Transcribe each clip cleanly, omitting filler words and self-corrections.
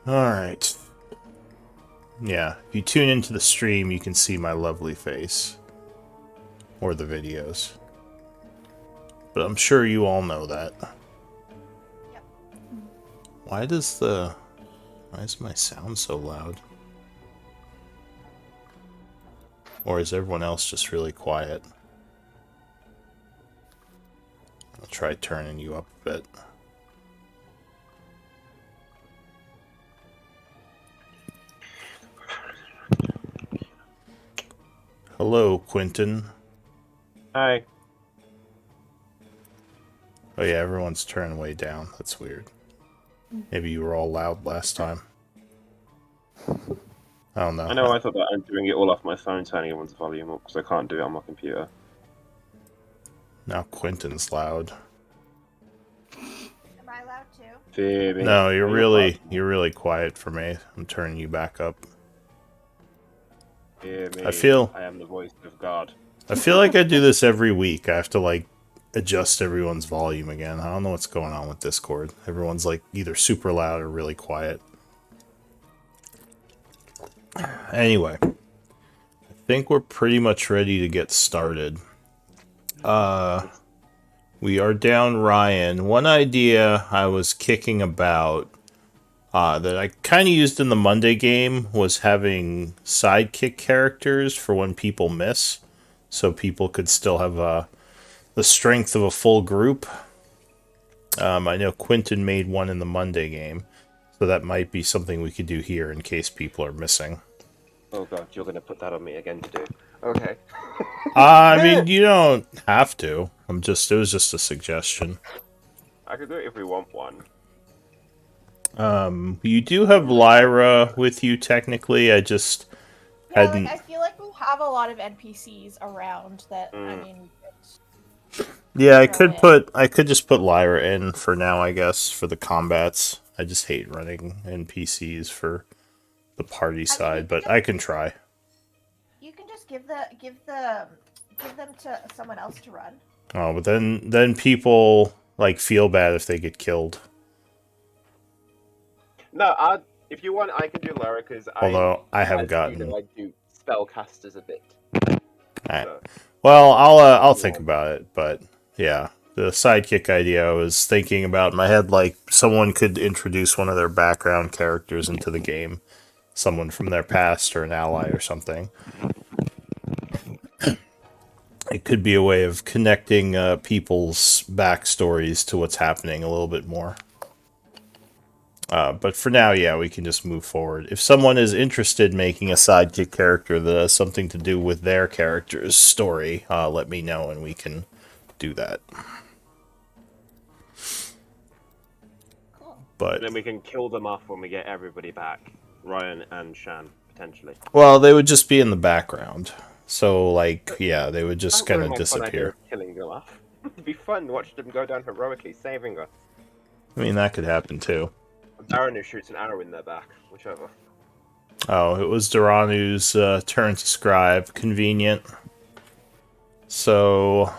Alright. Yeah, if you tune into the stream, you can see my lovely face. Or the videos. But I'm sure you all know that. Yep. Why is my sound so loud? Or is everyone else just really quiet? I'll try turning you up a bit. Hello, Quentin. Hi. Oh yeah, everyone's turned way down. That's weird. Maybe you were all loud last time. I don't know. I know I thought that I'm doing it all off my phone, turning everyone's volume up, because I can't do it on my computer. Now Quentin's loud. Am I allowed to? Phoebe. No, you're Are you really quiet for me. I'm turning you back up. Hear me. I feel I am the voice of God. like I do this every week. I have to like adjust everyone's volume again. I don't know what's going on with Discord. Everyone's like either super loud or really quiet. Anyway, I think we're pretty much ready to get started. We are down Ryan. One idea I was kicking about that I kind of used in the Monday game was having sidekick characters for when people miss, so people could still have the strength of a full group. I know Quentin made one in the Monday game, so that might be something we could do here in case people are missing. Oh god, you're going to put that on me again to do. Okay. I mean, you don't have to. It was just a suggestion. I could do it if we want one. You do have Lyra with you technically. I just Yeah, like hadn't. I feel like we have a lot of NPCs around that. I mean, Yeah, throw in. I could just put Lyra in for now, I guess, for the combats. I just hate running NPCs for the party I mean, side, but I can try. you can just give them to someone else to run. Oh, but then people like feel bad if they get killed. No, if you want, I can do Lara, because Although I have as you gotten. know, I do spellcasters a bit. Alright. So, Well, I'll think yeah. about it, but yeah, the sidekick idea I was thinking about in my head, like someone could introduce one of their background characters into the game, someone from their past or an ally or something. It could be a way of connecting people's backstories to what's happening a little bit more. But for now, yeah, we can just move forward. If someone is interested in making a sidekick character that has something to do with their character's story, let me know and we can do that. Cool. But Then we can kill them off when we get everybody back. Ryan and Shan, potentially. well, they would just be in the background. So like, yeah, they would just That kind wasn't of my fun idea disappear. of killing them off. It'd be fun watching them go down heroically, saving us. I mean, that could happen too. Baron who shoots an arrow in their back, whichever. Oh, it was Duranu's turn to scribe. Convenient. So,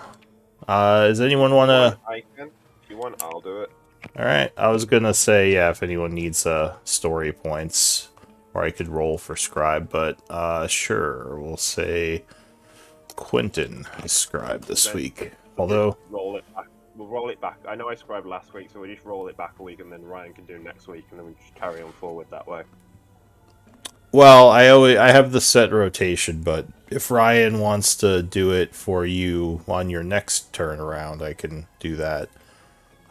does anyone want to... I can. If you want, I'll do it. Alright, I was gonna say, yeah, if anyone needs story points, or I could roll for scribe, but sure, we'll say Quentin is scribe this week. Although, Roll it back. We'll roll it back. I know I scribed last week, so we just roll it back a week, and then Ryan can do next week, and then we just carry on forward that way. well, I have the set rotation, but if Ryan wants to do it for you on your next turn around, I can do that.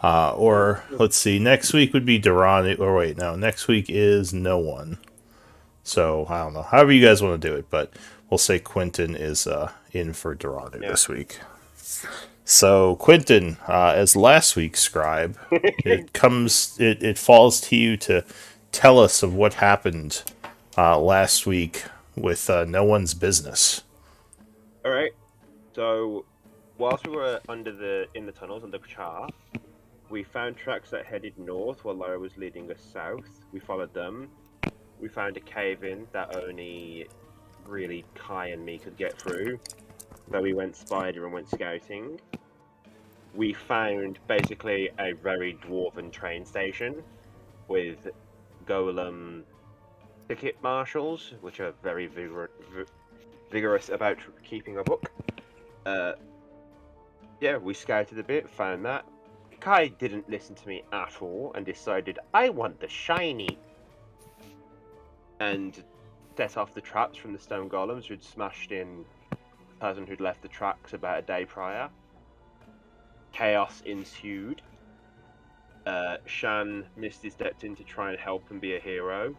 Or let's see, next week would be Duran. Or wait, no, next week is no one. So I don't know. However you guys want to do it, but we'll say Quentin is in for Duranu this week. So Quentin, as last week's scribe, it falls to you to tell us of what happened last week with No One's Business. All right. So, whilst we were in the tunnels under Char, we found tracks that headed north while Lara was leading us south. We followed them. We found a cave in that only really Kai and me could get through. Though we went spider and went scouting. We found basically a very dwarven train station with golem ticket marshals, which are very vigorous about keeping a book. Yeah, we scouted a bit, found that. Kai didn't listen to me at all and decided, I want the shiny! And set off the traps from the stone golems who'd smashed in the person who'd left the tracks about a day prior. Chaos ensued. Shan Misty stepped in to try and help and be a hero.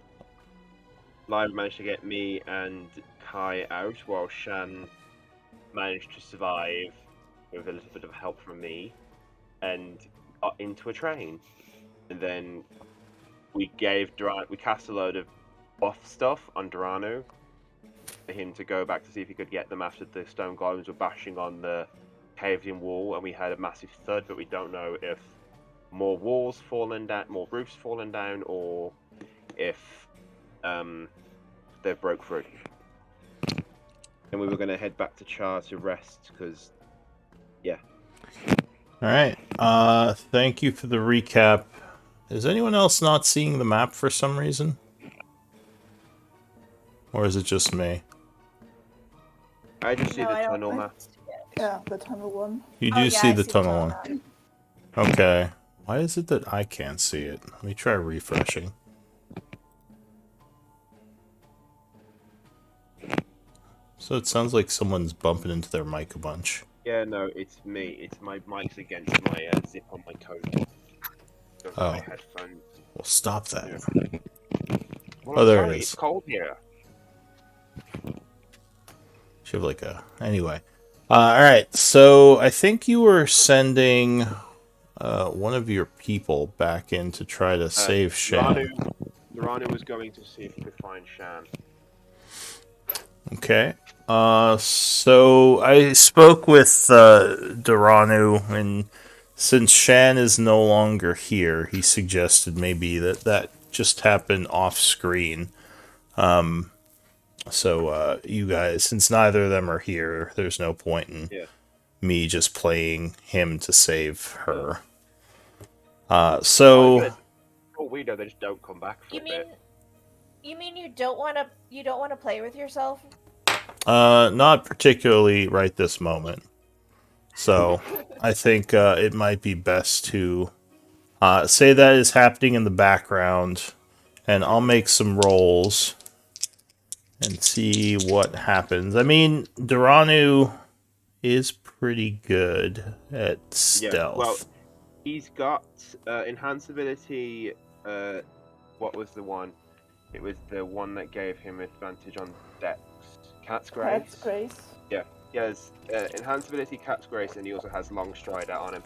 Lyra managed to get me and Kai out, while Shan managed to survive with a little bit of help from me and got into a train. And then we cast a load of buff stuff on Duranu for him to go back to see if he could get them after the stone golems were bashing on the caved-in wall, and we had a massive thud, but we don't know if more walls falling down, more roofs falling down, or if they broke through. And we were going to head back to Char to rest, because, yeah. Alright, thank you for the recap. Is anyone else not seeing the map for some reason? Or is it just me? I just see No, the I don't- tunnel I- map. Yeah, the tunnel one. You Oh, do yeah, see I the tunnel map. one. Okay. Why is it that I can't see it? Let me try refreshing. So it sounds like someone's bumping into their mic a bunch. Yeah, no, it's me. It's my mic's against my zip on my coat. Those are my Oh. headphones. Well, stop that. Well, Oh, I'm there it sorry, is. It's cold here. Should have like a... Anyway. Alright, so I think you were sending one of your people back in to try to save Shan. Ranu was going to see if he could find Shan. Okay. So I spoke with Duranu, and since Shan is no longer here, he suggested maybe that just happened off screen. So you guys, since neither of them are here, there's no point in me just playing him to save her. So Oh, we know they just don't come back for a bit. You mean you don't want to play with yourself? not particularly right this moment. So I think it might be best to say that is happening in the background, and I'll make some rolls and see what happens. I mean, Duranu is pretty good at stealth. Yeah, well, he's got enhanced ability. What was the one? It was the one that gave him advantage on Dex. Cat's Grace. Cat's Grace. Yeah, he has enhanced ability, Cat's Grace, and he also has Long Strider on him.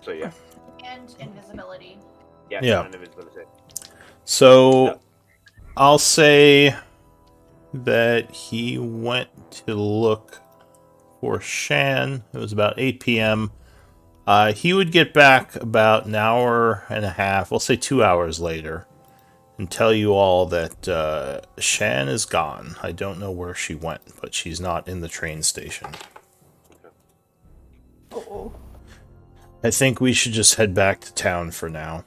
So yeah. And invisibility. Yeah. And invisibility. So Yep. I'll say that he went to look for Shan. It was about 8 p.m. He would get back about an hour and a half, we'll say 2 hours later, and tell you all that Shan is gone. I don't know where she went, but she's not in the train station. Uh-oh. I think we should just head back to town for now,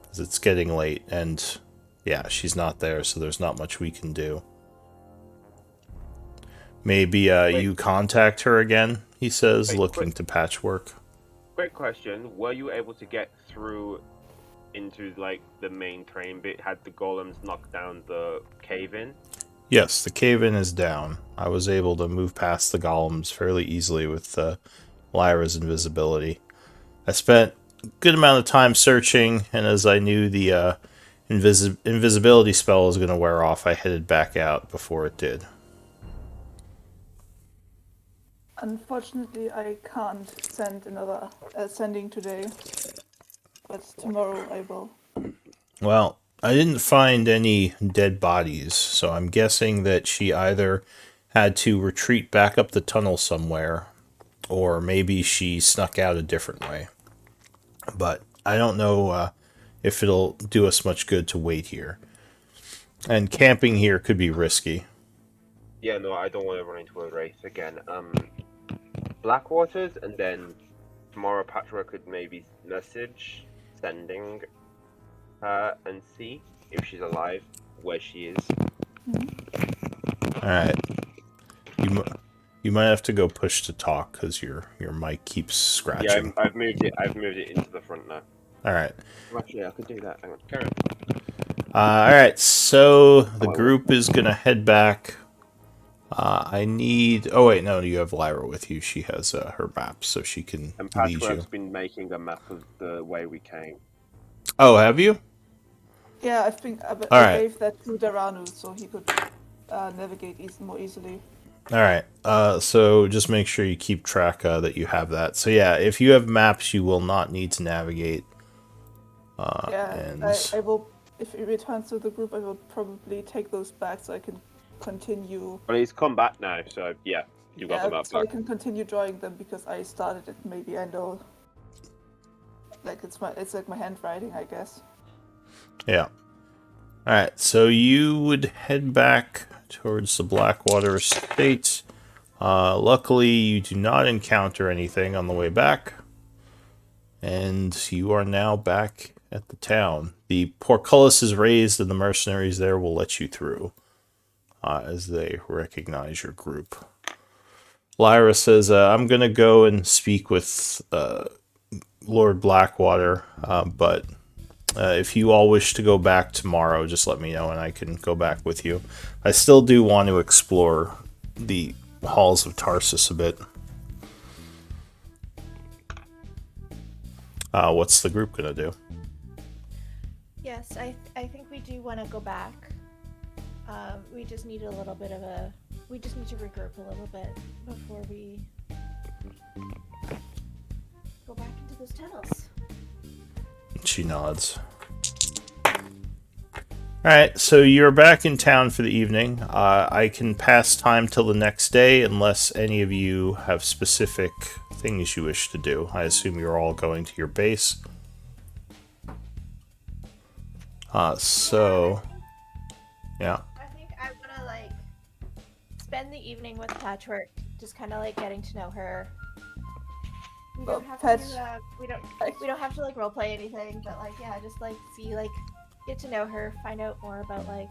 because it's getting late, and yeah, she's not there, so there's not much we can do. Maybe you contact her again, he says, Wait, looking to patchwork. Quick question: were you able to get through into like the main train bit? Had the golems knocked down the cave-in? Yes, the cave-in is down. I was able to move past the golems fairly easily with Lyra's invisibility. I spent a good amount of time searching, and as I knew the invisibility spell was going to wear off, I headed back out before it did. Unfortunately, I can't send another sending today, but tomorrow I will. Well, I didn't find any dead bodies, so I'm guessing that she either had to retreat back up the tunnel somewhere, or maybe she snuck out a different way. But I don't know if it'll do us much good to wait here. And camping here could be risky. Yeah, no, I don't want to run into a race again. Blackwaters, and then tomorrow Patchwork could maybe message sending her and see if she's alive, where she is. All right. You might have to go push to talk because your mic keeps scratching. Yeah, I've moved it. I've moved it into the front now. All right. Actually, I could do that. Hang on, carry on. All right. So the group is gonna head back. I need. Oh wait, no, you have Lyra with you. She has her map, so she can And lead you. Patchwork's been making a map of the way we came. Oh, have you? Yeah, I think I Alright. gave that to Daranu so he could navigate more easily. All right. So just make sure you keep track that you have that. So yeah, if you have maps, you will not need to navigate. And I will. If he returns to the group, I will probably take those back so I can continue. Well, he's come back now, so yeah, you got the map so I back. can continue drawing them because I started it. Maybe I know. Like it's like my handwriting, I guess. yeah. All right. So you would head back towards the Blackwater Estate. Luckily, you do not encounter anything on the way back, and you are now back at the town. The portcullis is raised, and the mercenaries there will let you through as they recognize your group. Lyra says, I'm going to go and speak with Lord Blackwater, but if you all wish to go back tomorrow, just let me know and I can go back with you. I still do want to explore the halls of Tarsus a bit. What's the group going to do? Yes, I think we do want to go back. We just need a little bit of a. We just need to regroup a little bit before we go back into those tunnels. She nods. Alright, so you're back in town for the evening. I can pass time till the next day unless any of you have specific things you wish to do. I assume you're all going to your base. Yeah. I think I want to like spend the evening with Patchwork, just kind of like getting to know her. We don't have to. We don't have to like roleplay anything, but like yeah, just like see like get to know her, find out more about like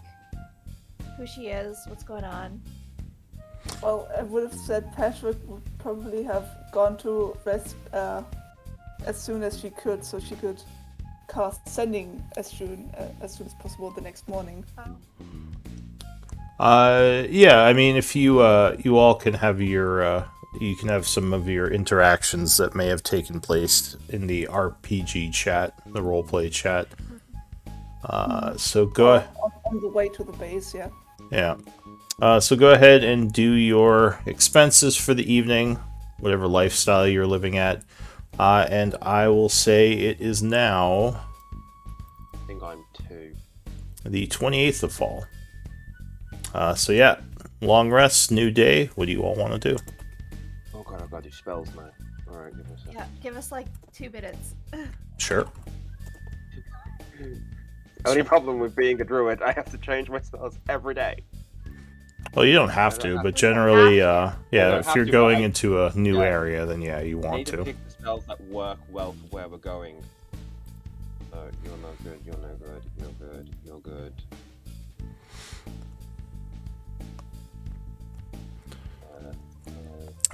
who she is, what's going on. Well, I would have said Patchwork would probably have gone to rest as soon as she could, so she could cast Sending as soon as possible the next morning. Yeah, I mean, if you you all can have your you can have some of your interactions that may have taken place in the RPG chat, the roleplay chat. So go on the way to the base, yeah. Yeah. So go ahead and do your expenses for the evening, whatever lifestyle you're living at. And I will say it is now I think I'm 2. the 28th of fall. So yeah, long rest, new day. What do you all want to do? Oh god, I've got to do spells now. Alright, give us a... Yeah, give us like 2 minutes. Sure. Only problem with being a druid, I have to change my spells every day. Well, you don't have I don't to, have but to. generally, I yeah, don't if have you're to, going but I- into a new yeah. area, then yeah, you I want need to to. pick the spells that work well for where we're going. So, you're no good, you're no good, you're good, you're good.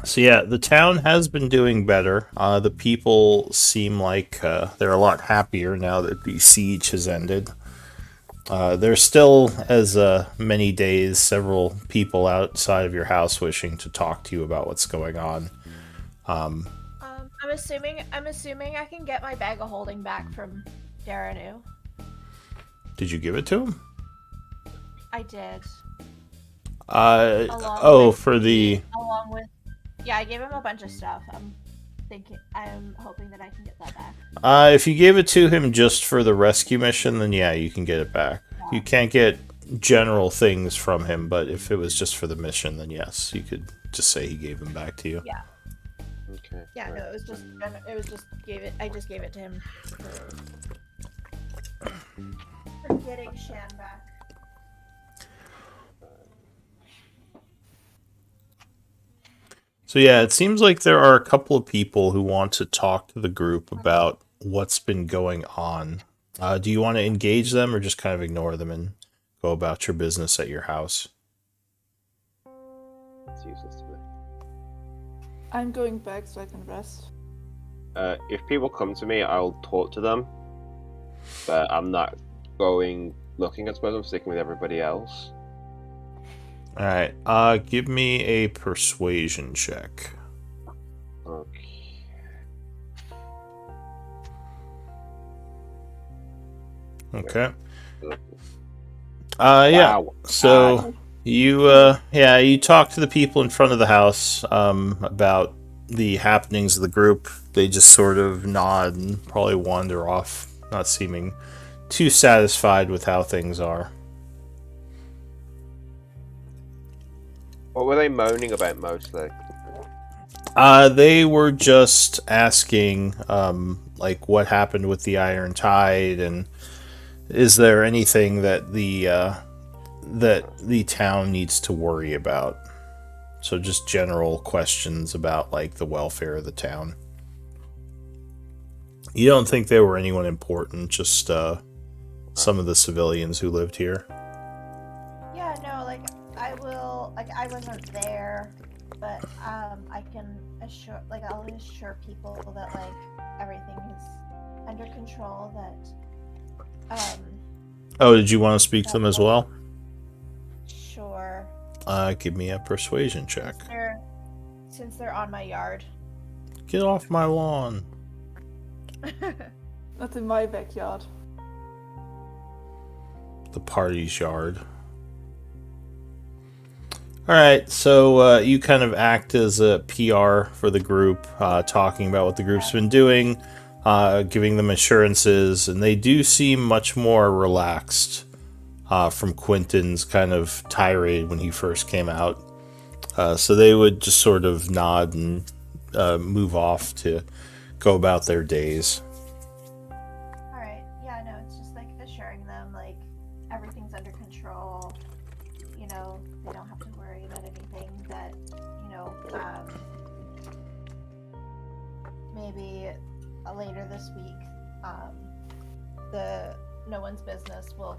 So yeah, the town has been doing better. The people seem like they're a lot happier now that the siege has ended. There's still, as many days, several people outside of your house wishing to talk to you about what's going on. I'm assuming I can get my bag of holding back from Daranu. Did you give it to him? I did. Oh, with for the... Along with, yeah, I gave him a bunch of stuff. I'm hoping that I can get that back. If you gave it to him just for the rescue mission, then yeah, you can get it back. Yeah. You can't get general things from him, but if it was just for the mission, then yes, you could just say he gave them back to you. Yeah. Okay. Yeah, right. no, it was just I just gave it to him for getting Shan back. So yeah, it seems like there are a couple of people who want to talk to the group about what's been going on Do you want to engage them or just kind of ignore them and go about your business at your house? It's useless to me. I'm going back so I can rest. If people come to me, I'll talk to them. But I'm not going looking, I suppose. I'm sticking with everybody else. Alright, give me a persuasion check. Okay. Okay. Yeah. Wow. So you you talk to the people in front of the house about the happenings of the group. They just sort of nod and probably wander off, not seeming too satisfied with how things are. What were they moaning about mostly? They were just asking like what happened with the Iron Tide, and is there anything that the town needs to worry about? So just general questions about like the welfare of the town. You don't think they were anyone important, just some of the civilians who lived here. Yeah, no, like I will, like I wasn't there, but I can assure, like I'll assure people that like everything is under control. That Oh, did you want to speak to them as well? Sure. Give me a persuasion check. Since they're on my yard. Get off my lawn. Not in my backyard. The party's yard. Alright, so you kind of act as a PR for the group, talking about what the group's been doing, giving them assurances, and they do seem much more relaxed from Quentin's kind of tirade when he first came out. So they would just sort of nod and move off to go about their days. Alright, yeah, no, it's just like assuring them like everything's under control. You know, they don't have to worry about anything. That, you know, maybe later this week, the No One's Business will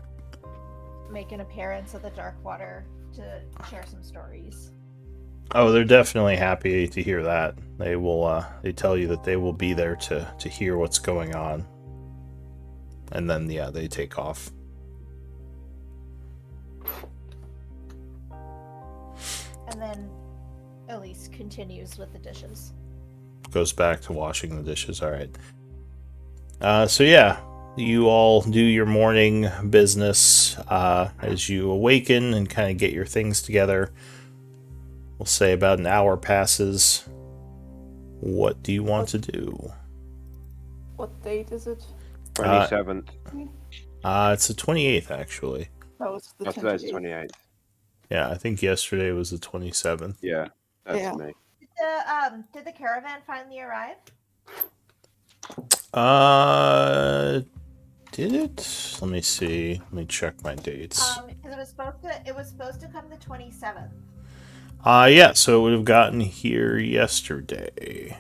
make an appearance at the Darkwater to share some stories. Oh, they're definitely happy to hear that. They will. They tell you that they will be there to hear what's going on, and then they take off. And then Elise continues with the dishes. Goes back to washing the dishes. All right. So yeah, you all do your morning business as you awaken and kind of get your things together. We'll say about an hour passes. What do you want to do? What date is it? 27th. It's the 28th, actually. No, it's the Yesterday's 28th. 28th. Yeah, I think yesterday was the 27th. Yeah, that's Yeah. me. Did the caravan finally arrive? Did it? Let me see. Let me check my dates. Because it was supposed to come the 27th. Yeah, so it would have gotten here yesterday.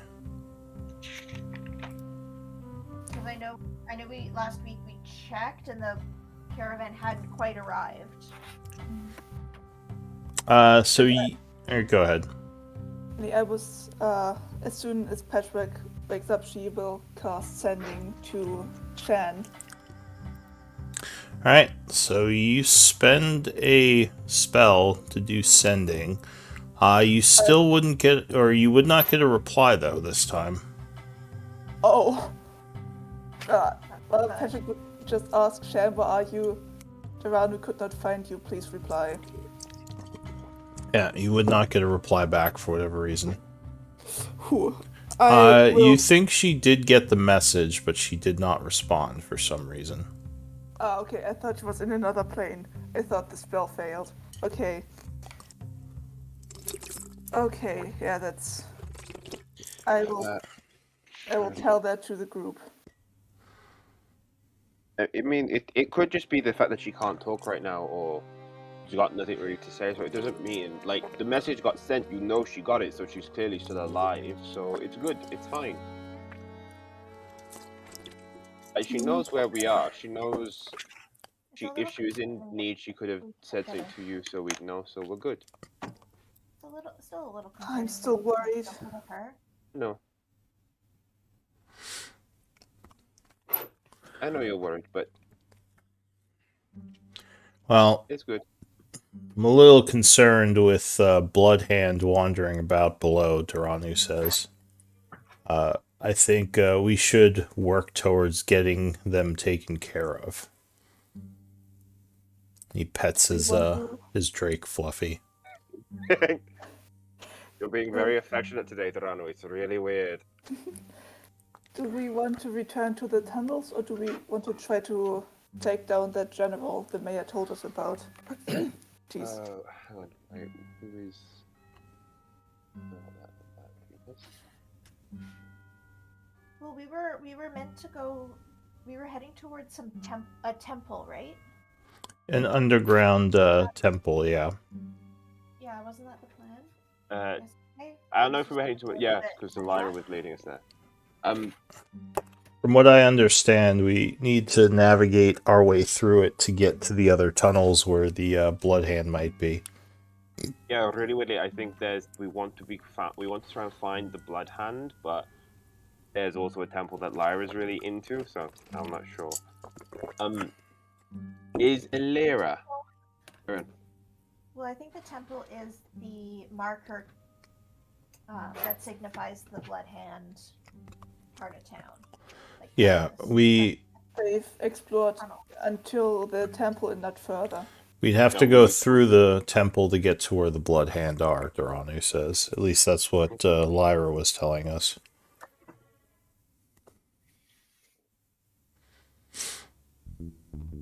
Because I know we last week we checked and the caravan hadn't quite arrived. So go ahead. I was, as soon as Patchwork wakes up, she will cast Sending to Chan. Alright, so you spend a spell to do sending. You still wouldn't get, or you would not get a reply though this time. Oh! Well, Patrick would just ask Shan, where are you? Around, we could not find you, please reply. Yeah, you would not get a reply back for whatever reason. Whew. You think she did get the message, but she did not respond for some reason. Okay, I thought she was in another plane. I thought the spell failed. Okay. Okay, yeah, that's... I will tell that to the group. I mean, it could just be the fact that she can't talk right now, or she's got nothing really to say, so it doesn't mean, like, the message got sent, you know she got it, so she's clearly still alive, so it's good, it's fine. Like, she knows where we are. She knows It's a if little she was in concerning need, she could have we said can't get something her. to you, so we'd know. So we're good. Still a little concerning. I'm still that we can't worried. get hold of her. No. I know you're worried, but Well, it's good. I'm a little concerned with Bloodhand wandering about below, Duranu says. I think we should work towards getting them taken care of. He pets his Drake Fluffy. You're being very affectionate today, Dorano. It's really weird. Do we want to return to the tunnels, or do we want to try to take down that general the mayor told us about? Jeez. Hang on. Wait, who is... Well, we were meant to go. We were heading towards a temple, right? An underground temple, yeah. Yeah, wasn't that the plan? I don't know if we were heading to it. Yeah, because Lyra was leading us there. From what I understand, we need to navigate our way through it to get to the other tunnels where the Bloodhand might be. Yeah, really weirdly, I think we want to try and find the Blood Hand, but there's also a temple that Lyra's really into, so I'm not sure. Is Illyra? Well, I think the temple is the marker that signifies the Blood Hand part of town. Like, Yeah, They've explored until the temple and not further. we'd have to go through the temple to get to where the Bloodhand are, Duranu says. At least that's what Lyra was telling us.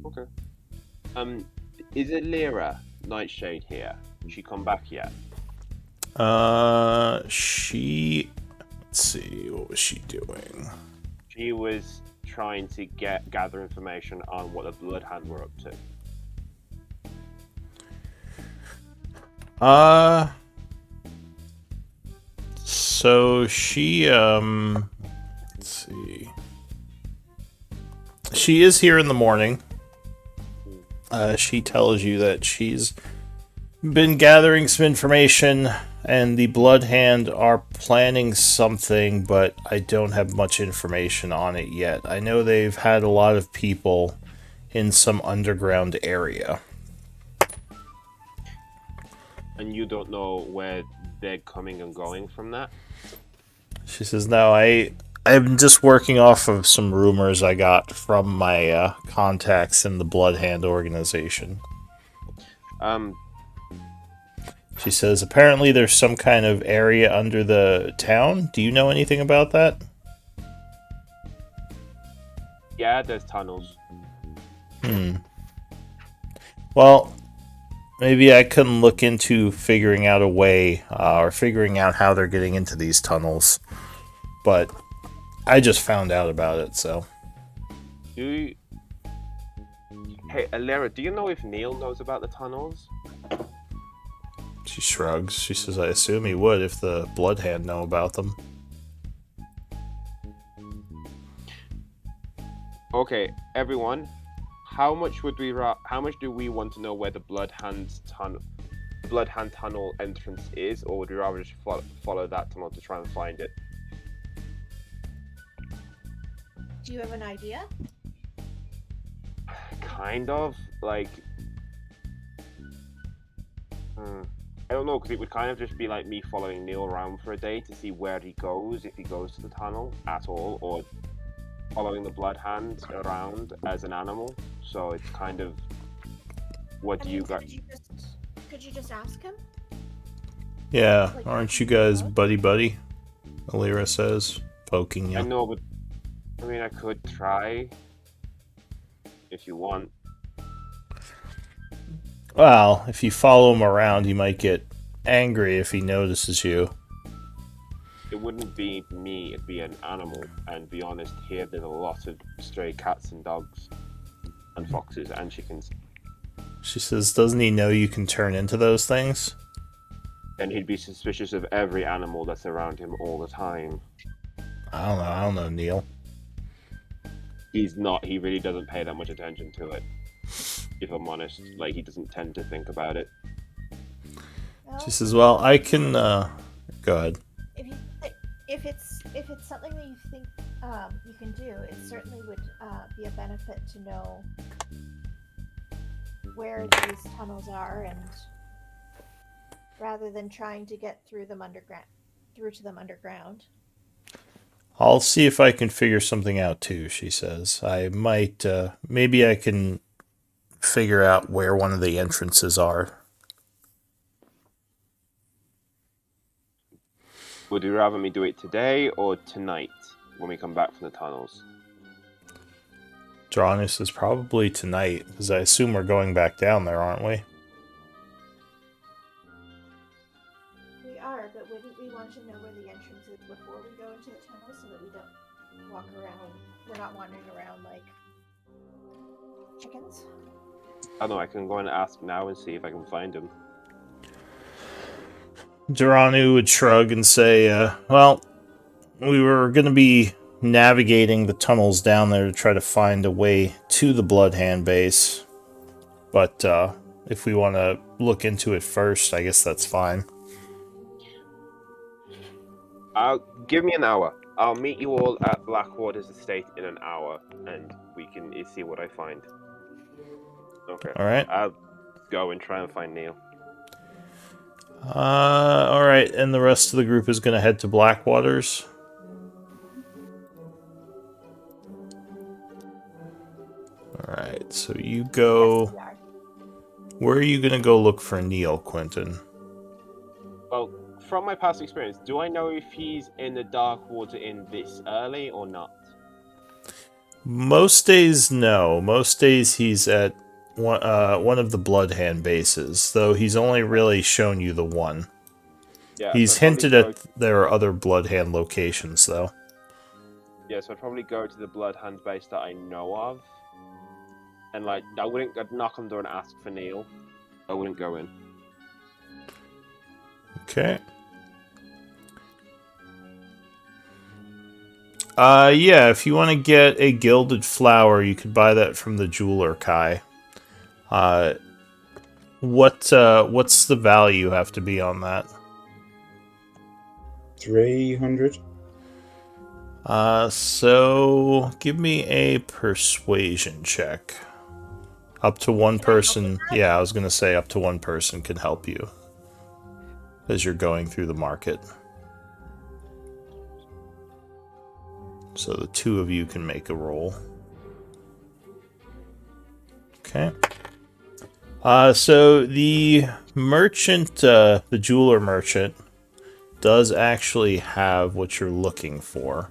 Okay. Is Illyra Nightshade here? Has she come back yet? Let's see, what was she doing? She was trying to gather information on what the Bloodhand were up to. So she, let's see. She is here in the morning. She tells you that she's been gathering some information, and the Bloodhand are planning something, but I don't have much information on it yet. I know they've had a lot of people in some underground area. And you don't know where they're coming and going from that? She says, no, I'm just working off of some rumors I got from my contacts in the Bloodhand organization. She says, apparently there's some kind of area under the town. Do you know anything about that? Yeah, there's tunnels. Well, maybe I couldn't look into figuring out a way, or figuring out how they're getting into these tunnels. But I just found out about it, so... Hey, Illyra, do you know if Neil knows about the tunnels? She shrugs. She says, I assume he would if the Bloodhand know about them. Okay, everyone, how much do we want to know where the Bloodhand tunnel entrance is, or would we rather just follow that tunnel to try and find it? Do you have an idea? Kind of, like... I don't know, because it would kind of just be like me following Neil around for a day to see where he goes, if he goes to the tunnel at all, or following the Bloodhand around as an animal. So it's kind of... What do you guys... Could you just ask him? Yeah, Like, aren't you guys buddy-buddy? Illyra says, poking you. I know, but... I mean, I could try... if you want. Well, if you follow him around, he might get angry if he notices you. It wouldn't be me, it'd be an animal. And be honest, here there's a lot of stray cats and dogs. And foxes and chickens. She says, doesn't he know you can turn into those things? And he'd be suspicious of every animal that's around him all the time. I don't know, Neil. he's not. He really doesn't pay that much attention to it. If I'm honest, like he doesn't tend to think about it. Well, She says, "Well, I can." Go ahead. if it's something that you think you can do, it certainly would be a benefit to know where these tunnels are, and rather than trying to get through to them underground. I'll see if I can figure something out too. She says, "I might. Maybe I can figure out where one of the entrances are." Would you rather me do it today or tonight when we come back from the tunnels? Dranus says probably tonight, because I assume we're going back down there, aren't we? We are, but wouldn't we want to know where the entrance is before we go into the tunnel so that we don't walk around? We're not wandering around like chickens. I don't know. I can go and ask now and see if I can find him. Duranu would shrug and say, well, we were going to be navigating the tunnels down there to try to find a way to the Bloodhand base. But if we want to look into it first, I guess that's fine. Give me an hour. I'll meet you all at Blackwater's estate in an hour, and we can see what I find. Okay. All right. I'll go and try and find Neil. All right, and the rest of the group is going to head to Blackwaters. All right, so you go. Yes, we are. Where are you going to go look for Neil, Quentin? Well, from my past experience, do I know if he's in the Darkwater Inn this early or not? Most days, no. Most days he's at one of the Bloodhand bases, though he's only really shown you the one. Yeah, He's so I'd hinted probably at there are other Bloodhand locations, though. Yeah, so I'd probably go to the Bloodhand base that I know of. And, like, I'd knock on the door and ask for Neil. I wouldn't go in. Okay. Yeah, if you want to get a gilded flower, you could buy that from the jeweler, Kai. What's the value have to be on that? 300. So give me a persuasion check. Up to one person. Yeah, I was gonna say up to one person can help you as you're going through the market. So the two of you can make a roll. Okay. So the merchant, the jeweler merchant, does actually have what you're looking for.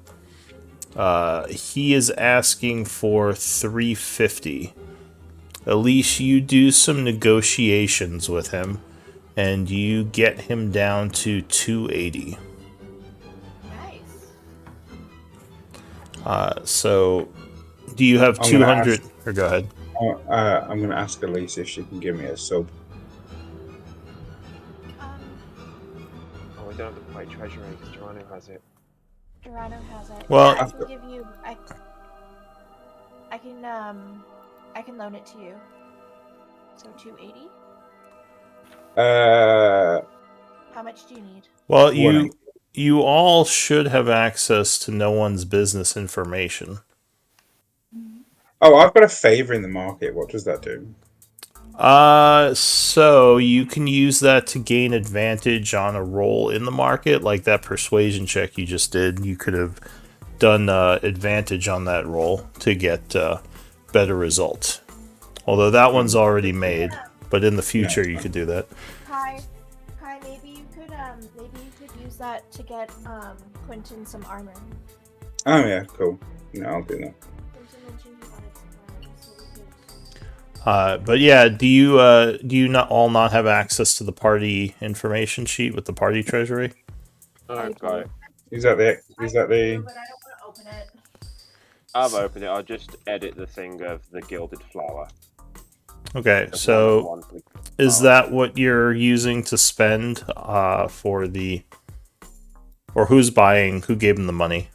He is asking for 350. Elise, you do some negotiations with him, and you get him down to 280. Nice. So, do you have I'm gonna 200? Or go ahead. I'm going to ask Elise if she can give me a sub. Oh, we don't have the White Treasury because Geronimo has it. Durano has it. Well, yeah, I can give you. I can loan it to you. So 280. How much do you need? Well, Warning. you all should have access to no one's business information. Oh, I've got a favor in the market. What does that do? So you can use that to gain advantage on a roll in the market, like that persuasion check you just did. You could have done advantage on that roll to get better results. Although that one's already made, but in the future you could do that. Kai, maybe you could use that to get Quentin some armor. Oh yeah, cool. No, I'll do that. Quentin mentioned he wanted some armor, so we could. But yeah, do you not have access to the party information sheet with the party treasury? I've got it. Is that the? But I don't want to open it. I've opened it. I'll just edit the thing of the gilded flower. Okay, That's so one for the is flower. that what you're using to spend for the, or who's buying? Who gave him the money?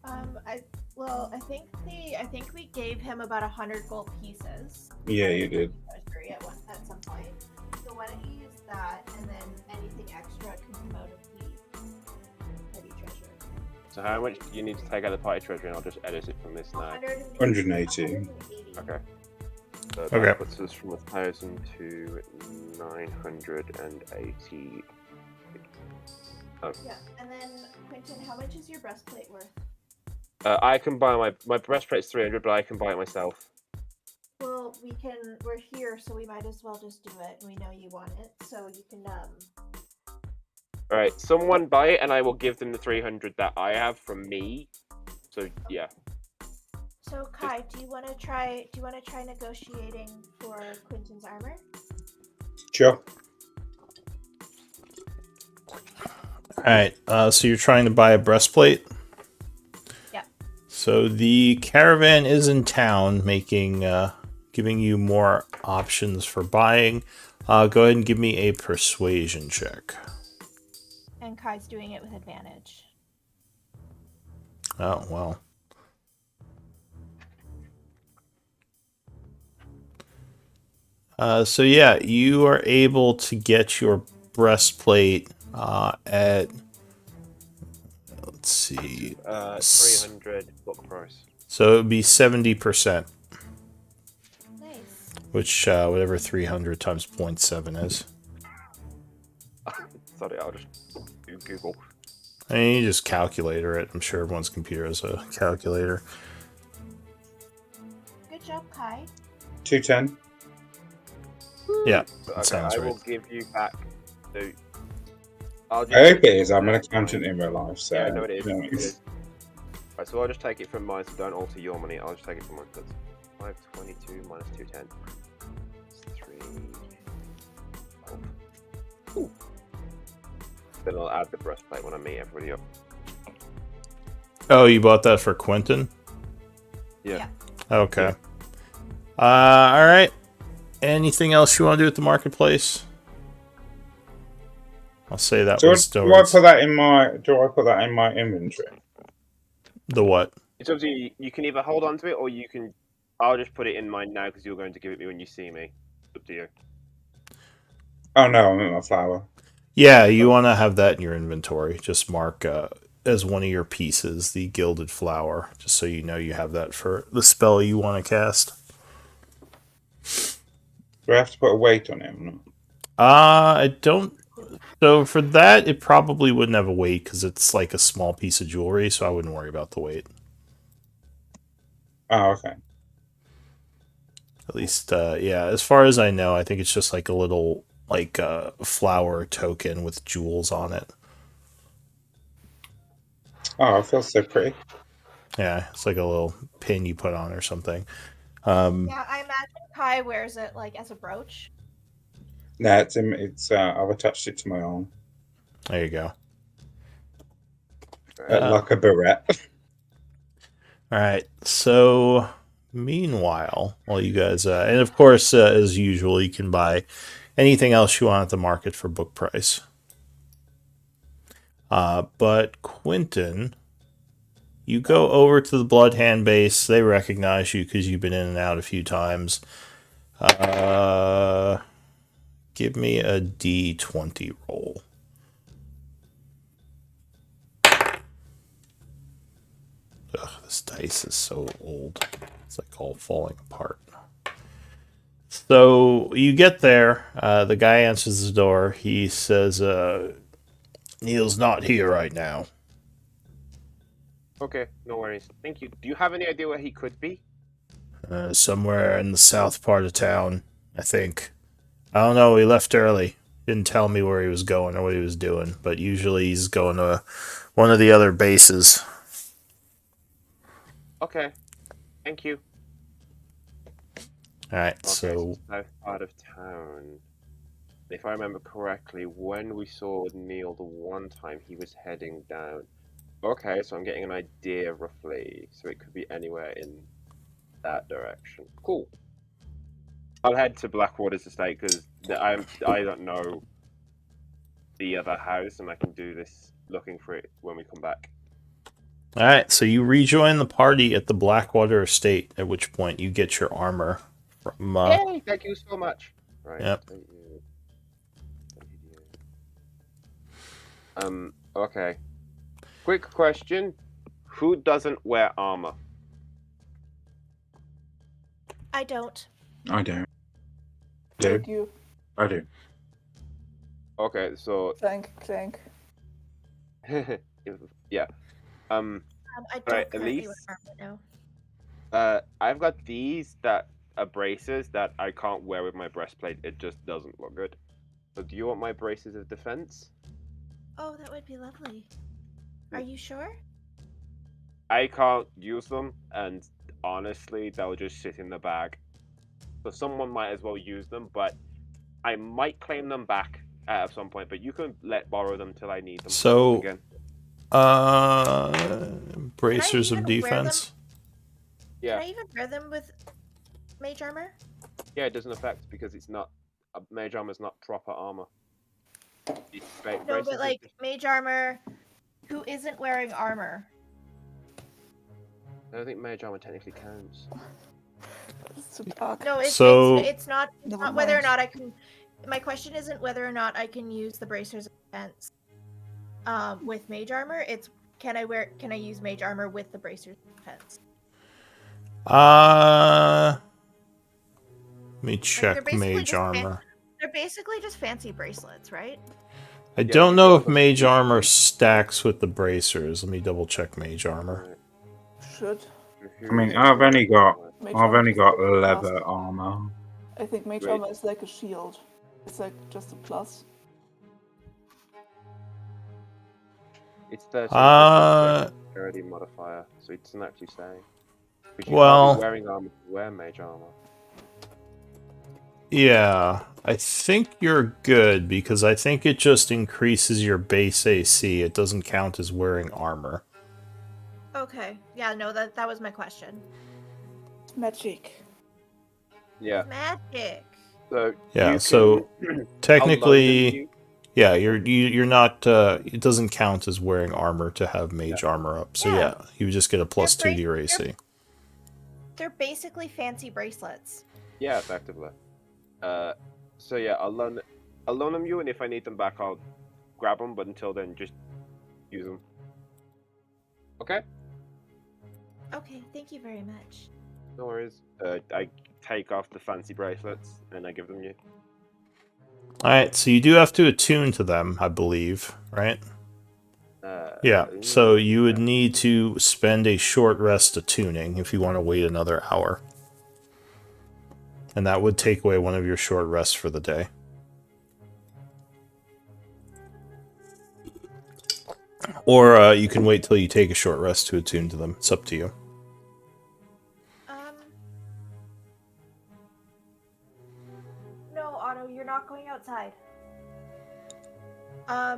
I gave him about 100 gold pieces. Yeah, you did. Treasury at some point. So why don't you use that, and then anything extra can come out of the party treasure. So how much do you need to take out of the party treasury, and I'll just edit it from this now. 180. Okay. So that Okay. puts us from 1,000 to 980. Oh. Yeah, and then Quentin, how much is your breastplate worth? I can buy my breastplate's 300, but I can buy it myself. Well, we're here, so we might as well just do it. We know you want it, so you can, All right, someone buy it, and I will give them the 300 that I have from me. So yeah. So Kai, do you want to try negotiating for Quentin's armor? Sure. Alright, so you're trying to buy a breastplate? Yeah. So the caravan is in town, giving you more options for buying. Go ahead and give me a persuasion check. And Kai's doing it with advantage. Oh, well. So yeah, you are able to get your breastplate at, let's see, 300 book price. so it would be 70%, Nice. which whatever 300 times 0.7 is. Sorry, I'll just do Google. I mean, you just calculator it. I'm sure everyone's computer has a calculator. Good job, Kai. 210. Yeah, So, that sounds I right. will give you back. So, I'll just I hope it is. I'm an accountant in real life, so. Yeah, I know it is. you know. It is. Right, so I'll just take it from mine, so don't alter your money. I'll just take it from mine. That's 522 minus 210. It's 312. Ooh. Then I'll add the breastplate when I meet everybody up. Oh, you bought that for Quentin? Yeah. Okay. All right. Anything else you want to do at the marketplace? I'll say that Do I was put that in my inventory? the what? It's up to you. You can either hold on to it, or you can. I'll just put it in mine now because you're going to give it me when you see me. It's up to you. Oh no, I'm in my flower. Yeah, you want to have that in your inventory. Just mark as one of your pieces the gilded flower, just so you know you have that for the spell you want to cast. Do I have to put a weight on it or not? I don't. So for that, it probably wouldn't have a weight because it's like a small piece of jewelry, so I wouldn't worry about the weight. Oh, okay. At least, yeah, as far as I know, I think it's just like a little flower token with jewels on it. Oh, it feels so pretty. Yeah, it's like a little pin you put on or something. Yeah, I imagine Kai wears it like as a brooch. No, it's I've attached it to my arm. There you go. Like a beret. All right. So, meanwhile, while you guys, and of course, as usual, you can buy anything else you want at the market for book price. But Quentin, you go over to the Bloodhand base. They recognize you because you've been in and out a few times. Give me a D20 roll. Ugh, this dice is so old. It's like all falling apart. So you get there. The guy answers the door. He says, Neil's not here right now. Okay, no worries. Thank you. Do you have any idea where he could be? Somewhere in the south part of town, I think. I don't know. He left early. Didn't tell me where he was going or what he was doing, but usually he's going to one of the other bases. Okay. Thank you. All right, Okay, so south part of town. If I remember correctly, when we saw Neil the one time, he was heading down. Okay, so I'm getting an idea roughly. So it could be anywhere in that direction. Cool. I'll head to Blackwater's estate because I don't know the other house, and I can do this looking for it when we come back. All right, so you rejoin the party at the Blackwater Estate, at which point you get your armor from. Yay! Thank you so much. Right. Yep. Thank you. Okay. Quick question: who doesn't wear armor? I don't. I don't. Thank you. I do. Okay, so Clank. yeah. I don't Right, currently Elise? wear armor, no. I've got these that are braces that I can't wear with my breastplate. It just doesn't look good. So, do you want my braces of defense? Oh, that would be lovely. Are you sure? I can't use them, and honestly, they'll just sit in the bag. So someone might as well use them, but I might claim them back at some point. But you can borrow them till I need them. So, again. bracers of even wear them? defense. Yeah, Can I even wear them with mage armor? yeah, it doesn't affect because it's not mage armor is not proper armor. It's No, braces but of like mage armor who isn't wearing armor. I don't think mage armor technically counts. It's too dark. No, So- it's not Never whether or mind. not I can. My question isn't whether or not I can use the bracers of defense with mage armor. It's can I use mage armor with the bracers of defense? Let me they're check basically mage just armor. They're basically just fancy bracelets, right? I Yeah, don't you know can if put- mage armor stacks with the bracers. Let me double check mage armor. Right. Should. I mean, I've only got Mage I've armor only is got like a leather plus. armor. I think mage Wait. armor is like a shield. It's like just a plus. It's the security modifier, so it doesn't actually say. But you Well- can't be wearing armor to wear mage armor. Yeah, I think you're good because I think it just increases your base AC. It doesn't count as wearing armor. Okay. Yeah. No. That was my question. It's magic. Yeah. Magic. So Yeah, you so can- I'll loan them technically, you. yeah, you're not. It doesn't count as wearing armor to have mage armor up. So Yeah. yeah, you would just get a plus They're 2 to your great. AC. They're basically fancy bracelets. Yeah, effectively. So yeah, I'll loan them you, and if I need them back, I'll grab them. But until then, just use them. Okay, Okay. Thank you very much. no worries. I take off the fancy bracelets and I give them you. All right, so you do have to attune to them, I believe, right? Yeah. So you would need to spend a short rest attuning if you want to wait another hour, and that would take away one of your short rests for the day. Or you can wait till you take a short rest to attune to them. It's up to you. No, Otto, you're not going outside. I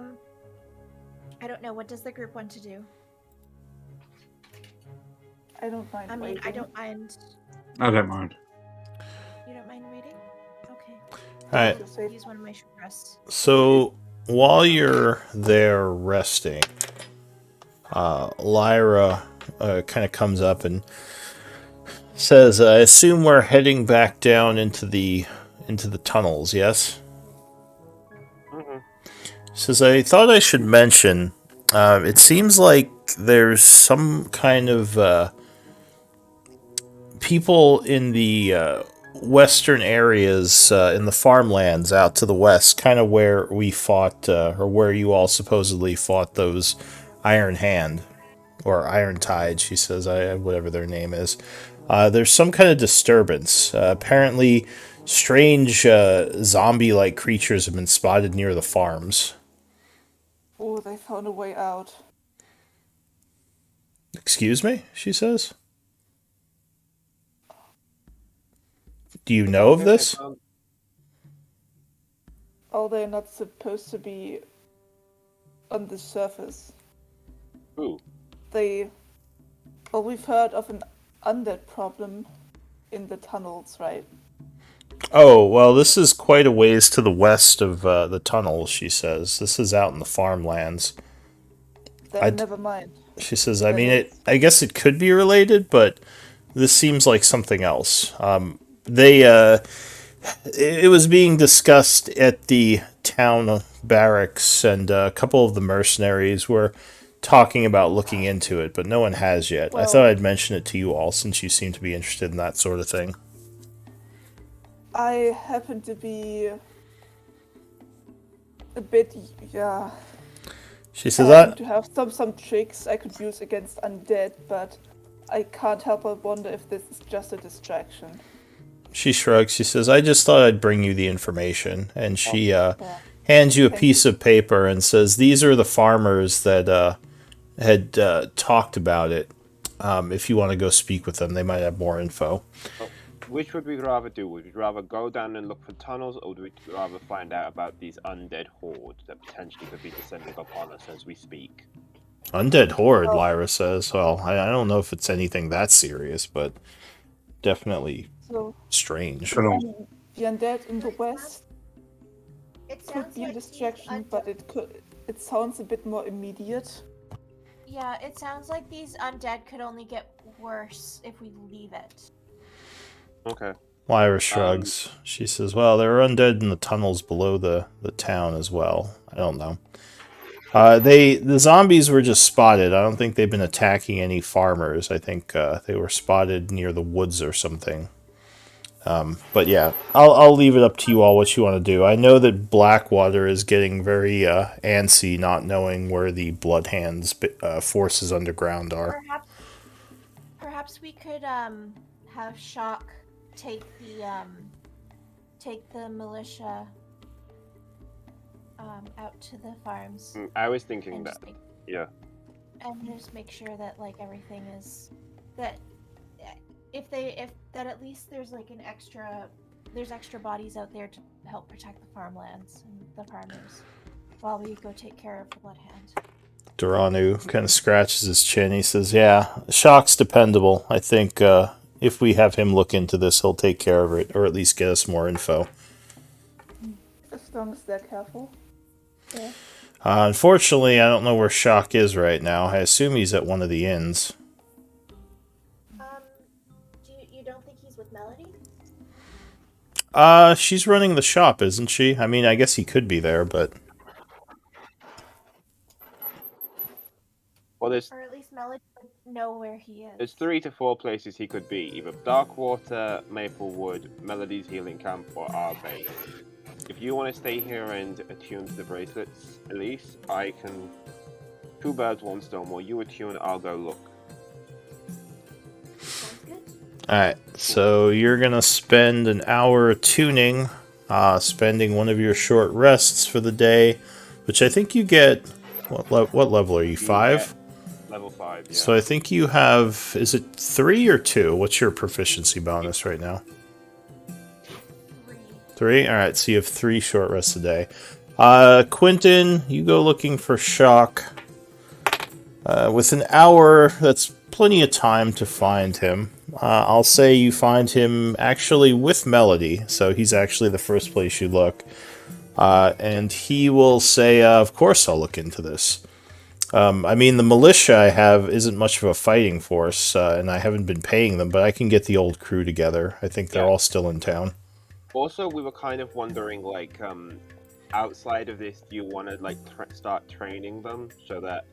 don't know. What does the group want to do? I don't mind I mean, I waiting. don't mind. I don't mind. You don't mind waiting? Okay. All right. Just wait. Use one of my short rests. So while you're there resting, Lyra kind of comes up and says, "I assume we're heading back down into the tunnels, yes?" Mm-hmm. Says, "I thought I should mention. It seems like there's some kind of people in the western areas in the farmlands out to the west, kind of where we fought, or where you all supposedly fought those Iron Hand or Iron Tide." She says, whatever their name is. There's some kind of disturbance. Apparently, strange zombie-like creatures have been spotted near the farms. Oh, they found a way out. Excuse me? She says. Do you know of this? Oh, they're not supposed to be on the surface. Ooh. Well, we've heard of an undead problem in the tunnels, right? Oh, well, this is quite a ways to the west of the tunnels, she says. This is out in the farmlands. Then I'd- never mind. She says, I mean, I guess it could be related, but this seems like something else. It was being discussed at the town barracks, and a couple of the mercenaries were talking about looking into it, but no one has yet. I Well- thought I'd mention it to you all, since you seem to be interested in that sort of thing. I happen to be a bit, yeah. She says, To have some tricks I could use against undead, but I can't help but wonder if this is just a distraction. She shrugs. She says, I just thought I'd bring you the information. And she hands you a piece of paper and says, these are the farmers that had talked about it. If you want to go speak with them, they might have more info. Which would we rather do? Would we rather go down and look for tunnels, or would we rather find out about these undead hordes that potentially could be descending upon us as we speak? Undead horde, Lyra says. Well, I don't know if it's anything that serious, but definitely So, strange. Don't know. the undead in the west It could sounds be a like these distraction, but it sounds a bit more immediate. Yeah, it sounds like these undead could only get worse if we leave it. Okay. Lyra shrugs. She says, well, there are undead in the tunnels below the town as well. I don't know. The zombies were just spotted. I don't think they've been attacking any farmers. I think they were spotted near the woods or something. But yeah, I'll leave it up to you all what you want to do. I know that Blackwater is getting very antsy, not knowing where the Bloodhands forces underground are. Perhaps we could have Shock take the militia out to the farms. I was thinking and that. just Yeah. And just make sure that like everything is that that at least there's like extra bodies out there to help protect the farmlands and the farmers while we go take care of the Bloodhand. Duranu kind of scratches his chin. He says, yeah, Shock's dependable. I think if we have him look into this, he'll take care of it, or at least get us more info. As long as they're careful. Yeah. Unfortunately, I don't know where Shock is right now. I assume he's at one of the inns. You don't think he's with Melody? She's running the shop, isn't she? I mean, I guess he could be there, but... Well, Or at least Melody would know where he is. there's 3 to 4 places he could be. Either Darkwater, Maplewood, Melody's Healing Camp, or our base. If you want to stay here and attune to the bracelets, Elise, I can... 2 birds, 1 stone. While you attune, I'll go look. Sounds good. Alright, so you're gonna spend an hour tuning, spending one of your short rests for the day, which I think you get... What level are you? 5? Level 5, yeah. So I think you have... Is it 3 or 2? What's your proficiency bonus right now? 3? Alright, so you have 3 short rests a day. Quentin, you go looking for Shock. With an hour, that's plenty of time to find him. I'll say you find him actually with Melody, so he's actually the first place you look. And he will say, of course I'll look into this. I mean, the militia I have isn't much of a fighting force, and I haven't been paying them, but I can get the old crew together. I think they're all still in town. Also, we were kind of wondering, like, outside of this, do you want to, like, start training them so that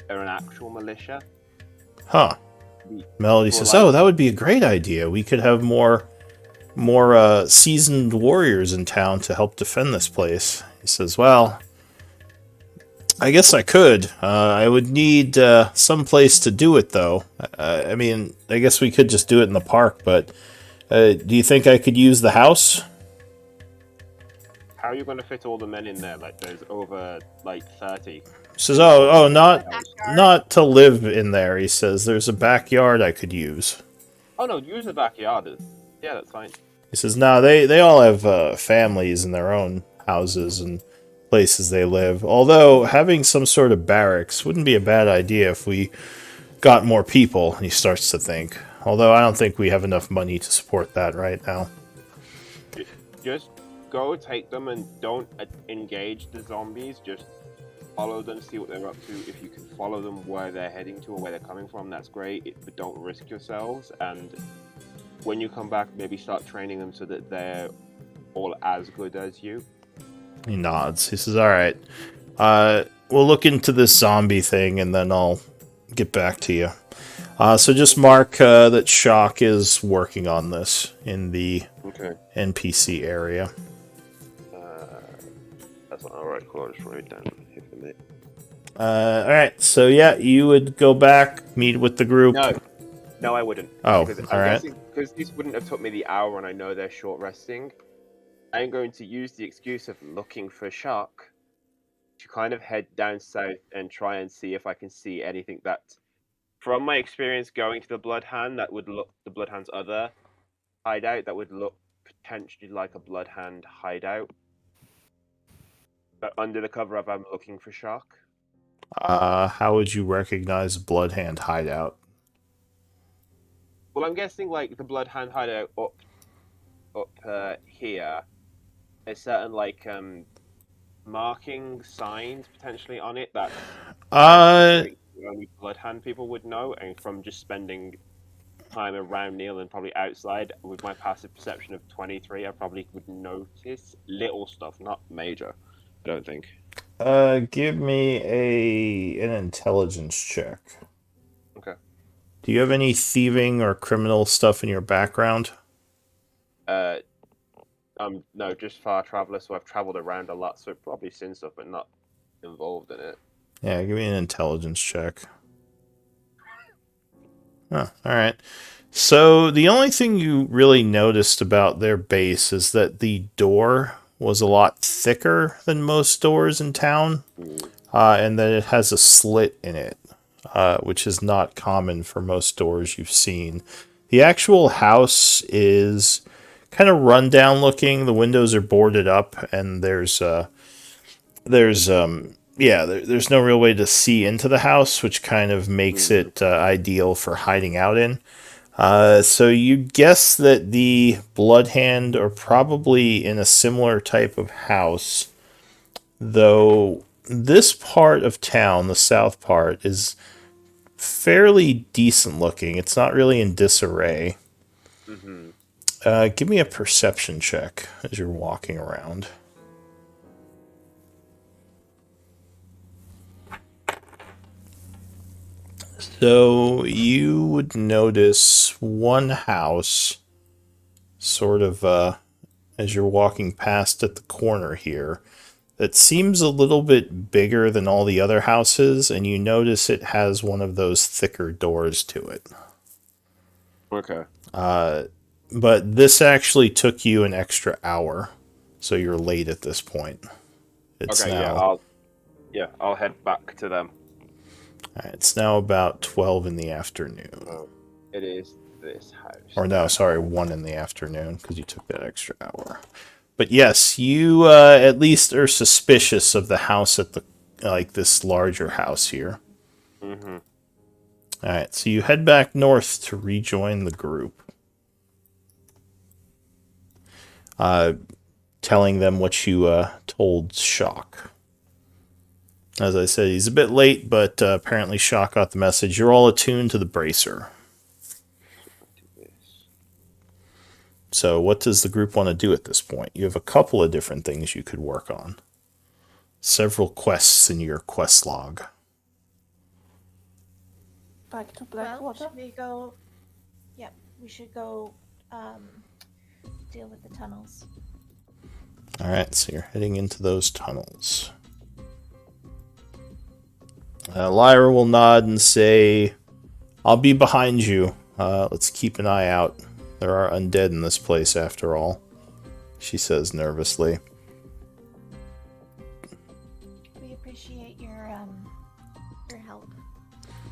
they're an actual militia? Huh. Melody says, oh, that would be a great idea. We could have more seasoned warriors in town to help defend this place. He says, well, I guess I could. I would need some place to do it, though. I mean, I guess we could just do it in the park, but do you think I could use the house? How are you going to fit all the men in there? Like, there's over, like, 30. He says, oh, not to live in there, he says. There's a backyard I could use. Oh, no, use the backyard. Yeah, that's fine. He says, no, they all have families in their own houses and places they live. Although, having some sort of barracks wouldn't be a bad idea if we got more people, he starts to think. Although, I don't think we have enough money to support that right now. Just go take them and don't engage the zombies. Just follow them, see what they're up to. If you can follow them where they're heading to or where they're coming from, that's great. But don't risk yourselves. And when you come back, maybe start training them so that they're all as good as you. He nods. He says, all right. We'll look into this zombie thing, and then I'll get back to you. So just mark that Shock is working on this in the Okay. NPC area. That's not alright. Cool. I'll just write it down here for me. All right. So yeah, you would go back, meet with the group. No, I wouldn't. Oh, Because all right. Because this wouldn't have took me the hour, and I know they're short resting. I'm going to use the excuse of looking for Shock to kind of head down south and try and see if I can see anything that, from my experience going to the Bloodhound, that would look the Bloodhound's other hideout, that would look potentially like a Bloodhound hideout. But under the cover of I'm looking for Shock. How would you recognize Bloodhand hideout? Well, I'm guessing like the Bloodhound hideout up here. There's certain like marking signs potentially on it that only Bloodhound people would know, and from just spending time around Neil and probably outside with my passive perception of 23, I probably would notice little stuff, not major. I don't think. Give me an intelligence check. Okay. Do you have any thieving or criminal stuff in your background? No, just far traveler, so I've traveled around a lot, so I've probably seen stuff, but not involved in it. Yeah, give me an intelligence check. Huh, alright. So, the only thing you really noticed about their base is that the door was a lot thicker than most doors in town, and that it has a slit in it, which is not common for most doors you've seen. The actual house is kind of rundown looking. The windows are boarded up, and there's no real way to see into the house, which kind of makes it ideal for hiding out in. So you guess that the Bloodhand are probably in a similar type of house, though this part of town, the south part, is fairly decent looking. It's not really in disarray. Give me a perception check as you're walking around. So you would notice one house sort of as you're walking past at the corner here that seems a little bit bigger than all the other houses, and you notice it has one of those thicker doors to it. Okay. But this actually took you an extra hour, so you're late at this point. It's Okay, now, I'll head back to them. it's now about 12 in the afternoon. Oh, it is this house. Or no, sorry, 1 in the afternoon, because you took that extra hour. But yes, you at least are suspicious of the house at the, like this larger house here. Mm-hmm. Alright, so you head back north to rejoin the group. Telling them what you told Shock. As I said, he's a bit late, but apparently Shock got the message. You're all attuned to the bracer. So what does the group want to do at this point? You have a couple of different things you could work on. Several quests in your quest log. Back to Blackwater. Should we go? Yep, we should go deal with the tunnels. Alright, so you're heading into those tunnels. Lyra will nod and say, I'll be behind you. Let's keep an eye out. There are undead in this place, after all, she says nervously. We appreciate your help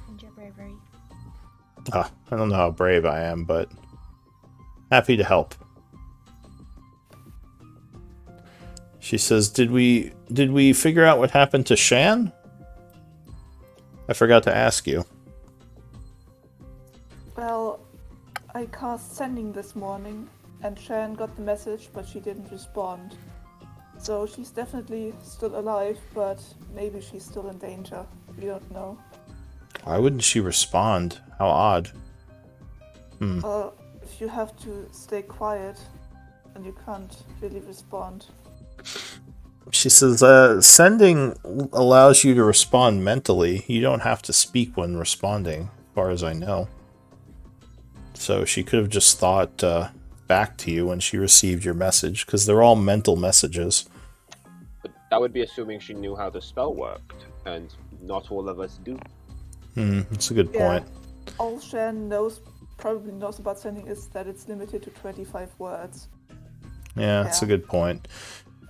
and your bravery. I don't know how brave I am, but happy to help. She says, did we figure out what happened to Shan? I forgot to ask you. Well, I cast sending this morning, and Shan got the message, but she didn't respond. So she's definitely still alive, but maybe she's still in danger. We don't know. Why wouldn't she respond? How odd. If you have to stay quiet, and you can't really respond. She says, sending allows you to respond mentally. You don't have to speak when responding, as far as I know. So she could have just thought back to you when she received your message, because they're all mental messages. But that would be assuming she knew how the spell worked, and not all of us do. That's a good point. All Shan probably knows about sending is that it's limited to 25 words. Yeah, that's a good point.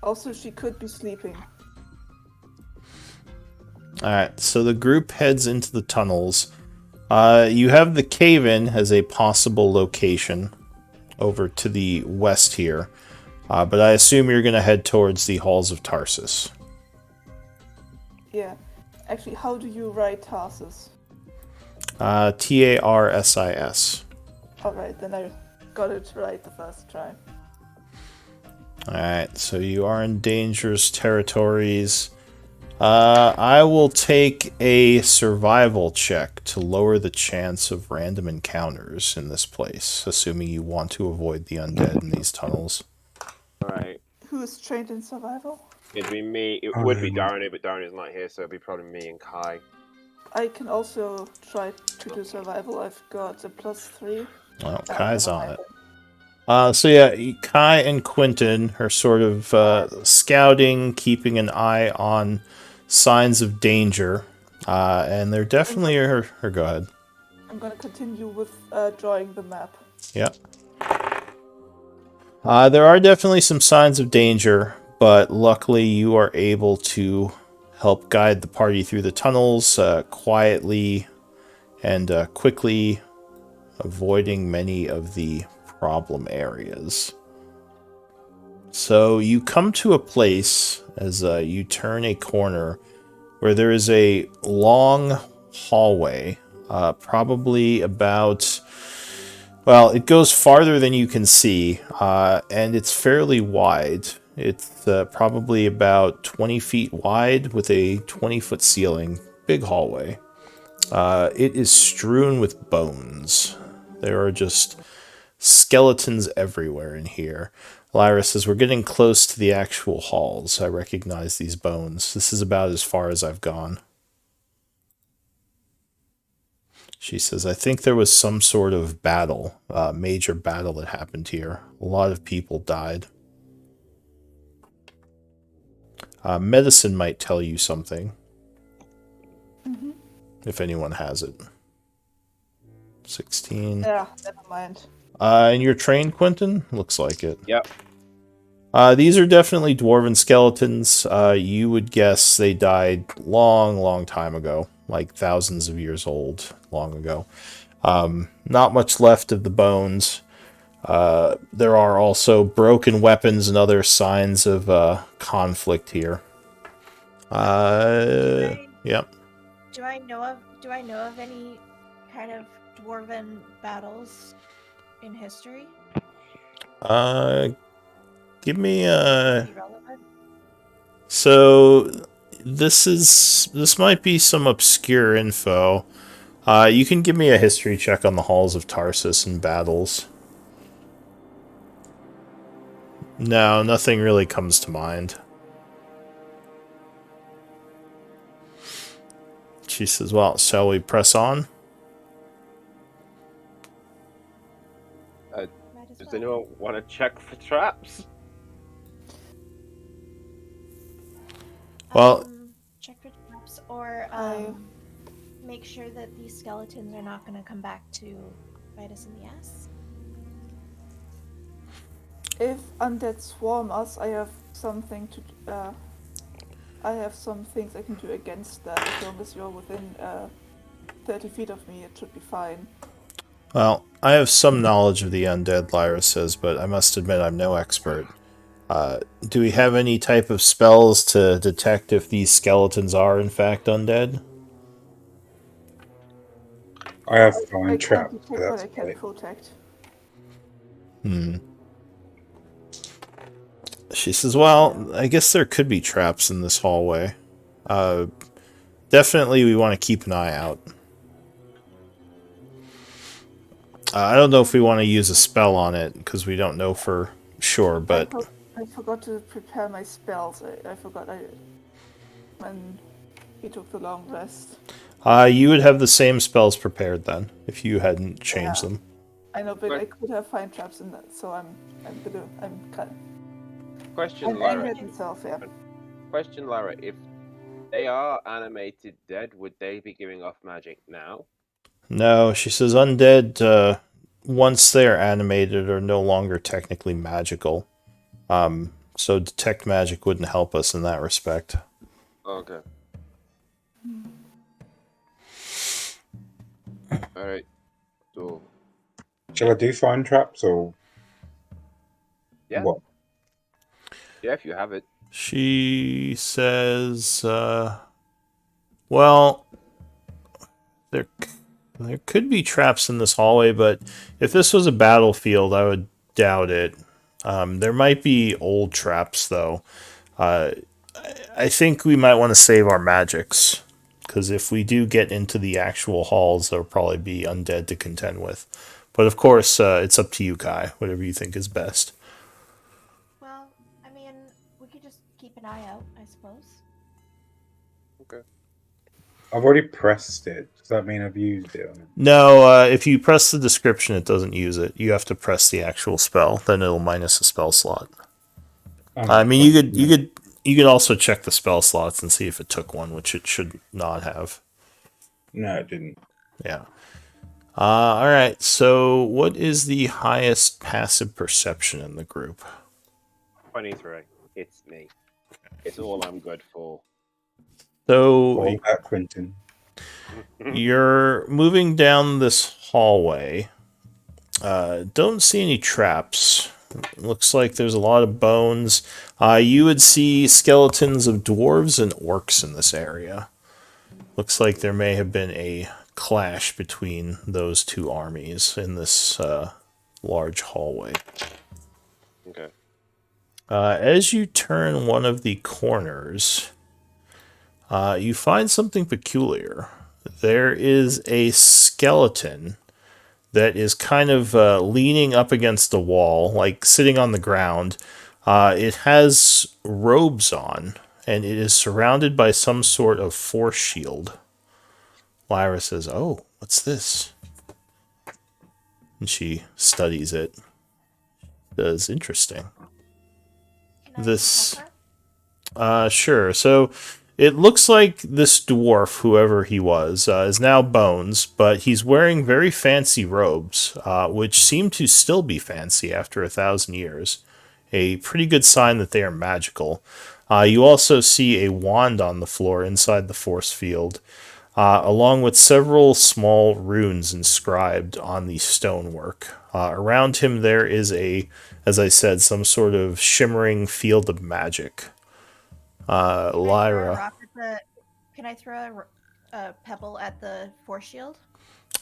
Also, she could be sleeping. Alright, so the group heads into the tunnels. You have the cave-in as a possible location over to the west here. But I assume you're going to head towards the Halls of Tarsus. Yeah. Actually, how do you write Tarsus? Tarsis. Alright, then I got it right the first try. Alright, so you are in dangerous territories. I will take a survival check to lower the chance of random encounters in this place, assuming you want to avoid the undead in these tunnels. Alright. Who is trained in survival? It'd be me. It would be Darren, but Darren is not here, so it'd be probably me and Kai. I can also try to do survival. I've got a +3. Well, Kai's on it. So yeah, Kai and Quentin are sort of scouting, keeping an eye on signs of danger, and they're definitely... go ahead. I'm gonna continue with drawing the map. Yep. There are definitely some signs of danger, but luckily you are able to help guide the party through the tunnels quietly and quickly, avoiding many of the problem areas. So you come to a place as you turn a corner where there is a long hallway, probably about... Well, it goes farther than you can see, and it's fairly wide. It's probably about 20 feet wide with a 20-foot ceiling. Big hallway. It is strewn with bones. There are just skeletons everywhere in here. Lyra says, we're getting close to the actual halls. I recognize these bones. This is about as far as I've gone. She says, I think there was some sort of battle, major battle that happened here. A lot of people died. Medicine might tell you something. If anyone has it. 16. Yeah, never mind. And you're trained, Quentin? Looks like it. Yep. These are definitely dwarven skeletons. You would guess they died long time ago. Like thousands of years old, long ago. Not much left of the bones. There are also broken weapons and other signs of conflict here. Yep. Do I know of any kind of dwarven battles in history? Give me Irrelevant? So this might be some obscure info. You can give me a history check on the Halls of Tarsus and battles. No, nothing really comes to mind. She says, well, shall we press on? Does anyone want to check for traps? Well, check for traps or make sure that these skeletons are not going to come back to bite us in the ass. If undead swarm us, I have something to. I have some things I can do against that. As long as you're within 30 feet of me, it should be fine. Well, I have some knowledge of the undead, Lyra says, but I must admit I'm no expert. Do we have any type of spells to detect if these skeletons are in fact undead? I have I find can't trap. detect, But but that's I can it. protect. She says, well, I guess there could be traps in this hallway. Definitely we want to keep an eye out. I don't know if we want to use a spell on it, because we don't know for sure, but... I forgot to prepare my spells. I forgot when we took the long rest. You would have the same spells prepared then, if you hadn't changed them. I know, but Right. I could have find traps in that, so I'm Question, angry Lara. at myself, yeah. Question, Lara. If they are animated dead, would they be giving off magic now? No, she says undead, once they're animated, are no longer technically magical. So detect magic wouldn't help us in that respect. Okay. Alright. So, Shall I do find traps or yeah. what? Yeah, if you have it. She says, well, there could be traps in this hallway, but if this was a battlefield, I would doubt it. There might be old traps, though. I think we might want to save our magics, because if we do get into the actual halls, there'll probably be undead to contend with. But of course, it's up to you, Kai, whatever you think is best. Well, I mean, we could just keep an eye out, I suppose. Okay. I've already pressed it. Does that mean I've used it? No, if you press the description, it doesn't use it. You have to press the actual spell, then it'll minus a spell slot. I mean, you could also check the spell slots and see if it took one, which it should not have. No, it didn't. Yeah. All right. So, what is the highest passive perception in the group? 23. It's me. It's all I'm good for. So, All that, Quentin. you're moving down this hallway. Don't see any traps. Looks like there's a lot of bones. You would see skeletons of dwarves and orcs in this area. Looks like there may have been a clash between those two armies in this large hallway. Okay. As you turn one of the corners, you find something peculiar. There is a skeleton that is kind of leaning up against the wall, like sitting on the ground. It has robes on, and it is surrounded by some sort of force shield. Lyra says, "Oh, what's this?" And she studies it. That's interesting. Can I This- help her? Sure. So it looks like this dwarf, whoever he was, is now bones, but he's wearing very fancy robes, which seem to still be fancy after 1,000 years. A pretty good sign that they are magical. You also see a wand on the floor inside the force field, along with several small runes inscribed on the stonework. Around him there is as I said, some sort of shimmering field of magic. Lyra. Can I throw a pebble at the force shield?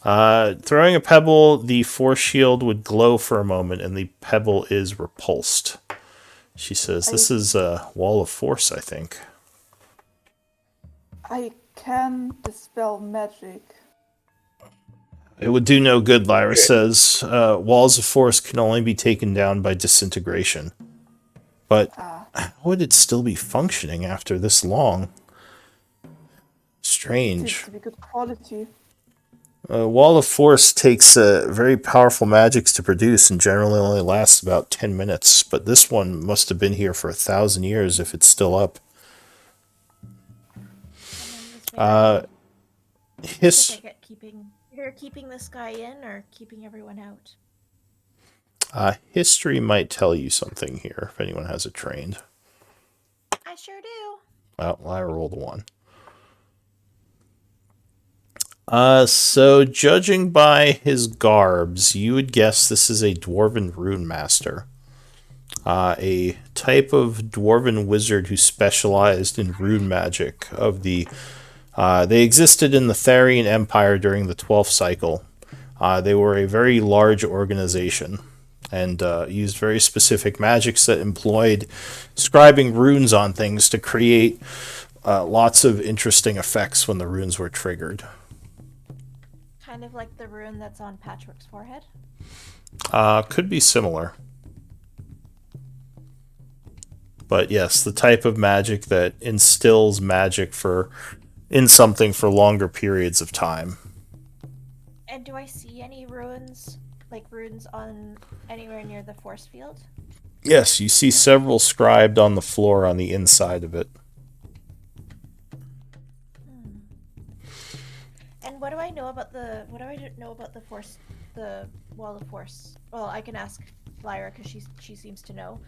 Throwing a pebble, the force shield would glow for a moment, and the pebble is repulsed. She says, "This is a wall of force, I think." I can dispel magic. It would do no good, Lyra says. Walls of force can only be taken down by disintegration. But how would it still be functioning after this long? Strange. Seems to be good quality. Wall of Force takes very powerful magics to produce and generally only lasts about 10 minutes, but this one must have been here for 1,000 years if it's still up. You're keeping this guy in or keeping everyone out? History might tell you something here if anyone has it trained. I sure do. Well, I rolled a 1. So judging by his garbs, you would guess this is a Dwarven Rune Master. A type of Dwarven wizard who specialized in rune magic of the... they existed in the Tharian Empire during the 12th cycle. They were a very large organization. and used very specific magics that employed scribing runes on things to create lots of interesting effects when the runes were triggered. Kind of like the rune that's on Patchwork's forehead. Could be similar. But yes, the type of magic that instills magic in something for longer periods of time. And do I see any runes, like runes on anywhere near the force field? Yes, you see several scribed on the floor on the inside of it. And what do I know about the force, the wall of force? Well, I can ask Lyra because she seems to know.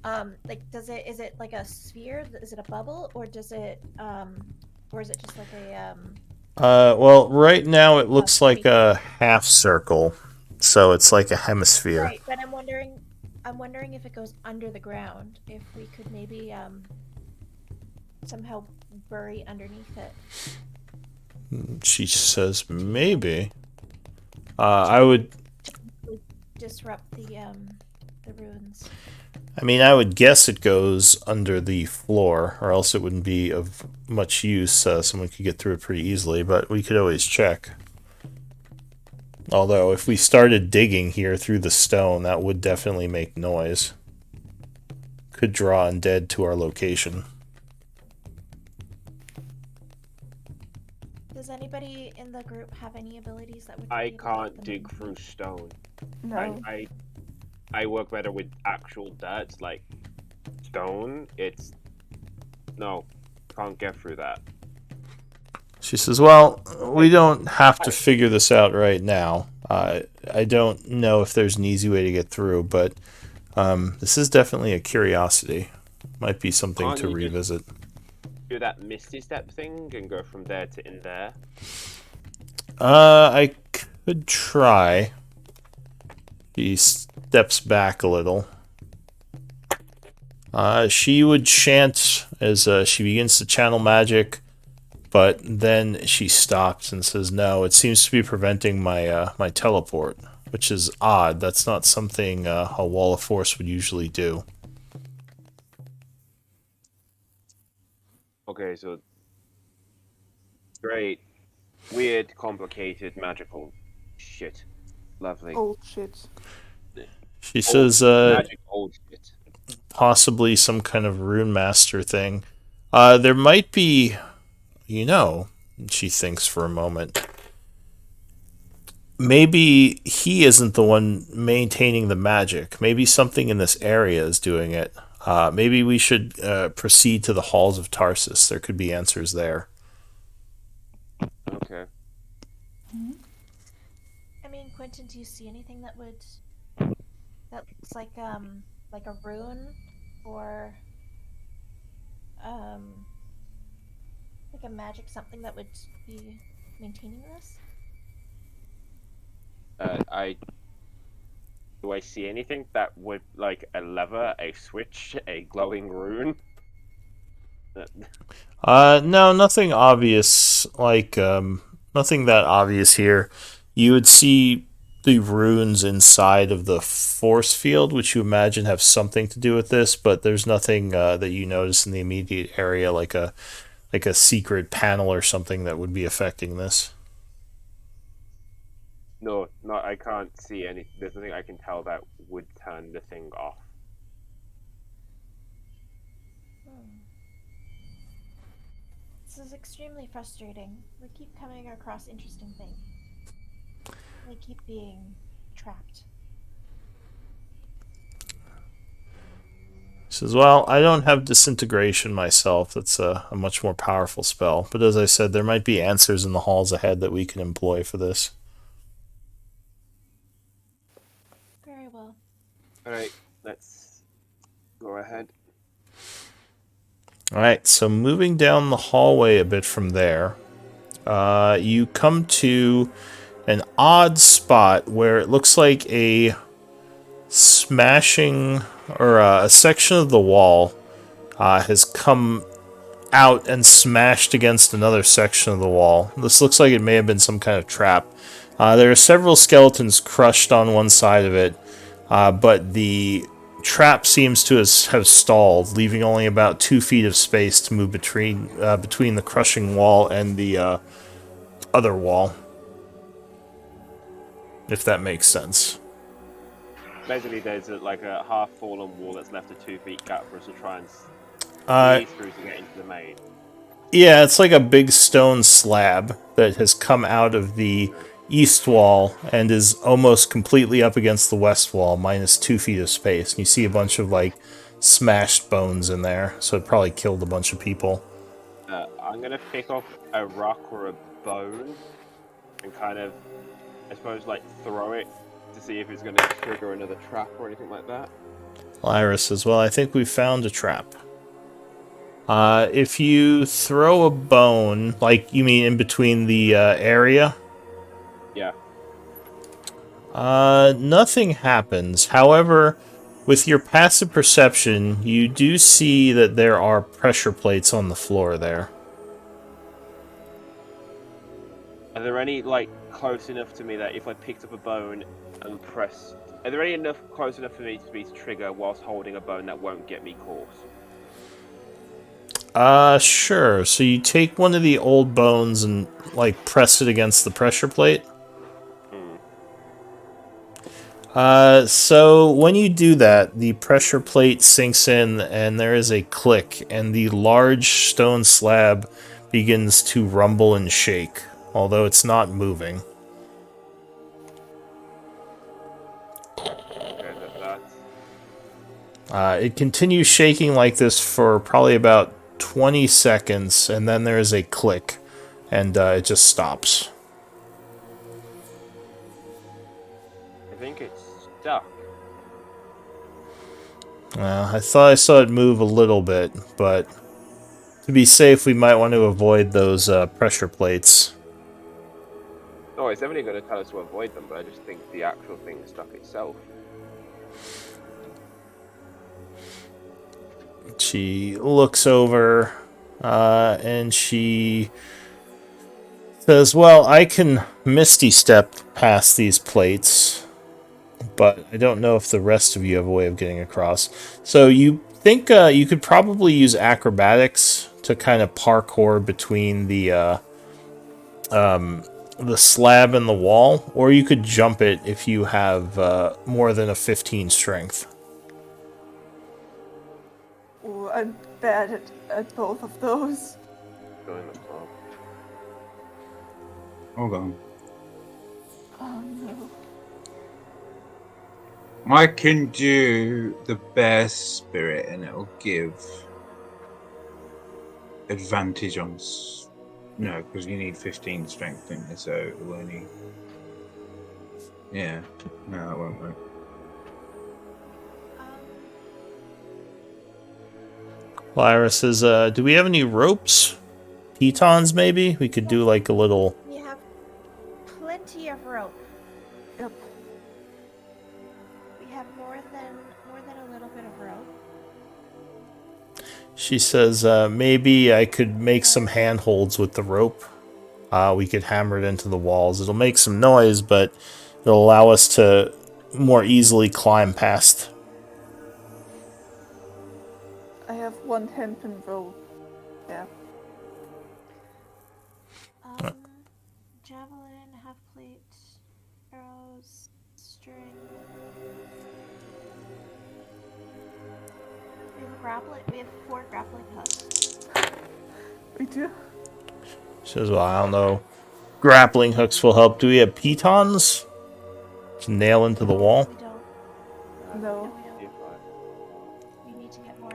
Like, is it like a sphere? Is it a bubble, or is it just like a Well, right now it looks like a half circle, so it's like a hemisphere. Right, but I'm wondering if it goes under the ground, if we could maybe somehow bury underneath it. She says maybe. I would Disrupt the runes. I mean, I would guess it goes under the floor, or else it wouldn't be of much use. Someone could get through it pretty easily, but we could always check. Although, if we started digging here through the stone, that would definitely make noise. Could draw undead to our location. Does anybody in the group have any abilities that would... I can't dig through stone. No. I work better with actual dirt, like stone. No, can't get through that. She says, well, we don't have to figure this out right now. I don't know if there's an easy way to get through, but this is definitely a curiosity. Might be something to revisit. Do that Misty Step thing and go from there to in there. I could try. She steps back a little. She would chant as she begins to channel magic, but then she stops and says, no, it seems to be preventing my my teleport, which is odd. That's not something a wall of force would usually do. Okay, so great, weird, complicated, magical shit. Lovely. Old shit. She says, magic old shit. Possibly some kind of rune master thing. There might be, she thinks for a moment. Maybe he isn't the one maintaining the magic. Maybe something in this area is doing it. Maybe we should proceed to the halls of Tarsus. There could be answers there. Okay. I mean, Quentin, do you see anything that looks like a rune, or like a magic something that would be maintaining this? Do I see anything that would, like, a lever, a switch, a glowing rune? No, nothing obvious. Nothing that obvious here. You would see the runes inside of the force field, which you imagine have something to do with this, but there's nothing that you notice in the immediate area, like a secret panel or something that would be affecting this. No, I can't see any. There's nothing I can tell that would turn the thing off. This is extremely frustrating. We keep coming across interesting things. We keep being trapped. Says, well, I don't have disintegration myself. That's a much more powerful spell. But as I said, there might be answers in the halls ahead that we can employ for this. Very well. Alright, let's go ahead. Alright, so moving down the hallway a bit from there, you come to an odd spot where it looks like a smashing, or a section of the wall has come out and smashed against another section of the wall. This looks like it may have been some kind of trap. There are several skeletons crushed on one side of it, but the trap seems to have stalled, leaving only about 2 feet of space to move between the crushing wall and the other wall. If that makes sense. Basically, there's like a half-fallen wall that's left a 2 feet gap for us to try and see through to get into the main. Yeah, it's like a big stone slab that has come out of the east wall and is almost completely up against the west wall, minus 2 feet of space. And you see a bunch of like smashed bones in there, so it probably killed a bunch of people. I'm gonna pick up a rock or a bone and kind of, I suppose, like throw it to see if it's gonna trigger another trap or anything like that. Lyra says, well, I think we found a trap. If you throw a bone, like, you mean in between the area? Yeah. Nothing happens. However, with your passive perception, you do see that there are pressure plates on the floor there. Are there any, like, close enough to me that if I picked up a bone and pressed... Are there any enough close enough for me to trigger whilst holding a bone that won't get me caught? Sure. So you take one of the old bones and, like, press it against the pressure plate? So when you do that, the pressure plate sinks in and there is a click, and the large stone slab begins to rumble and shake, although it's not moving. Okay, It continues shaking like this for probably about 20 seconds, and then there is a click, and it just stops. I think it's stuck. I thought I saw it move a little bit, but to be safe, we might want to avoid those pressure plates. Oh, it's definitely going to tell us to avoid them, but I just think the actual thing is stuck itself. She looks over, and she says, well, I can Misty Step past these plates, but I don't know if the rest of you have a way of getting across. So you think you could probably use acrobatics to kind of parkour between the slab and the wall, or you could jump it if you have more than a 15 strength. Ooh, I'm bad at both of those. Going up top. Hold on. Oh no. I can do the bear spirit, and it'll give advantage on. No, because you need 15 strength, don't you? So it'll only. Yeah. No, that won't work. Lyra says, do we have any ropes? Pitons, maybe? We could do like a little... We have plenty of rope. Yep. We have more than a little bit of rope. She says, maybe I could make some handholds with the rope. We could hammer it into the walls. It'll make some noise, but it'll allow us to more easily climb past. I have one hempen rope. Yeah. Javelin, half plate, arrows, string. We have 4 grappling hooks. We do. She says, well, I don't know. Grappling hooks will help. Do we have pitons to nail into the wall? We don't. No. We don't. We need to get more.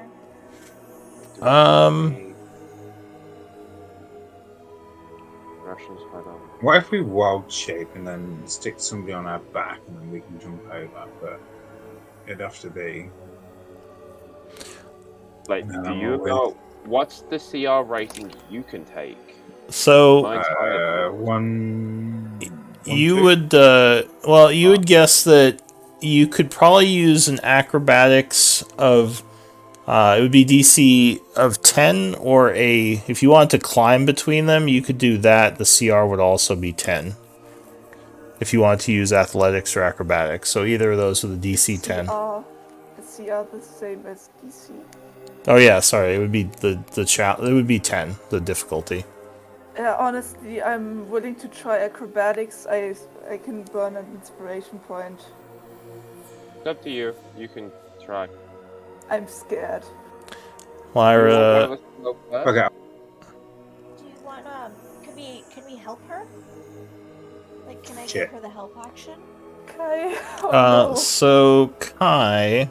Russians, hold on. What if we wild shape and then stick somebody on our back, and then we can jump over? But it'd have to be. Like, No, do you know what's the CR rating you can take? So... Mine's higher than yours. One. You two? would, well, you would guess that you could probably use an acrobatics of, it would be DC of 10, or if you want to climb between them, you could do that. The CR would also be 10. if you want to use athletics or acrobatics. So either of those with a DC 10. Is CR the same as DC? Oh yeah, sorry, it would be it would be 10, the difficulty. Yeah, honestly, I'm willing to try acrobatics. I can burn an inspiration point. It's up to you. You can try. I'm scared. Lyra, Okay. Do you want can we help her? Like, can I Sure. give her the help action? Kai. Oh, no. so Kai,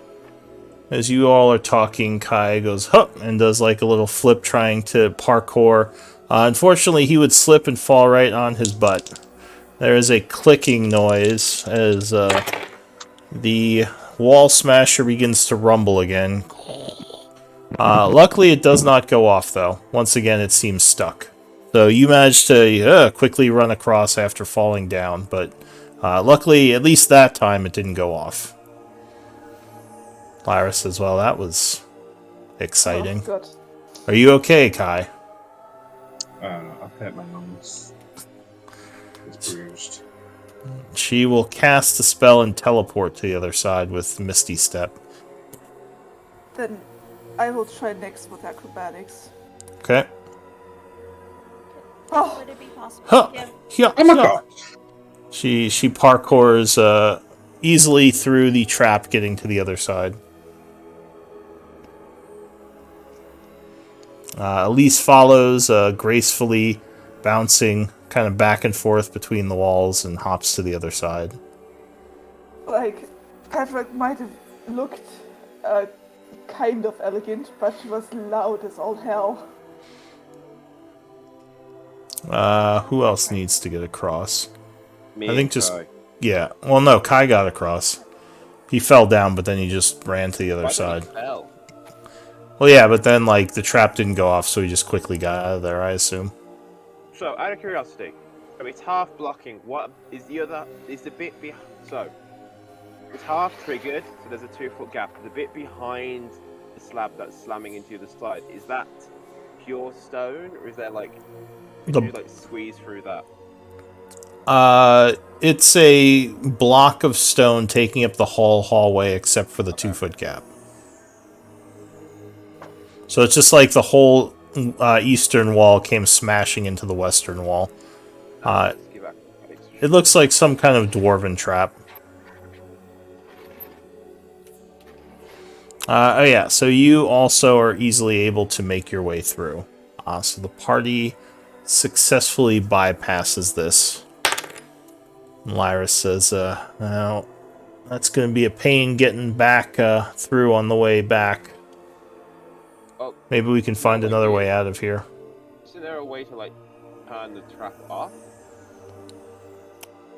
as you all are talking, Kai goes hup and does like a little flip trying to parkour. Unfortunately, he would slip and fall right on his butt. There is a clicking noise as the wall smasher begins to rumble again. Luckily, it does not go off, though. Once again, it seems stuck. So you managed to quickly run across after falling down, but luckily, at least that time, it didn't go off. Lyra says, well, that was exciting. Oh, God. Are you okay, Kai? I've hurt my lungs. It's bruised. She will cast a spell and teleport to the other side with Misty Step. Then I will try next with acrobatics. Okay. Oh, Would it be possible Huh. to give Yeah. Oh my god! She parkours easily through the trap, getting to the other side. Elise follows, gracefully bouncing kind of back and forth between the walls and hops to the other side. like, Patrick might have looked kind of elegant, but she was loud as all hell. Who else needs to get across? Me I think and just- Kai. Yeah. Well, no, Kai got across. He fell down, but then he just ran to the other Why did he side. fail? Well, yeah, but then, like, the trap didn't go off, so he just quickly got out of there, I assume. So, out of curiosity, so it's half blocking. What is the other? Is the bit behind? So, it's half triggered. So there's a 2-foot gap. The bit behind the slab that's slamming into the side, is that pure stone, or is there like? Could you like squeeze through that? It's a block of stone taking up the whole hallway except for the 2-foot gap. So it's just like the whole eastern wall came smashing into the western wall. Let's give acrobatics. It looks like some kind of dwarven trap. Oh yeah, so you also are easily able to make your way through. So the party successfully bypasses this. Lyra says, well, that's going to be a pain getting back through on the way back. Oh, Maybe we can find another way out of here. isn't there a way to like turn the trap off?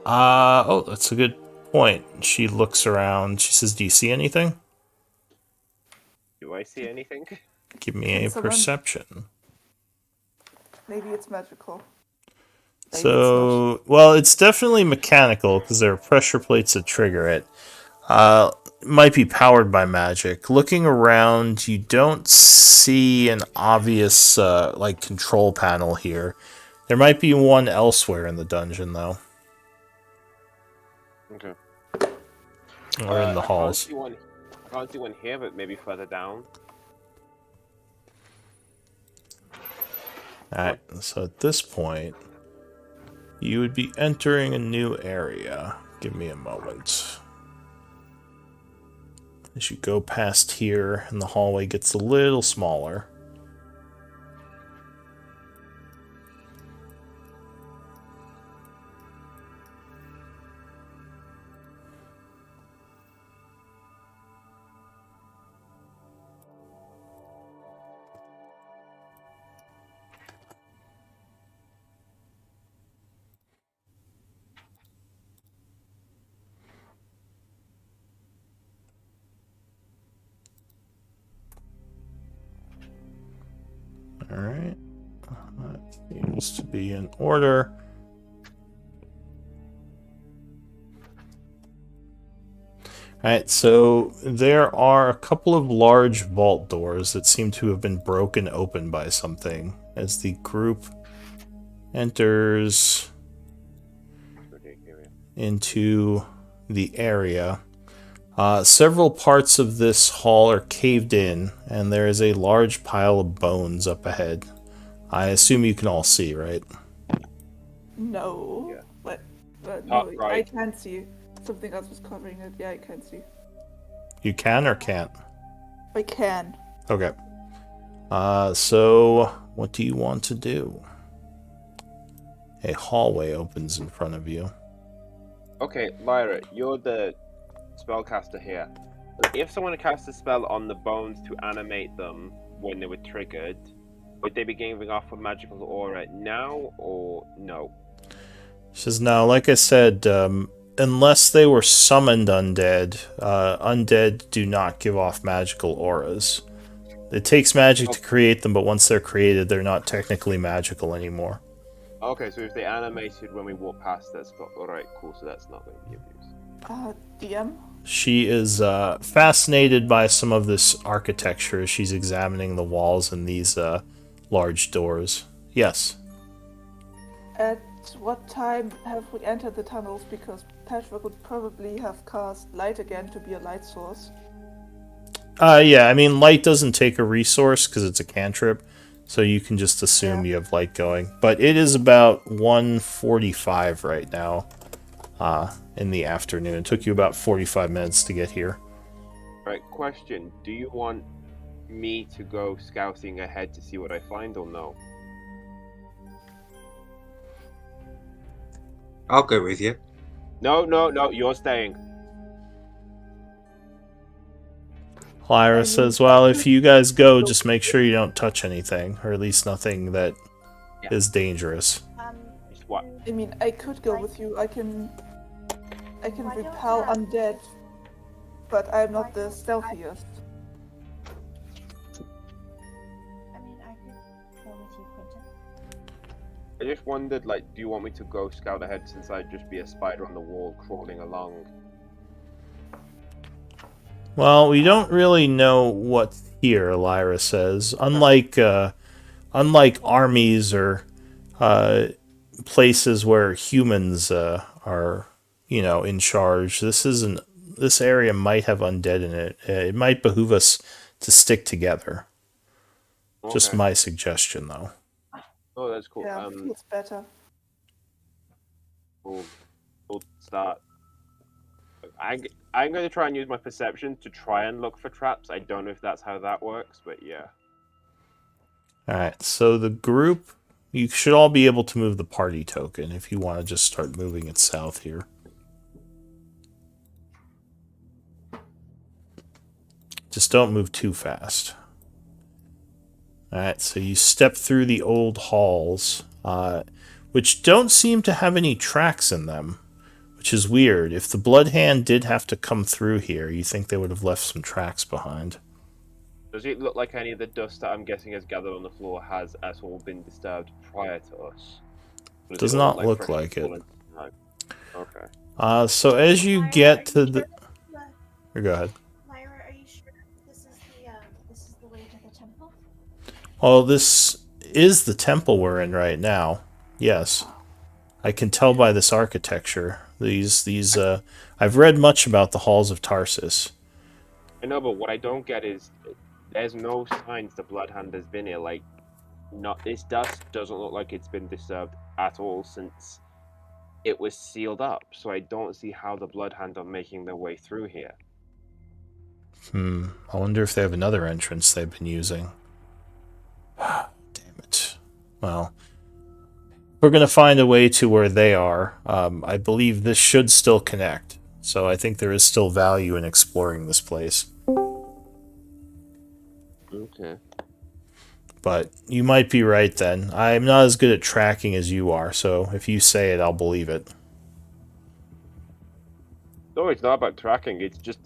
Oh, that's a good point. She looks around. She says, do you see anything? Do I see anything? Give me a Someone- perception. Maybe it's magical. Maybe So, well, it's definitely mechanical because there are pressure plates that trigger it. It might be powered by magic. Looking around, you don't see an obvious like control panel here. There might be one elsewhere in the dungeon, though, Okay. or in the halls. I can't see one here, but maybe further down. Alright, so at this point, you would be entering a new area. Give me a moment. As you go past here, and the hallway gets a little smaller. Alright. That seems to be in order. Alright, so there are a couple of large vault doors that seem to have been broken open by something as the group enters. Okay, here we are. into the area. Several parts of this hall are caved in, and there is a large pile of bones up ahead. I assume you can all see, right? No. Yeah. But no, Right. I can't see. Something else was covering it. Yeah, I can see. You can or can't? I can. Okay. So what do you want to do? A hallway opens in front of you. Okay, Lyra, you're the spellcaster here. If someone cast a spell on the bones to animate them when they were triggered, would they be giving off a magical aura now or no? She says, no, like I said, unless they were summoned undead, undead do not give off magical auras. It takes magic to create them, but once they're created, they're not technically magical anymore. Okay, so if they animated when we walk past that spot, alright, cool, so that's not going to be abused. DM? She is fascinated by some of this architecture as she's examining the walls and these large doors. Yes. At what time have we entered the tunnels? Because Patchwork would probably have cast light again to be a light source. Yeah, I mean, light doesn't take a resource because it's a cantrip, so you can just assume you have light going. But it is about 1:45 right now in the afternoon. It took you about 45 minutes to get here. Right, question. Do you want me to go scouting ahead to see what I find or no? I'll go with you. No, you're staying. Lyra says, well, if you guys go, just make sure you don't touch anything, or at least nothing that is dangerous. Just what? I mean, I could go with you. I can Why don't repel you- undead, but I'm not the stealthiest. I mean, I could go with you, Quentin. I just wondered, like, do you want me to go scout ahead since I'd just be a spider on the wall crawling along? Well, we don't really know what's here, Lyra says. Unlike armies or places where humans are, in charge, this area might have undead in it. It might behoove us to stick together. Just Okay. my suggestion, though. Oh, that's cool. Yeah, feels better. We'll start. I'm going to try and use my perception to try and look for traps. I don't know if that's how that works, but yeah. Alright, so the group, you should all be able to move the party token if you want to just start moving it south here. Just don't move too fast. Alright, so you step through the old halls, which don't seem to have any tracks in them, which is weird. If the Blood Hand did have to come through here, you think they would have left some tracks behind. Does it look like any of the dust that I'm guessing has gathered on the floor has at all been disturbed prior to us? Or Does it all not look freshly like it. fallen? No. Okay. So as you Lyra, get are to you the... sure Here, go ahead. Lyra, are you sure this is the way to the temple? Well, this is the temple we're in right now. Yes. I can tell by this architecture. I've read much about the halls of Tarsus. I know, but what I don't get is there's no signs the Blood Hand has been here. Like, this dust doesn't look like it's been disturbed at all since it was sealed up. So I don't see how the Blood Hand are making their way through here. I wonder if they have another entrance they've been using. Damn it. Well, we're going to find a way to where they are. I believe this should still connect. So I think there is still value in exploring this place. Okay. But you might be right then. I'm not as good at tracking as you are, so if you say it, I'll believe it. No, it's not about tracking. It's just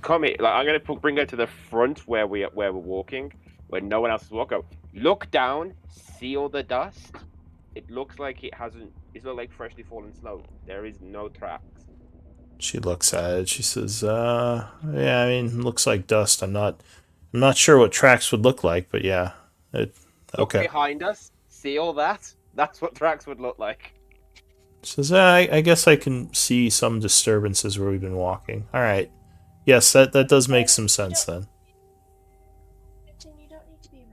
come here. Like, I'm gonna bring it to the front where we're walking, where no one else is walking. Look down, see all the dust. It looks like it hasn't. It's not like freshly fallen snow. There is no tracks. She looks at it. She says, yeah, I mean, it looks like dust. I'm not sure what tracks would look like, but yeah. Look Okay. behind us. See all that? That's what tracks would look like. Says, I guess I can see some disturbances where we've been walking. Alright. Yes, that does make some sense then. Victon, you don't need to be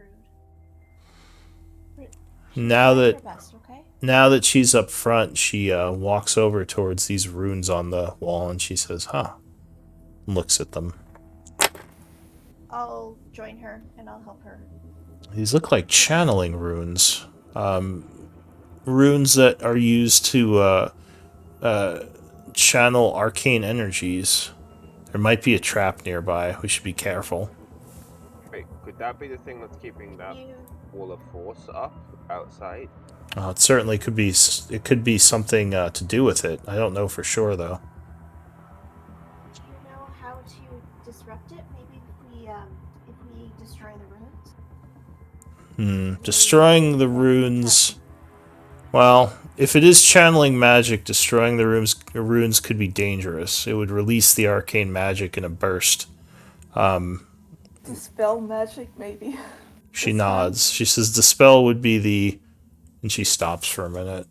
rude. Now Try that your best, okay? Now that she's up front, she walks over towards these runes on the wall and she says, huh. Looks at them. I'll join her and I'll help her. These look like channeling runes. Runes that are used to channel arcane energies. There might be a trap nearby. We should be careful. Wait, could that be the thing that's keeping that You wall of force up outside? It certainly could be. It could be something to do with it. I don't know for sure though. do you know how to disrupt it? Maybe if we destroy the runes? Destroying the runes. Well, if it is channeling magic, destroying the runes could be dangerous. It would release the arcane magic in a burst. Dispel magic, maybe. She This nods. She says dispel would be the... And she stops for a minute.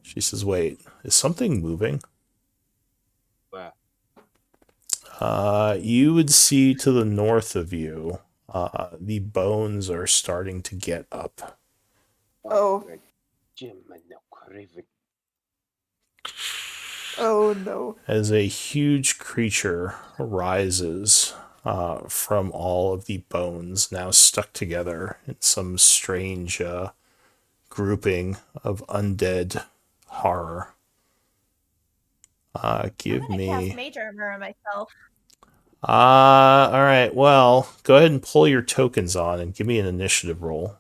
She says, wait, is something moving? Where? You would see to the north of you, the bones are starting to get up. Oh. Jim and no craving. Oh no. As a huge creature rises from all of the bones now stuck together in some strange grouping of undead horror. Give I'm gonna me... cast Mage Armor on myself. Alright, well, go ahead and pull your tokens on and give me an initiative roll.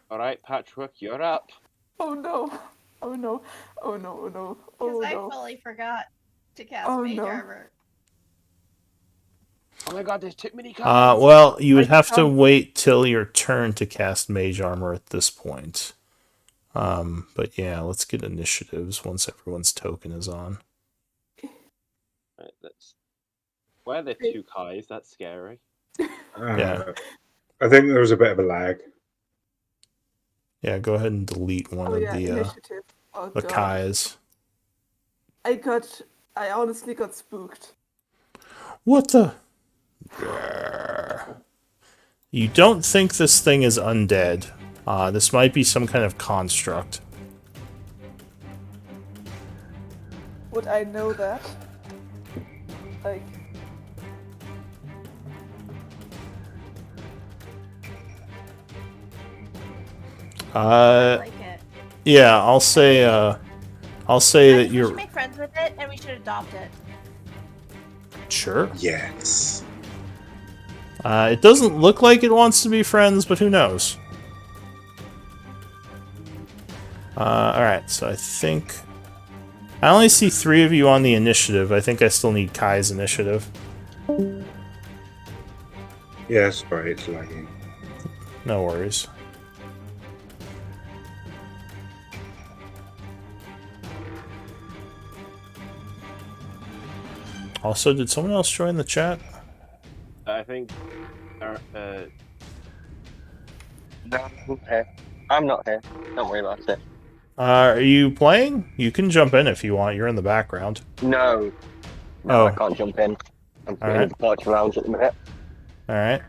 Alright, Patchwork, you're up. Oh no. Oh no. Oh no. Oh no. Because Oh I no. fully forgot to cast Oh, Mage no. Armor. Oh my god, there's too many cards. Well, you would I have to can't- wait till your turn to cast Mage Armor at this point. But yeah, let's get initiatives once everyone's token is on. Right, that's... Why are there two Kais? That's scary. Yeah. I think there was a bit of a lag. Yeah, go ahead and delete one Oh of yeah, the initiative. Oh god. Kais. I honestly got spooked. What the? You don't think this thing is undead. This might be some kind of construct. Would I know that? Like, I like it. Yeah, I'll say I that think we you're should make friends with it and we should adopt it. sure. Yes. It doesn't look like it wants to be friends, but who knows? Alright, so I think... I only see 3 of you on the initiative. I think I still need Kai's initiative. Yeah, sorry, it's lagging. No worries. Also, did someone else join the chat? I think... No, I'm here. I'm not here. Don't worry about it. Are you playing? You can jump in if you want. You're in the background. No. No, Oh. I can't jump in. I'm in Alright. the departure lounge at the minute. Alright.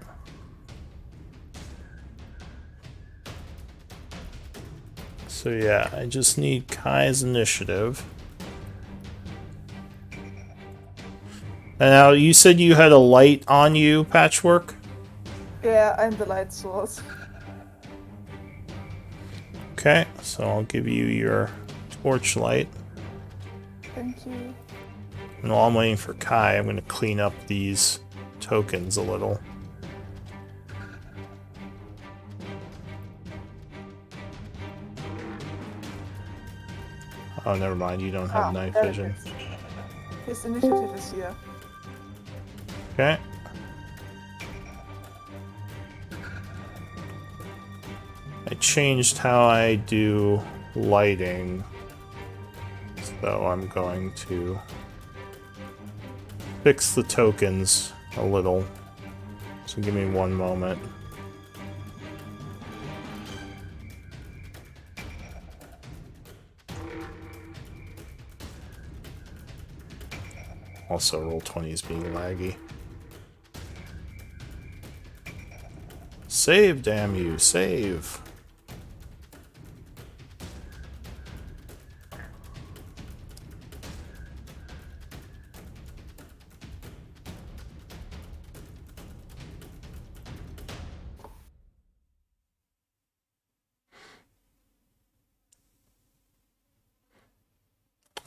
So yeah, I just need Kai's initiative. And now, you said you had a light on you, Patchwork? yeah, I'm the light source. Okay, so I'll give you your torchlight. Thank you. And while I'm waiting for Kai, I'm going to clean up these tokens a little. Oh, never mind, you don't have night there it vision. is. His initiative is here. Okay. I changed how I do lighting, so I'm going to fix the tokens a little. So give me one moment. Also, Roll20 is being laggy. Save, damn you, save.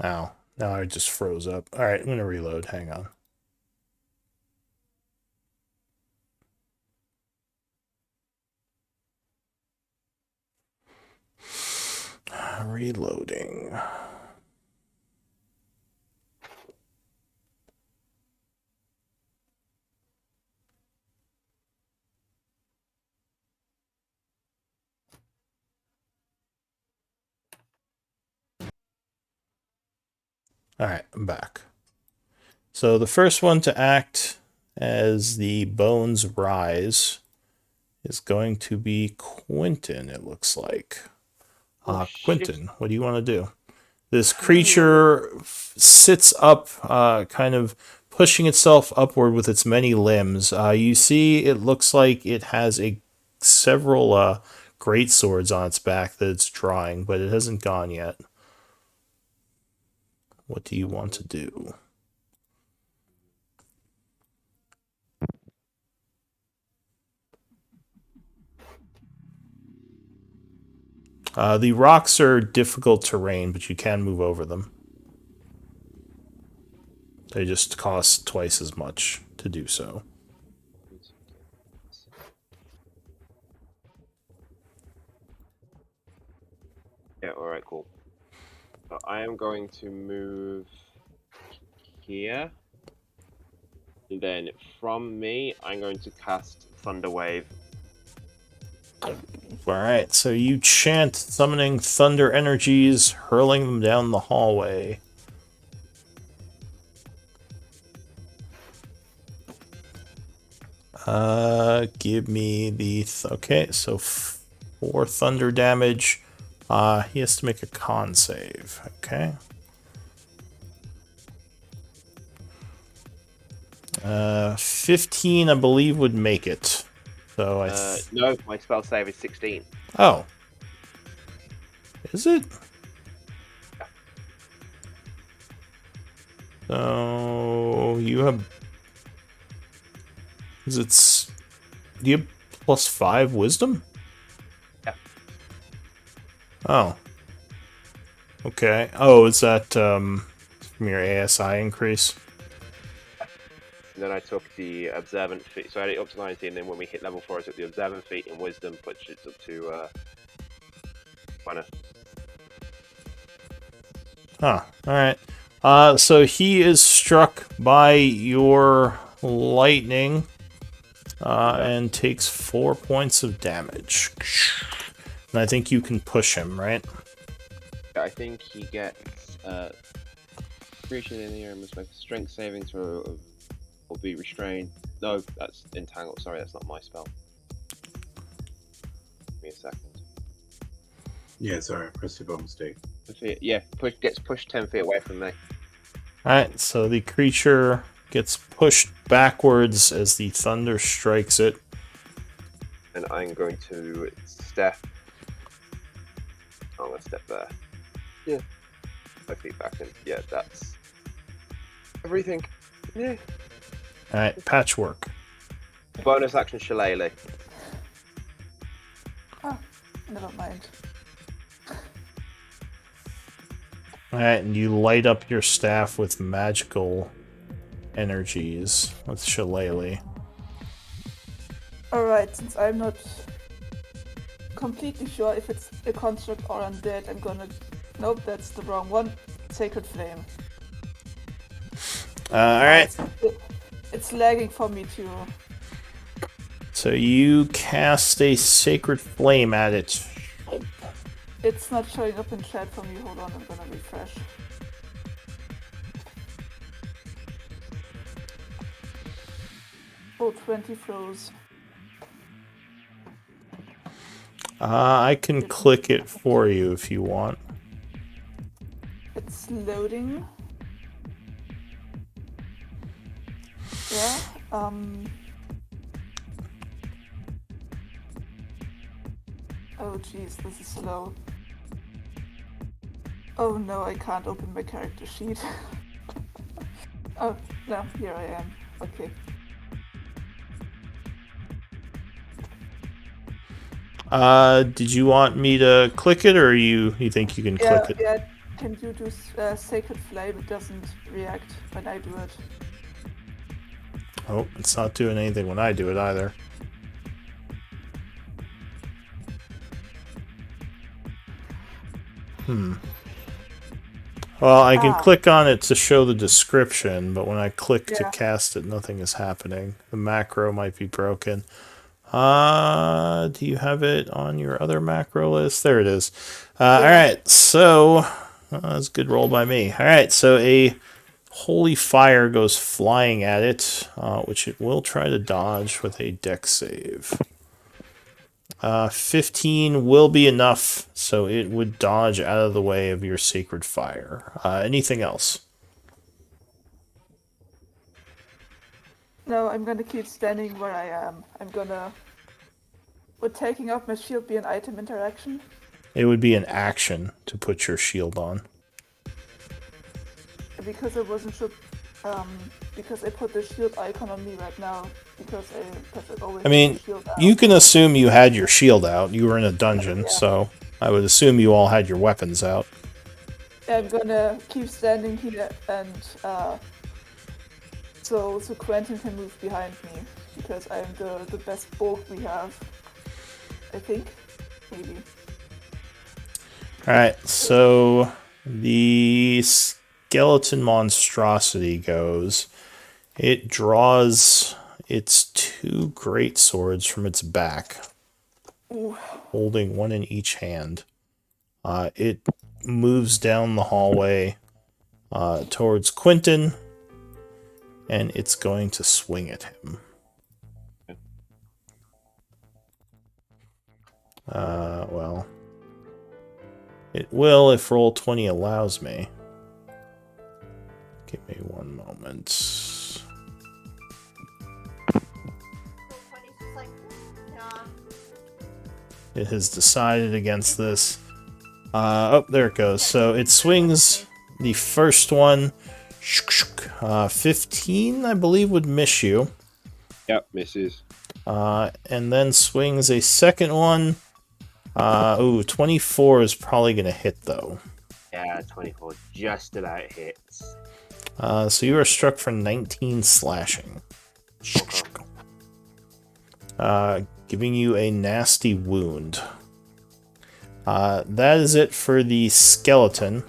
Ow. Now I just froze up. Alright, I'm gonna reload. Hang on. Reloading. Alright, I'm back. So the first one to act as the bones rise is going to be Quentin, it looks like. shit. Quentin, what do you want to do? This creature sits up, kind of pushing itself upward with its many limbs. You see it looks like it has several great swords on its back that it's drawing, but it hasn't gone yet. What do you want to do? The rocks are difficult terrain, but you can move over them. They just cost twice as much to do so. Yeah, alright, cool. So I am going to move here. And then from me, I'm going to cast Thunder Wave. Alright, so you chant summoning thunder energies, hurling them down the hallway. Give me the... okay, so 4 thunder damage. He has to make a con save. Okay. 15, I believe, would make it. So No, my spell save is 16. Oh. Is it? So you have... do you have +5 wisdom? Yeah. Oh. Okay. Oh, is that from your ASI increase? And then I took the observant feat, so I had it up to 19. Then when we hit level 4, I took the observant feat in wisdom, which is up to 20. Huh. Alright. So he is struck by your lightning and takes 4 points of damage. And I think you can push him, right? I think he gets creature in the air must make a strength saving throw or be restrained. No, that's entangle. Sorry, that's not my spell. Give me a second. Yeah, sorry, I pressed it by mistake. Yeah, gets pushed 10 feet away from me. Alright, so the creature gets pushed backwards as the thunder strikes it. And I'm going to step. I'm going to step there. Yeah. 5 feet back and yeah, that's everything. Yeah. Alright, patchwork. Bonus action Shillelagh. Oh, never mind. Alright, and you light up your staff with magical energies with Shillelagh. Alright, since I'm not completely sure if it's a construct or undead, I'm gonna... Nope, that's the wrong one. Sacred Flame. Alright, It's lagging for me too. so you cast a sacred flame at it. It's not showing up in chat for me. Hold on, I'm gonna refresh. Oh, 20 froze. I can click it for you if you want. It's loading. Yeah. Oh jeez, this is slow. Oh no, I can't open my character sheet. Oh, no, here I am. Okay. Did you want me to click it, or you think you can Yeah, click it? yeah. Can you do Sacred Flame? It doesn't react when I do it. Oh, it's not doing anything when I do it either. Well, I can click on it to show the description, but when I click to Yeah. cast it, nothing is happening. The macro might be broken. Do you have it on your other macro list? There it is. Alright, so that's a good roll by me. Alright, so a holy fire goes flying at it, which it will try to dodge with a dex save. 15 will be enough, so it would dodge out of the way of your sacred fire. Anything else? No, I'm gonna keep standing where I am. Would taking off my shield be an item interaction? It would be an action to put your shield on. Because I wasn't sure. Because I put the shield icon on me right now. Because I always I mean, have the shield out. you can assume you had your shield out. You were in a dungeon, so I would assume you all had your weapons out. I'm gonna keep standing here and so Quentin can move behind me because I'm the best bulk we have. I think, maybe. All right, so the skeleton monstrosity goes. It draws its two great swords from its back, holding one in each hand. It moves down the hallway towards Quentin, and it's going to swing at him. Well, it will if Roll20 allows me. Give me one moment. So Funny's just like, nah. It has decided against this. Oh, there it goes. So it swings the first one. 15, I believe, would miss you. Yep, misses. And then swings a second one. 24 is probably going to hit, though. Yeah, 24 just about hits. So you are struck for 19 slashing. Giving you a nasty wound. That is it for the skeleton.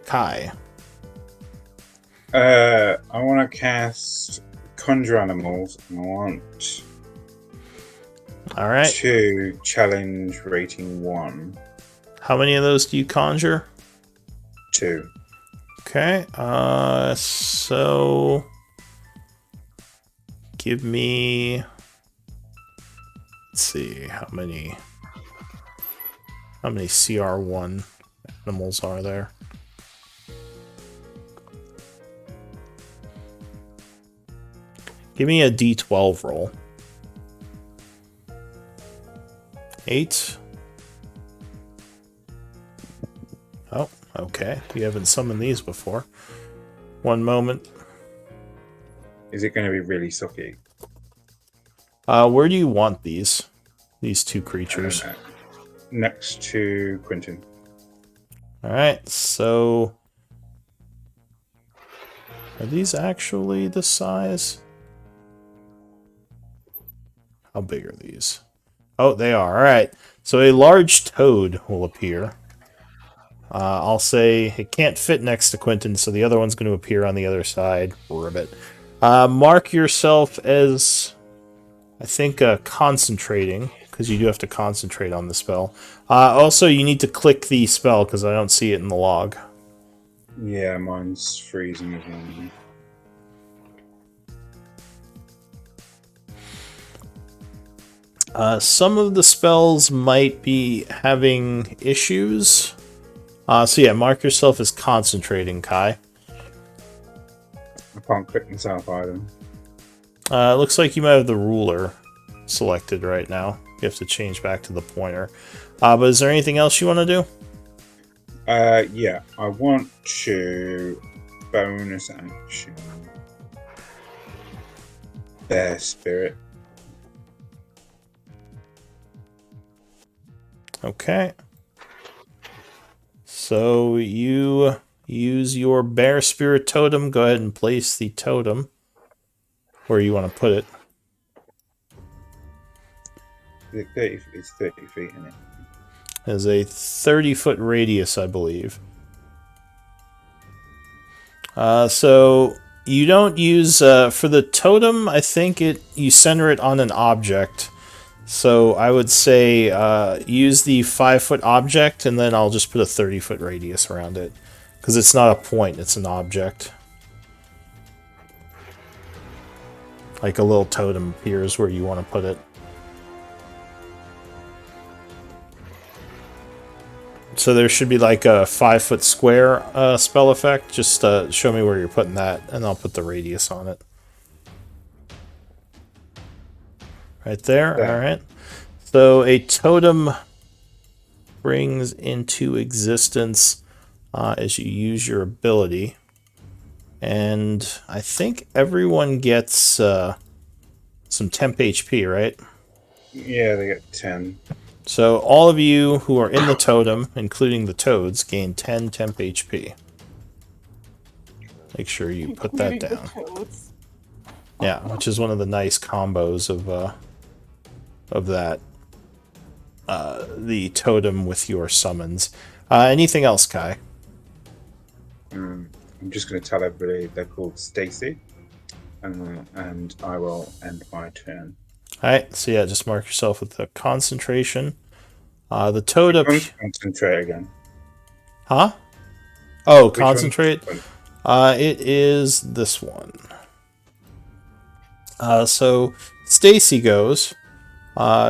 Kai. I want to cast Conjure Animals, and I want All right. 2 challenge rating 1. How many of those do you conjure? 2. Okay. So give me. Let's see how many CR1 animals are there. Give me a D12 roll. 8. Oh, okay. You haven't summoned these before. One moment. Is it going to be really sucky? Where do you want these? These two creatures. Next to Quentin. Alright, so... Are these actually the size? How big are these? Oh, they are. Alright. So a large toad will appear. I'll say it can't fit next to Quentin, so the other one's going to appear on the other side. Ribbit. Mark yourself as, I think, concentrating, because you do have to concentrate on the spell. Also, you need to click the spell, because I don't see it in the log. Yeah, mine's freezing as well. Some of the spells might be having issues. So yeah, mark yourself as concentrating, Kai. I can't click myself either. It looks like you might have the ruler selected right now. You have to change back to the pointer. But is there anything else you want to do? Yeah, I want to bonus action. Bear spirit. Okay. So you use your bear spirit totem. Go ahead and place the totem where you want to put it. It's 30 feet in it. There's a 30-foot radius, I believe. So you don't use for the totem. I think you center it on an object. So I would say use the 5-foot object, and then I'll just put a 30-foot radius around it, because it's not a point; it's an object. Like a little totem appears where you want to put it. So there should be like a 5-foot square spell effect. Just show me where you're putting that, and I'll put the radius on it. Right there. Yeah. All right. So a totem brings into existence as you use your ability, and I think everyone gets some temp HP, right? Yeah, they get 10. So all of you who are in the totem, including the toads, gain 10 temp HP. Make sure you put that Including the down. toads. Yeah, which is one of the nice combos of that. The totem with your summons. Anything else, Kai? I'm just going to tell everybody they're called Stacy, and I will end my turn. Alright, so yeah, just mark yourself with the concentration. The toad up... Concentrate again. Huh? Oh, Which concentrate? one? It is this one. So Stacy goes.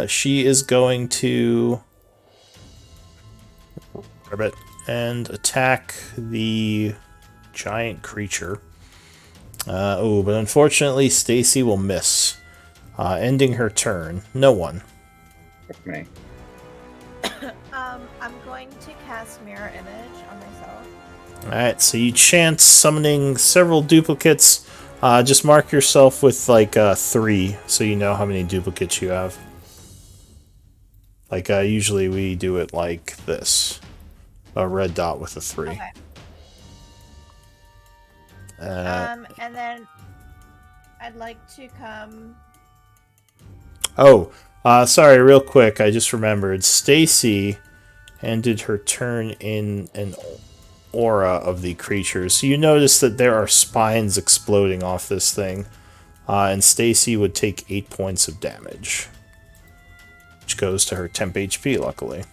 She is going to grab it and attack the giant creature. But unfortunately, Stacy will miss, ending her turn. No one. With me. I'm going to cast Mirror Image on myself. Alright, so you chance summoning several duplicates. Just mark yourself with like 3 so you know how many duplicates you have. Like usually we do it like this. A red dot with a 3. Okay. And then I'd like to come. Oh, sorry, real quick, I just remembered. Stacy ended her turn in an aura of the creature. So you notice that there are spines exploding off this thing. And Stacy would take 8 points of damage. Which goes to her temp HP, luckily.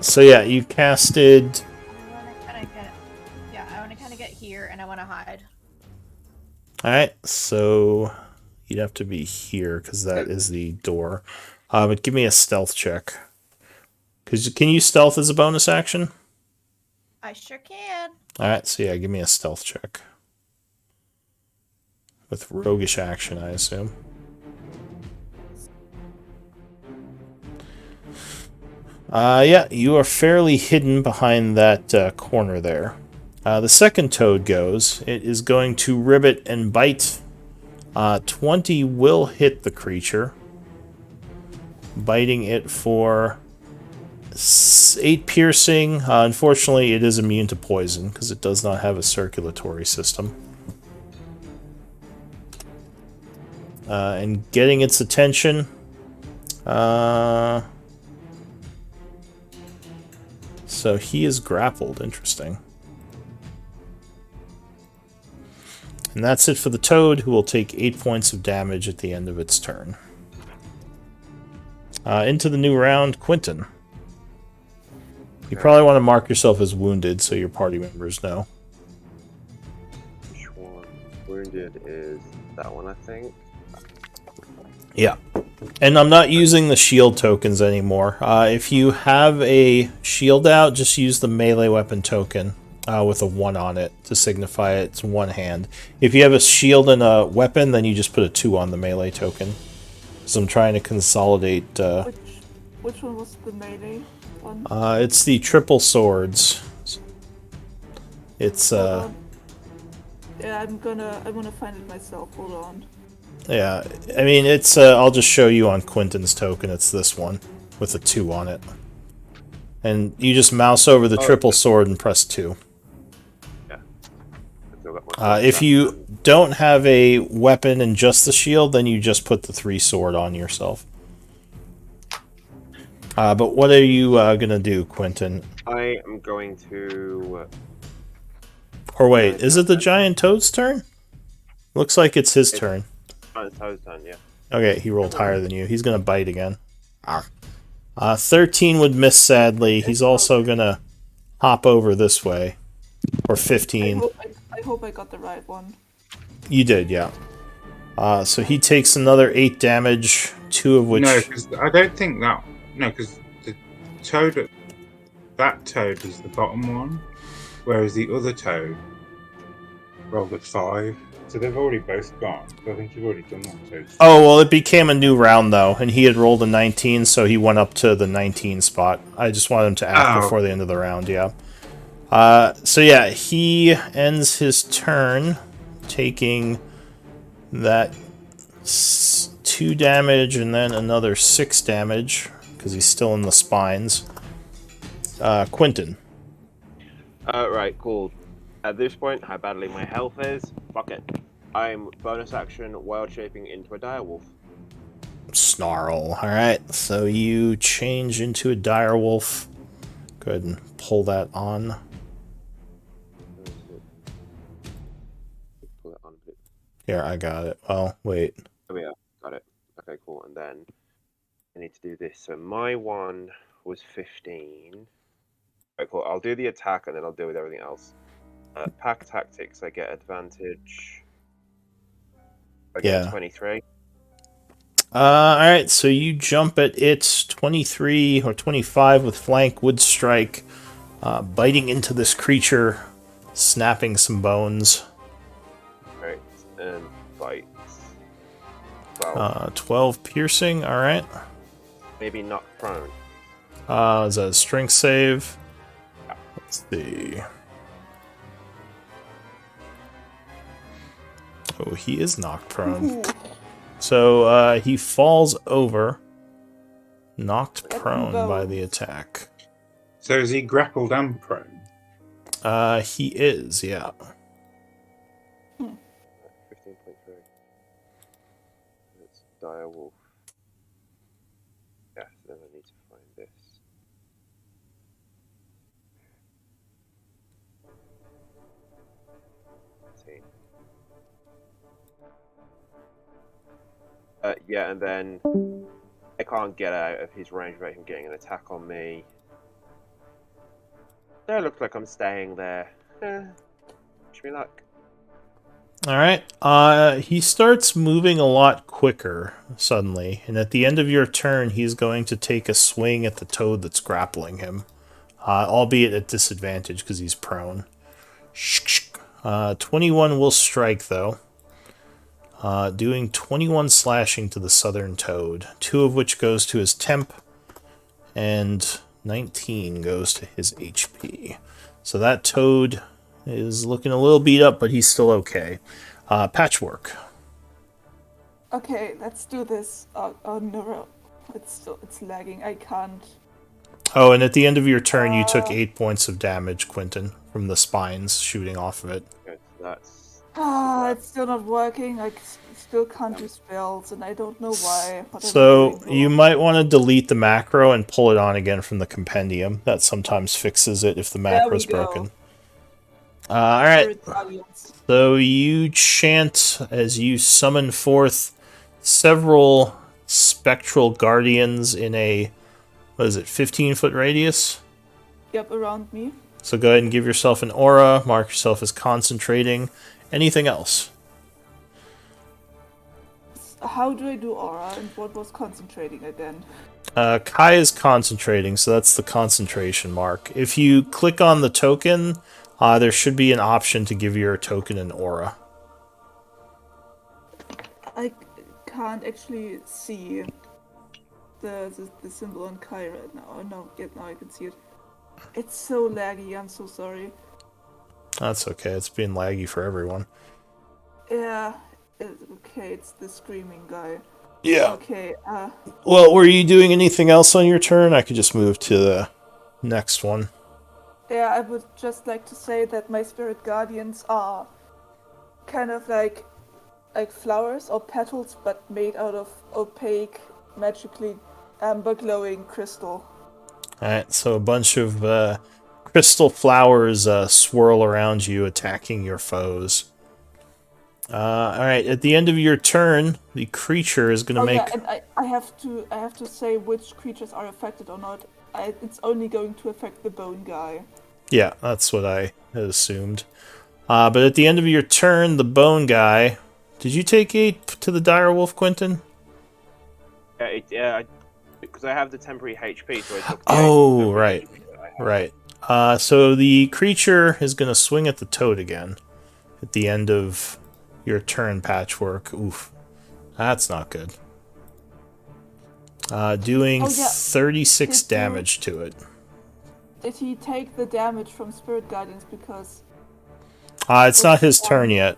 So yeah, you casted... I want to kind of get here, and I want to hide. Alright, so you'd have to be here, because that is the door. But give me a stealth check. Can you stealth as a bonus action? I sure can. Alright, so yeah, give me a stealth check. With roguish action, I assume. Yeah, you are fairly hidden behind that corner there. The second toad goes. It is going to ribbit and bite. 20 will hit the creature, biting it for 8 piercing. Unfortunately, it is immune to poison because it does not have a circulatory system. And getting its attention. So he is grappled. Interesting. And that's it for the toad, who will take 8 points of damage at the end of its turn. Into the new round, Quentin. You probably want to mark yourself as wounded so your party members know. Which one? Wounded is that one, I think. Yeah. And I'm not using the shield tokens anymore. If you have a shield out, just use the melee weapon token with a 1 on it to signify it's one hand. If you have a shield and a weapon, then you just put a 2 on the melee token. So I'm trying to consolidate. Which one was the melee one? It's the triple swords. It's Yeah, I'm gonna find it myself. Hold on. yeah. I mean, it's I'll just show you on Quentin's token. It's this one with a 2 on it, and you just mouse over the triple sword and press 2. Yeah. I still got my If you don't have a weapon and just the shield, then you just put the 3 sword on yourself. But what are you gonna do, Quentin? I am going to. Or wait, is it the giant toad's turn? Looks like it's his turn. It's Toad's turn, yeah. Okay, he rolled higher than you. He's gonna bite again. 13 would miss sadly. He's also gonna hop over this way. Or 15. I hope I got the right one. You did, yeah. So he takes another 8 damage, 2 of which... No, because I don't think that. No, because the toad. That toad is the bottom one, whereas the other toad rolled a 5. So they've already both gone. So I think you've already done that toad. Oh, well, it became a new round, though, and he had rolled a 19, so he went up to the 19 spot. I just wanted him to act before the end of the round, yeah. So yeah, he ends his turn taking that 2 damage and then another 6 damage, because he's still in the spines. Quentin. Right, cool. At this point, how badly my health is, fuck it. I'm bonus action wild shaping into a direwolf. Snarl. Alright, so you change into a direwolf. Go ahead and pull that on. Pull that on a bit. Here, I got it. Oh, wait. Oh yeah, got it. Okay, cool. And then I need to do this. So my one was 15. Okay, cool. I'll do the attack and then I'll deal with everything else. Pack tactics, I get advantage. I get 23. Alright, so you jump at it 23 or 25 with flank wood strike, biting into this creature, snapping some bones. Right, and bites. 12 piercing, alright. Maybe knock prone. Is that a strength save? Let's see. Oh, he is knocked prone. So he falls over, knocked prone by the attack. So is he grappled and prone? He is, yeah. 15.3. It's direwolf. Yeah, then I need to find this. See. Yeah, and then I can't get out of his range without him getting an attack on me. So it looks like I'm staying there. Wish me luck. Alright, he starts moving a lot quicker, suddenly, and at the end of your turn, he's going to take a swing at the toad that's grappling him, albeit at disadvantage because he's prone. 21 will strike, though, doing 21 slashing to the southern toad, 2 of which goes to his temp, and 19 goes to his HP. So that toad is looking a little beat up, but he's still okay. Patchwork. Okay, let's do this. Oh no, it's lagging. I can't. Oh, and at the end of your turn, you took 8 points of damage, Quentin, from the spines shooting off of it. Okay, so that's It's still not working. I still can't do spells, and I don't know why. What am I So doing you wrong? might want to delete the macro and pull it on again from the compendium. That sometimes fixes it if the There we macro's go. broken. Alright, Italians. so you chant as you summon forth several spectral guardians in a, what is it, 15-foot radius? Yep, around me. So go ahead and give yourself an aura, mark yourself as concentrating. Anything else? how do I do aura and what was concentrating again? Kai is concentrating, so that's the concentration mark. If you click on the token, there should be an option to give your token an aura. I can't actually see the symbol on Kai right now. Oh, no, yet now I can see it. It's so laggy, I'm so sorry. That's okay, it's been laggy for everyone. Yeah, okay, it's the screaming guy. Yeah. Okay, Well, were you doing anything else on your turn? I could just move to the next one. yeah, I would just like to say that my spirit guardians are kind of like flowers or petals, but made out of opaque, magically amber glowing crystal. Alright, so a bunch of crystal flowers swirl around you, attacking your foes. Alright, at the end of your turn, the creature is going to make... Yeah, and I have to say which creatures are affected or not. It's only going to affect the bone guy. Yeah, that's what I had assumed. But at the end of your turn, the bone guy... Did you take 8 to the dire wolf, Quentin? Because I have the temporary HP, so I took the Oh, 8 right. HP that I have. Right. So the creature is going to swing at the toad again. At the end of your turn, Patchwork. Oof. That's not good. Doing Oh, yeah. 36 damage to it. Did he take the damage from spirit guardians because... It's not his turn yet.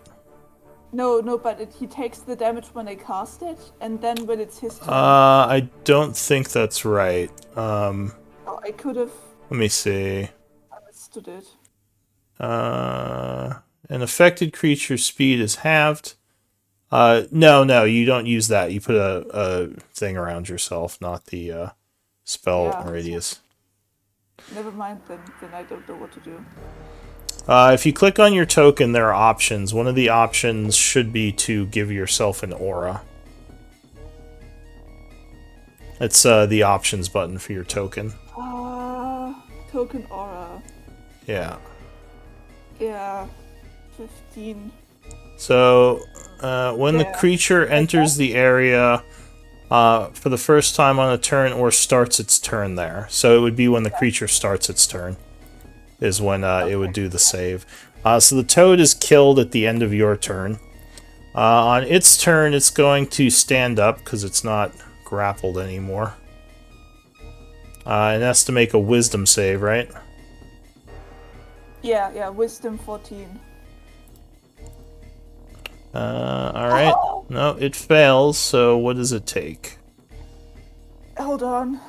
No, but he takes the damage when I cast it, and then when it's his turn. I don't think that's right. Oh, I could have Let me see. understood it. An affected creature's speed is halved. No, you don't use that. You put a thing around yourself, not the spell Yeah. radius. Never mind, then I don't know what to do. If you click on your token, there are options. One of the options should be to give yourself an aura. It's the options button for your token. Token aura. Yeah. Yeah. 15. So, when the Yeah. creature enters the area for the first time on a turn or starts its turn there. So it would be when the creature starts its turn is when it would do the save. So the toad is killed at the end of your turn. On its turn, it's going to stand up because it's not grappled anymore. And has to make a wisdom save, right? Yeah, wisdom 14. Alright. No, it fails, so what does it take? Hold on.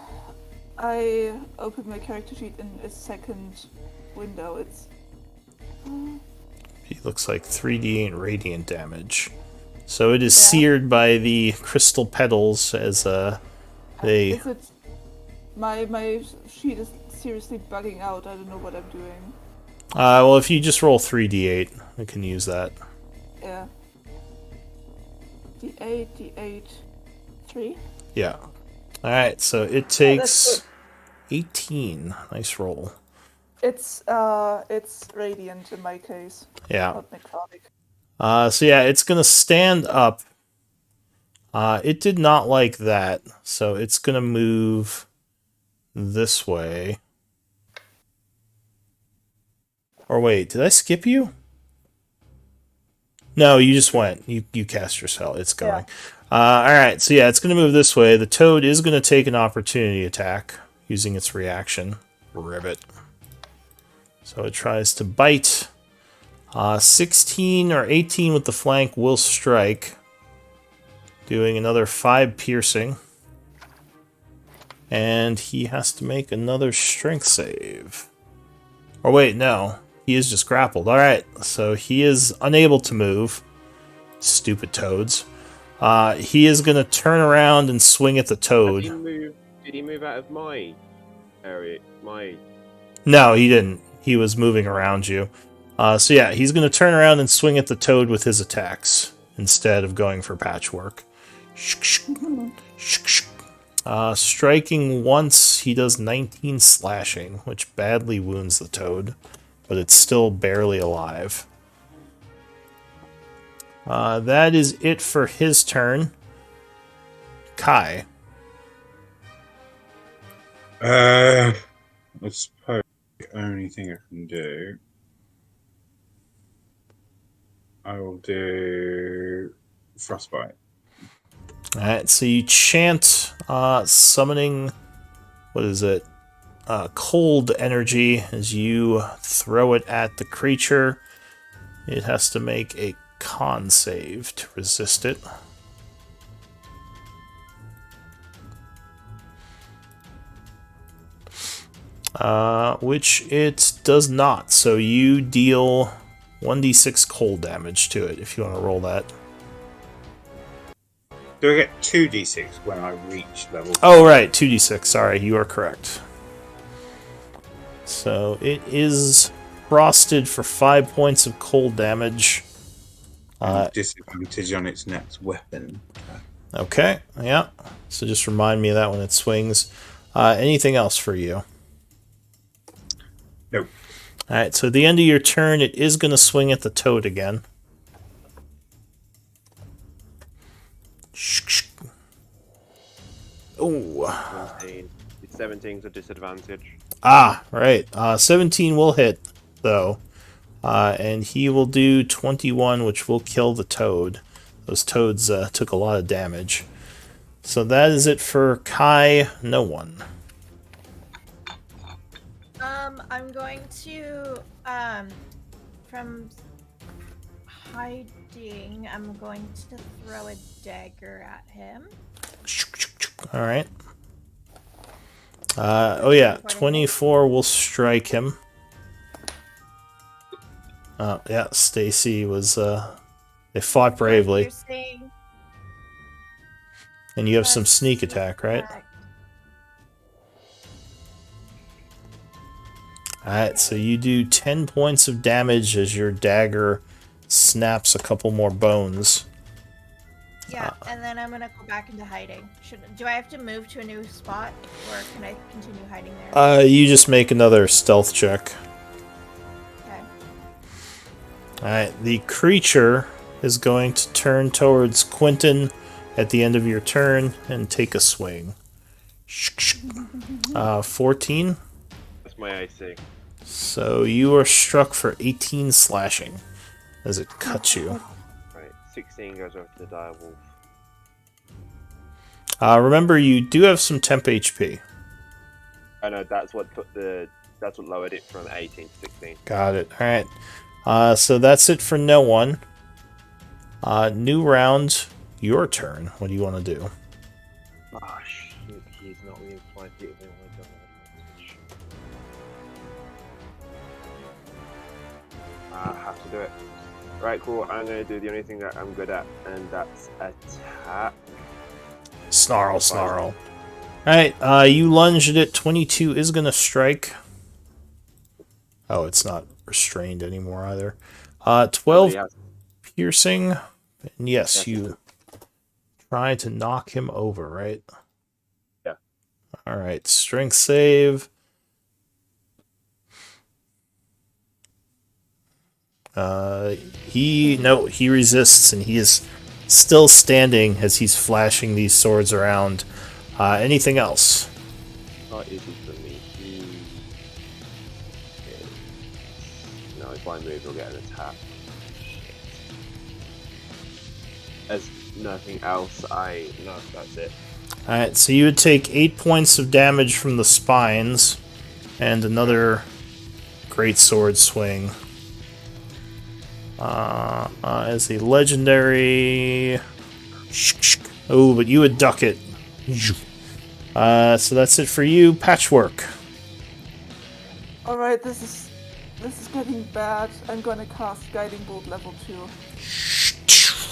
I opened my character sheet in a second window. It's... It looks like 3d8 radiant damage. So it is Yeah. seared by the crystal petals as they... Is it... My sheet is seriously bugging out. I don't know what I'm doing. well, if you just roll 3d8, we can use that. Yeah. D8, 3? Yeah. Alright, so it that's takes 18. Nice roll. It's radiant in my case, Yeah. not necrotic. So yeah, it's gonna stand up. It did not like that, so it's gonna move this way. Or wait, did I skip you? No, you just went. You cast your spell. It's going. Alright, so yeah, it's gonna move this way. The toad is gonna take an opportunity attack using its reaction. Ribbit. So it tries to bite. 16 or 18 with the flank will strike. Doing another 5 piercing. And he has to make another strength save. Or wait, no. He is just grappled. Alright, so he is unable to move. Stupid toads. He is going to turn around and swing at the toad. Did he move out of my area? No, he didn't. He was moving around you. So yeah, he's going to turn around and swing at the toad with his attacks instead of going for Patchwork. Striking once, he does 19 slashing, which badly wounds the toad, but it's still barely alive. That is it for his turn. Kai. I suppose the only thing I can do, I will do frostbite. Alright, so you chant summoning, what is it? Cold energy as you throw it at the creature. It has to make a con save to resist it. Which it does not. So you deal 1d6 cold damage to it if you want to roll that. Do I get 2d6 when I reach level? Oh, right, 2d6. Sorry, you are correct. So it is frosted for 5 points of cold damage. Disadvantage on its next weapon. Okay, yeah. So just remind me of that when it swings. Anything else for you? Nope. Alright, so at the end of your turn, it is going to swing at the toad again. Oh. 17. It's 17's a disadvantage. Ah, right. 17 will hit, though. And he will do 21, which will kill the toad. Those toads took a lot of damage. So that is it for Kai. No one. I'm going to, from hiding, I'm going to throw a dagger at him. Alright. Oh yeah, 24 will strike him. Yeah, Stacy was, they fought bravely. Piercing. And you have some sneak attack, right? Alright, so you do 10 points of damage as your dagger snaps a couple more bones. Yeah, and then I'm gonna go back into hiding. Do I have to move to a new spot, or can I continue hiding there? You just make another stealth check. Okay. Alright, the creature is going to turn towards Quentin at the end of your turn and take a swing. 14. That's my AC. So you are struck for 18 slashing as it cuts you. Right, 16 goes over to the direwolf. Remember, you do have some temp HP. I know that's what lowered it from 18 to 16. Got it. Alright. So that's it for no one. New round. Your turn. What do you want to do? Oh shit, he's not really applying to it. I have to do it. Right, cool. I'm gonna do the only thing that I'm good at, and that's attack. Snarl, snarl. Alright, you lunged at it. 22 is going to strike. Oh, it's not restrained anymore either. 12 piercing. And yes, you try to knock him over, right? Yeah. Alright, strength save. He resists, and he is still standing as he's flashing these swords around. Anything else? Not easy for me. No, if I move, he'll get an attack. As nothing else, no, that's it. Alright, so you would take 8 points of damage from the spines, and another great sword swing. As a legendary... Oh, but you would duck it. So that's it for you. Patchwork. Alright, this is getting bad. I'm gonna cast Guiding Bolt level 2.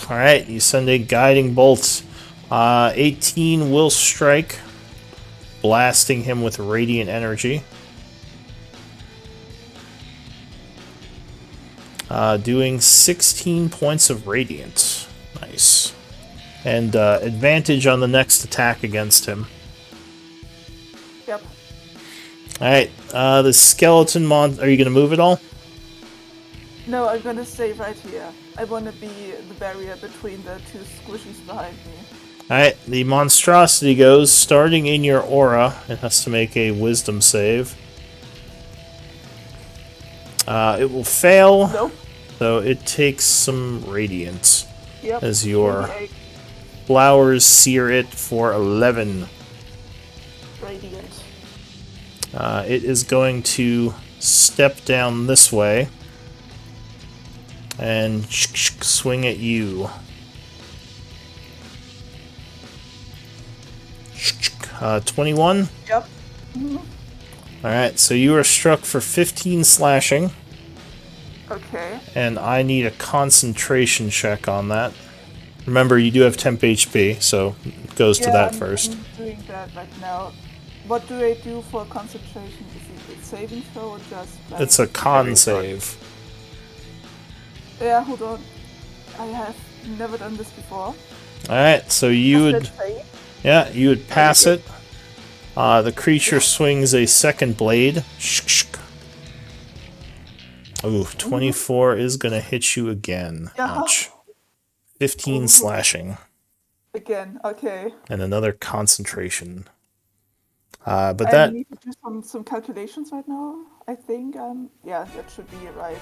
Alright, you send a Guiding Bolt. 18 will strike, blasting him with radiant energy. Doing 16 points of radiant. Nice. And advantage on the next attack against him. Yep. Alright, the skeleton mon... Are you going to move at all? No, I'm gonna stay right here. I wanna be the barrier between the two squishies behind me. Alright, the monstrosity goes, starting in your aura. It has to make a wisdom save. It will fail, Nope. so it takes some radiance Yep. as your 28 flowers sear it for 11. radiant. It is going to step down this way and swing at you. 21. Yep. Alright, so you are struck for 15 slashing, Okay. and I need a concentration check on that. Remember, you do have temp HP, so it goes to that first. I'm doing that right now. What do I do for concentration? Is it a saving throw or just like... It's a con Saving throw. save. Yeah, hold on. I have never done this before. Alright, so you would... Let's say. Yeah, you would pass it. The creature swings a second blade. Ooh, 24 is gonna hit you again. Yeah. Ouch. 15 slashing. Again, okay. And another concentration. But I that... need to do some calculations right now, I think. Yeah, that should be right.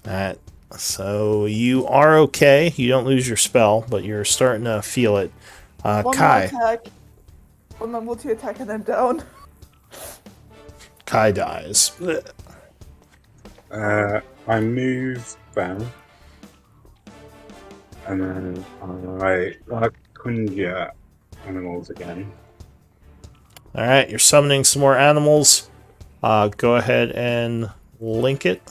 Alright, so you are okay. You don't lose your spell, but you're starting to feel it. One more Kai. attack. One more multi-attack and I'm down. Kai dies. Blech. I move down. And then I conjure animals again. Alright, you're summoning some more animals. Go ahead and link it.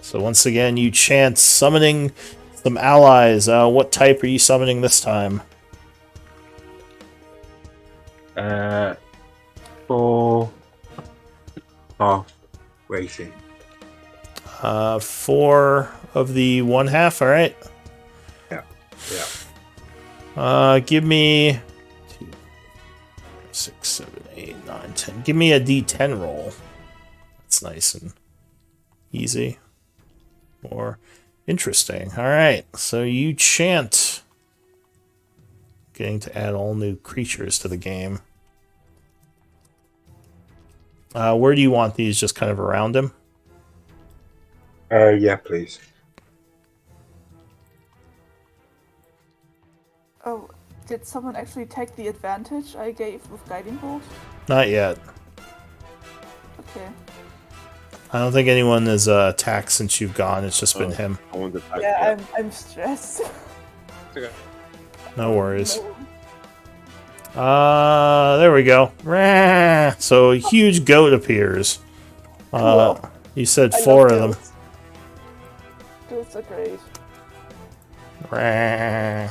So once again, you chant summoning some allies. What type are you summoning this time? 4 half waiting. 4 of the 1/2, alright. Yeah. Give me 2, 6, 7, 8, 9, 10. Give me a D10 roll. That's nice and easy. More interesting. Alright, so you chant. Getting to add all new creatures to the game. Where do you want these? Just kind of around him? Yeah, please. Oh, did someone actually take the advantage I gave with Guiding Bolt? Not yet. Okay. I don't think anyone has attacked since you've gone. It's just been him. I wanted to Yeah, I'm stressed. No worries. There we go. Rah! So a huge goat appears. Cool. You said I 4 love of them. goats. Goats are great. Rah.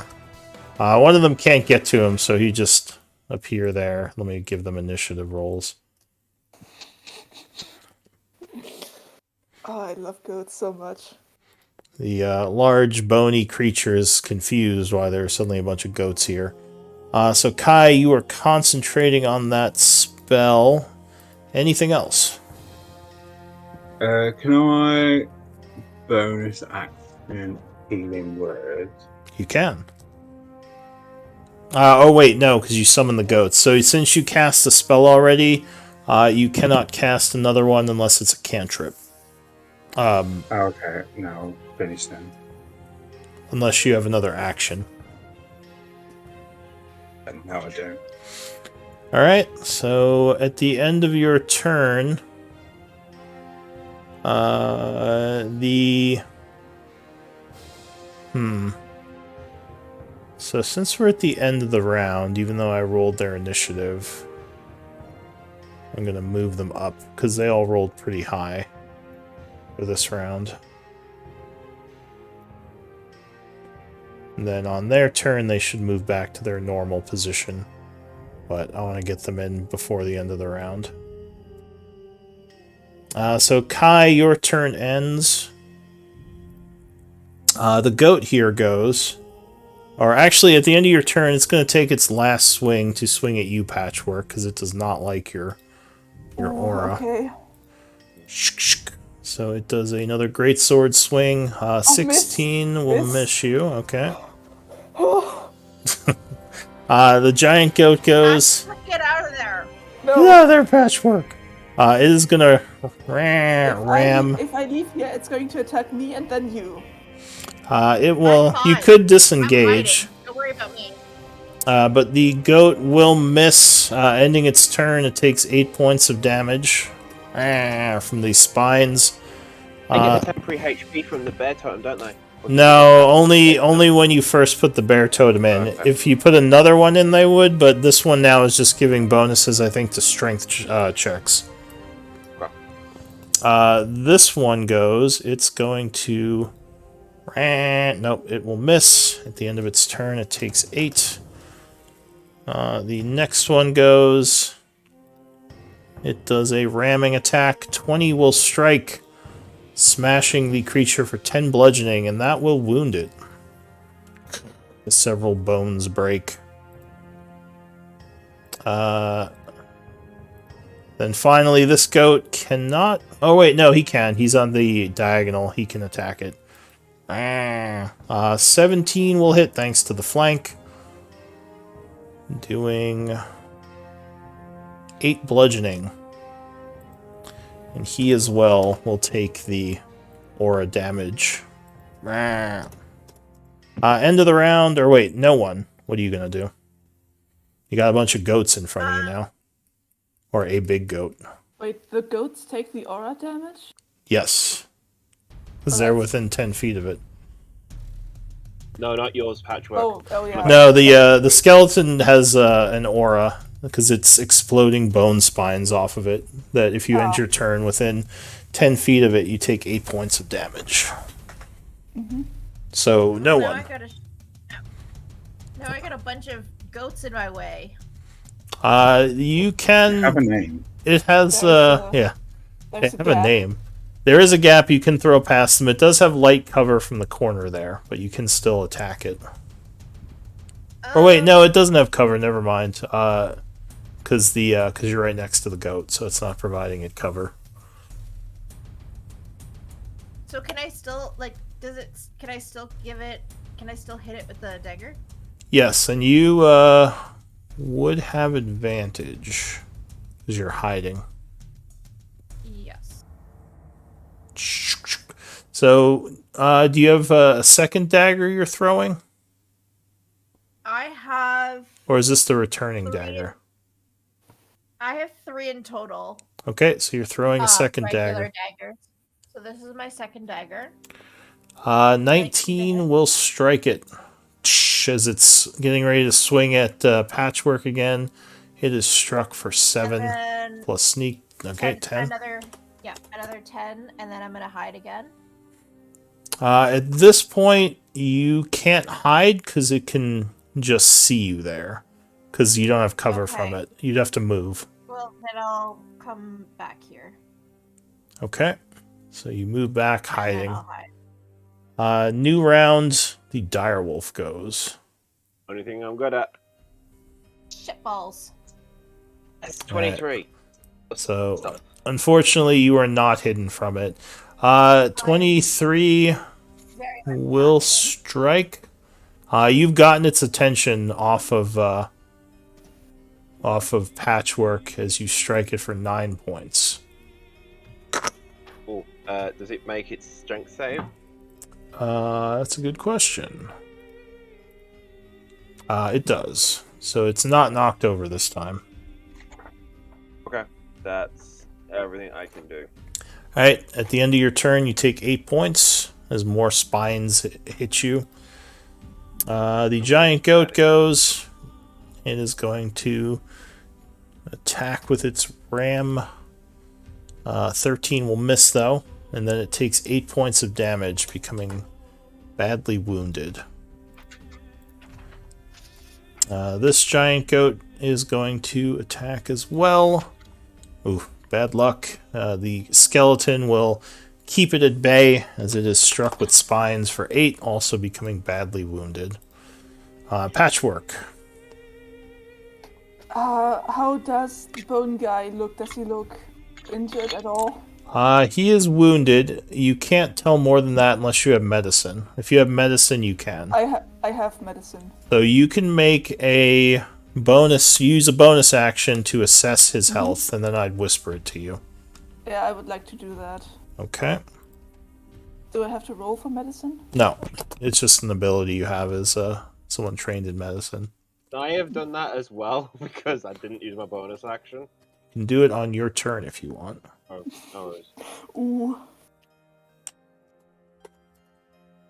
One of them can't get to him, so he just appear there. Let me give them initiative rolls. Oh, I love goats so much. The large, bony creature is confused why there are suddenly a bunch of goats here. So Kai, you are concentrating on that spell. Anything else? Can I bonus action healing word? You can. Oh wait, no, because you summoned the goats. So since you cast a spell already, you cannot cast another one unless it's a cantrip. Okay, no, I'll finish then. Unless you have another action. No, I don't. Alright, so at the end of your turn, So since we're at the end of the round, even though I rolled their initiative, I'm going to move them up, because they all rolled pretty high for this round. And then on their turn, they should move back to their normal position. But I want to get them in before the end of the round. So Kai, your turn ends. The goat here goes. Or actually, at the end of your turn, it's going to take its last swing to swing at you, Patchwork, because it does not like your aura. Okay. So it does another great sword swing. 16 will miss. miss you. Okay. The giant goat goes. Get out of there. No. Get out of there, Patchwork. It is gonna ram. If I leave here, it's going to attack me and then you. It will. I'm You fine. could I'm disengage. hiding. Don't worry about me. But the goat will miss, ending its turn. It takes 8 points of damage from the spines. They get the temporary HP from the bear totem, don't they? No, only when you first put the bear totem in. Okay. If you put another one in, they would. But this one now is just giving bonuses, I think, to strength checks. This one goes. It's going to. Nope, it will miss. At the end of its turn, it takes 8. The next one goes. It does a ramming attack. 20 will strike, smashing the creature for 10 bludgeoning, and that will wound it. Several bones break. Then finally, this goat cannot. Oh wait, no, he can. He's on the diagonal. He can attack it. 17 will hit thanks to the flank. Doing 8 bludgeoning. And he as well will take the aura damage. End of the round, or wait, no one. What are you gonna do? You got a bunch of goats in front of you now. Or a big goat. Wait, the goats take the aura damage? Yes. Because they're within 10 feet of it. No, not yours, Patchwork. Oh yeah. No, the skeleton has an aura because it's exploding bone spines off of it. That if you end your turn within 10 feet of it, you take 8 points of damage. So no Now one. I got a bunch of goats in my way. You can. Have a name. It has yeah. They There's have a gap. name. There is a gap you can throw past them. It does have light cover from the corner there, but you can still attack it. Or wait, no, it doesn't have cover. Never mind. Because you're right next to the goat, so it's not providing it cover. So can I still Can I still hit it with the dagger? Yes, and you would have advantage because you're hiding. Yes. So, do you have a second dagger you're throwing, I have or is this the returning 3. dagger? I have 3 in total. Okay, so you're throwing a second regular dagger. daggers. So this is my second dagger. 19 will strike it as it's getting ready to swing at Patchwork again. It is struck for 7 And then plus sneak. Okay, 10. Another 10, and then I'm gonna hide again. At this point, you can't hide because it can just see you there. Because you don't have cover from Okay. it. You'd have to move. Well, then I'll come back here. Okay. So you move back, And then hiding. I'll hide. New round, the direwolf goes. Only thing I'm good at. Shitballs. That's 23. So, Stop. unfortunately, you are not hidden from it. 23 Very much will strike. You've gotten its attention off of Patchwork as you strike it for 9 points. Oh, does it make its strength save? That's a good question. It does. So it's not knocked over this time. Okay, that's everything I can do. Alright, at the end of your turn, you take 8 points as more spines hit you. The giant goat goes. It is going to attack with its ram. 13 will miss, though. And then it takes 8 points of damage, becoming badly wounded. This giant goat is going to attack as well. Ooh, bad luck. The skeleton will keep it at bay as it is struck with spines for 8, also becoming badly wounded. Patchwork. How does the bone guy look? Does he look injured at all? He is wounded. You can't tell more than that unless you have medicine. If you have medicine, you can. I have medicine. So you can make a use a bonus action to assess his health, and then I'd whisper it to you. Yeah, I would like to do that. Okay. Do I have to roll for medicine? No, it's just an ability you have as someone trained in medicine. I have done that as well because I didn't use my bonus action. You can do it on your turn if you want. Oh, no worries. Ooh.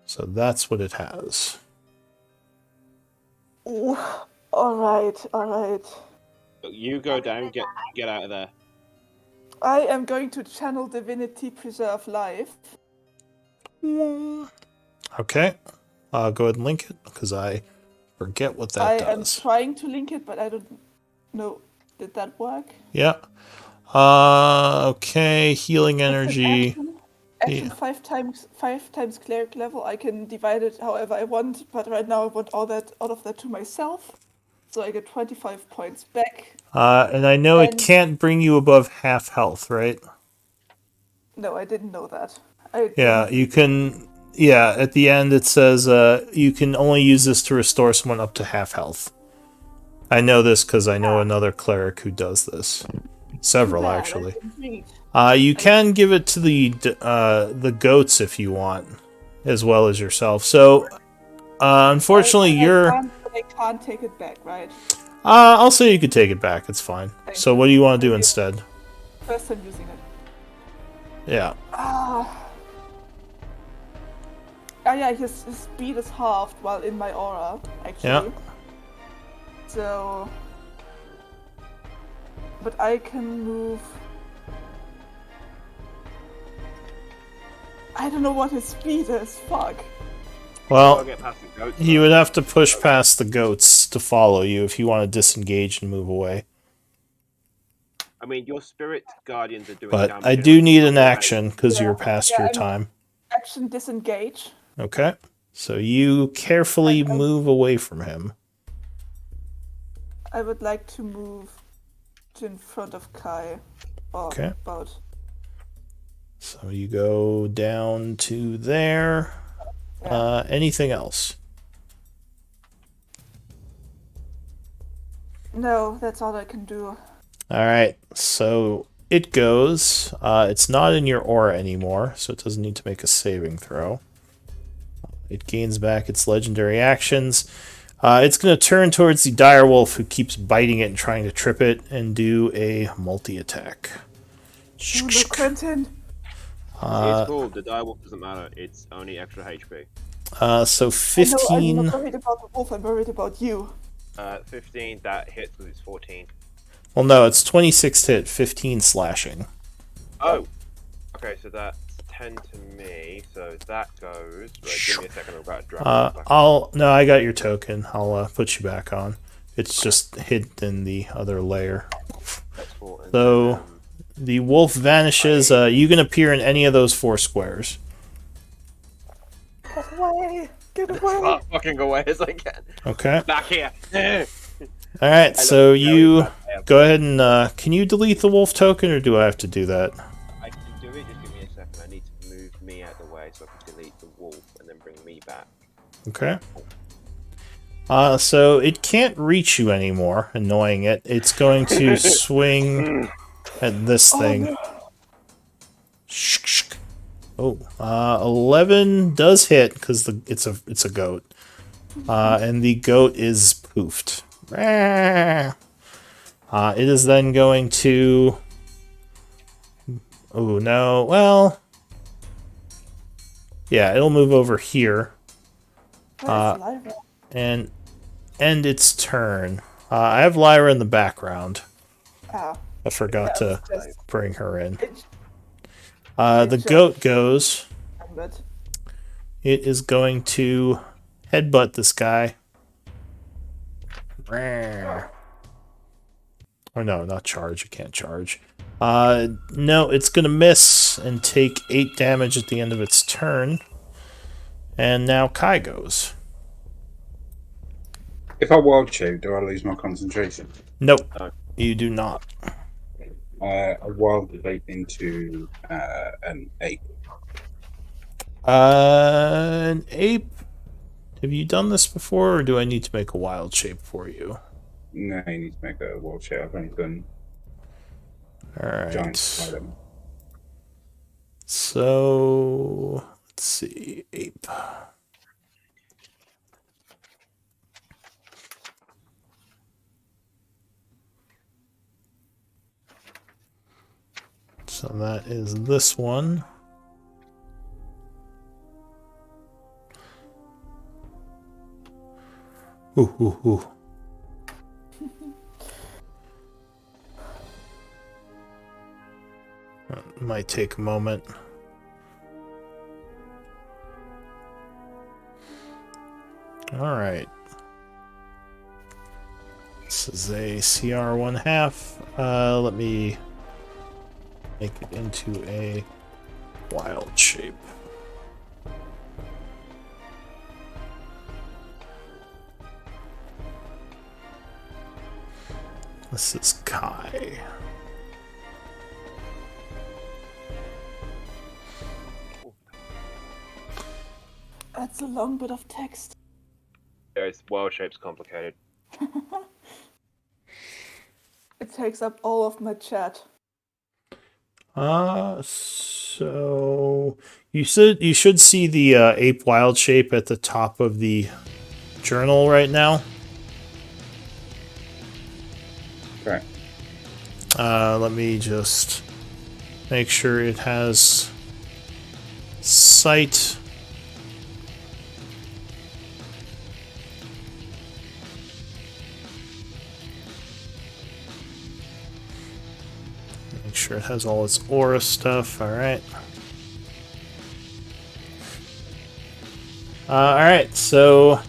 So that's what it has. Ooh. Alright, alright. You go down, get out of there. I am going to channel Divinity Preserve Life. Okay. Go ahead and link it, because I forget what that I does. am trying to link it, but I don't know. Did that work? Yeah. Okay. Healing energy. Action Yeah. 5 times cleric level. I can divide it however I want, but right now I want all of that to myself. So I get 25 points back. And I know it And- can't bring you above half health, right? No, I didn't know that. Yeah, you can. Yeah, at the end it says you can only use this to restore someone up to half health. I know this because I know another cleric who does this. Several, Bad, I actually. didn't read. You can give it to the goats if you want, as well as yourself. So, unfortunately, I can't take it back, right? I'll say you could take it back. It's fine. Thank So, you. what do you want to do Thank you. instead? First time using it. Yeah. Yeah, his speed is halved while in my aura, actually. Yeah. So... But I can move... I don't know what his speed is, fuck. Well, I'll get past the goats. you would have to push past the goats to follow you if you want to disengage and move away. I mean, your spirit guardians are doing But damage. I do need an action because you're past Yeah, your I'm- time. Action disengage. Okay. So you carefully move away from him. I would like to move to in front of Kai. Or Okay. about. So you go down to there. Anything else? No, that's all I can do. All right. So it goes. It's not in your aura anymore, so it doesn't need to make a saving throw. It gains back its legendary actions. It's going to turn towards the direwolf who keeps biting it and trying to trip it and do a multi-attack. Oh, look, Quentin! It's cool. The direwolf doesn't matter. It's only extra HP. So No, 15. I'm not worried about the wolf, I'm worried about you. 15. That hits because it's 14. Well, no, it's 26 to hit, 15 slashing. Oh. Okay, so that's 10 to me. So that goes. Right, give me a second. I've got to drag it back. No, I got your token. I'll put you back on. It's just hidden in the other layer. That's 4. And So then, the wolf vanishes. You can appear in any of those 4 squares. Get away! Get as away! far fucking away as I can. Okay. Back here. All right. So you I go ahead and can you delete the wolf token, or do I have to do that? can do it. Just give me a second. I need to move me out of the way so I can delete the wolf and then bring me back. Okay. So it can't reach you anymore, annoying it. It's going to swing at this thing. Oh, 11 does hit because it's a goat, and the goat is poofed. It is then going to. Oh no! Well, yeah, it'll move over here Where's Lyra? and end its turn. I have Lyra in the background. Ah, I forgot that to was just bring her in. it. The goat goes. But It is going to headbutt this guy. Or no, not charge. It can't charge. No, it's going to miss and take 8 damage at the end of its turn. And now Kai goes. If I wild shape, do I lose my concentration? Nope, No. you do not. a wild shape into an ape. An ape. Have you done this before, or do I need to make a wild shape for you? No, you need to make a wild shape. I've only done giant Alright. spider. So, let's see. Ape. So that is this one. Ooh, ooh, ooh. That might take a moment. All right. This is a CR 1/2. Let me make it into a wild shape. This is Kai. That's a long bit of text. Yeah, it's wild shape's complicated. It takes up all of my chat. So you should see the ape wild shape at the top of the journal right now. Okay. Let me just make sure it has sight. Make sure it has all its aura stuff. All right. All right. So,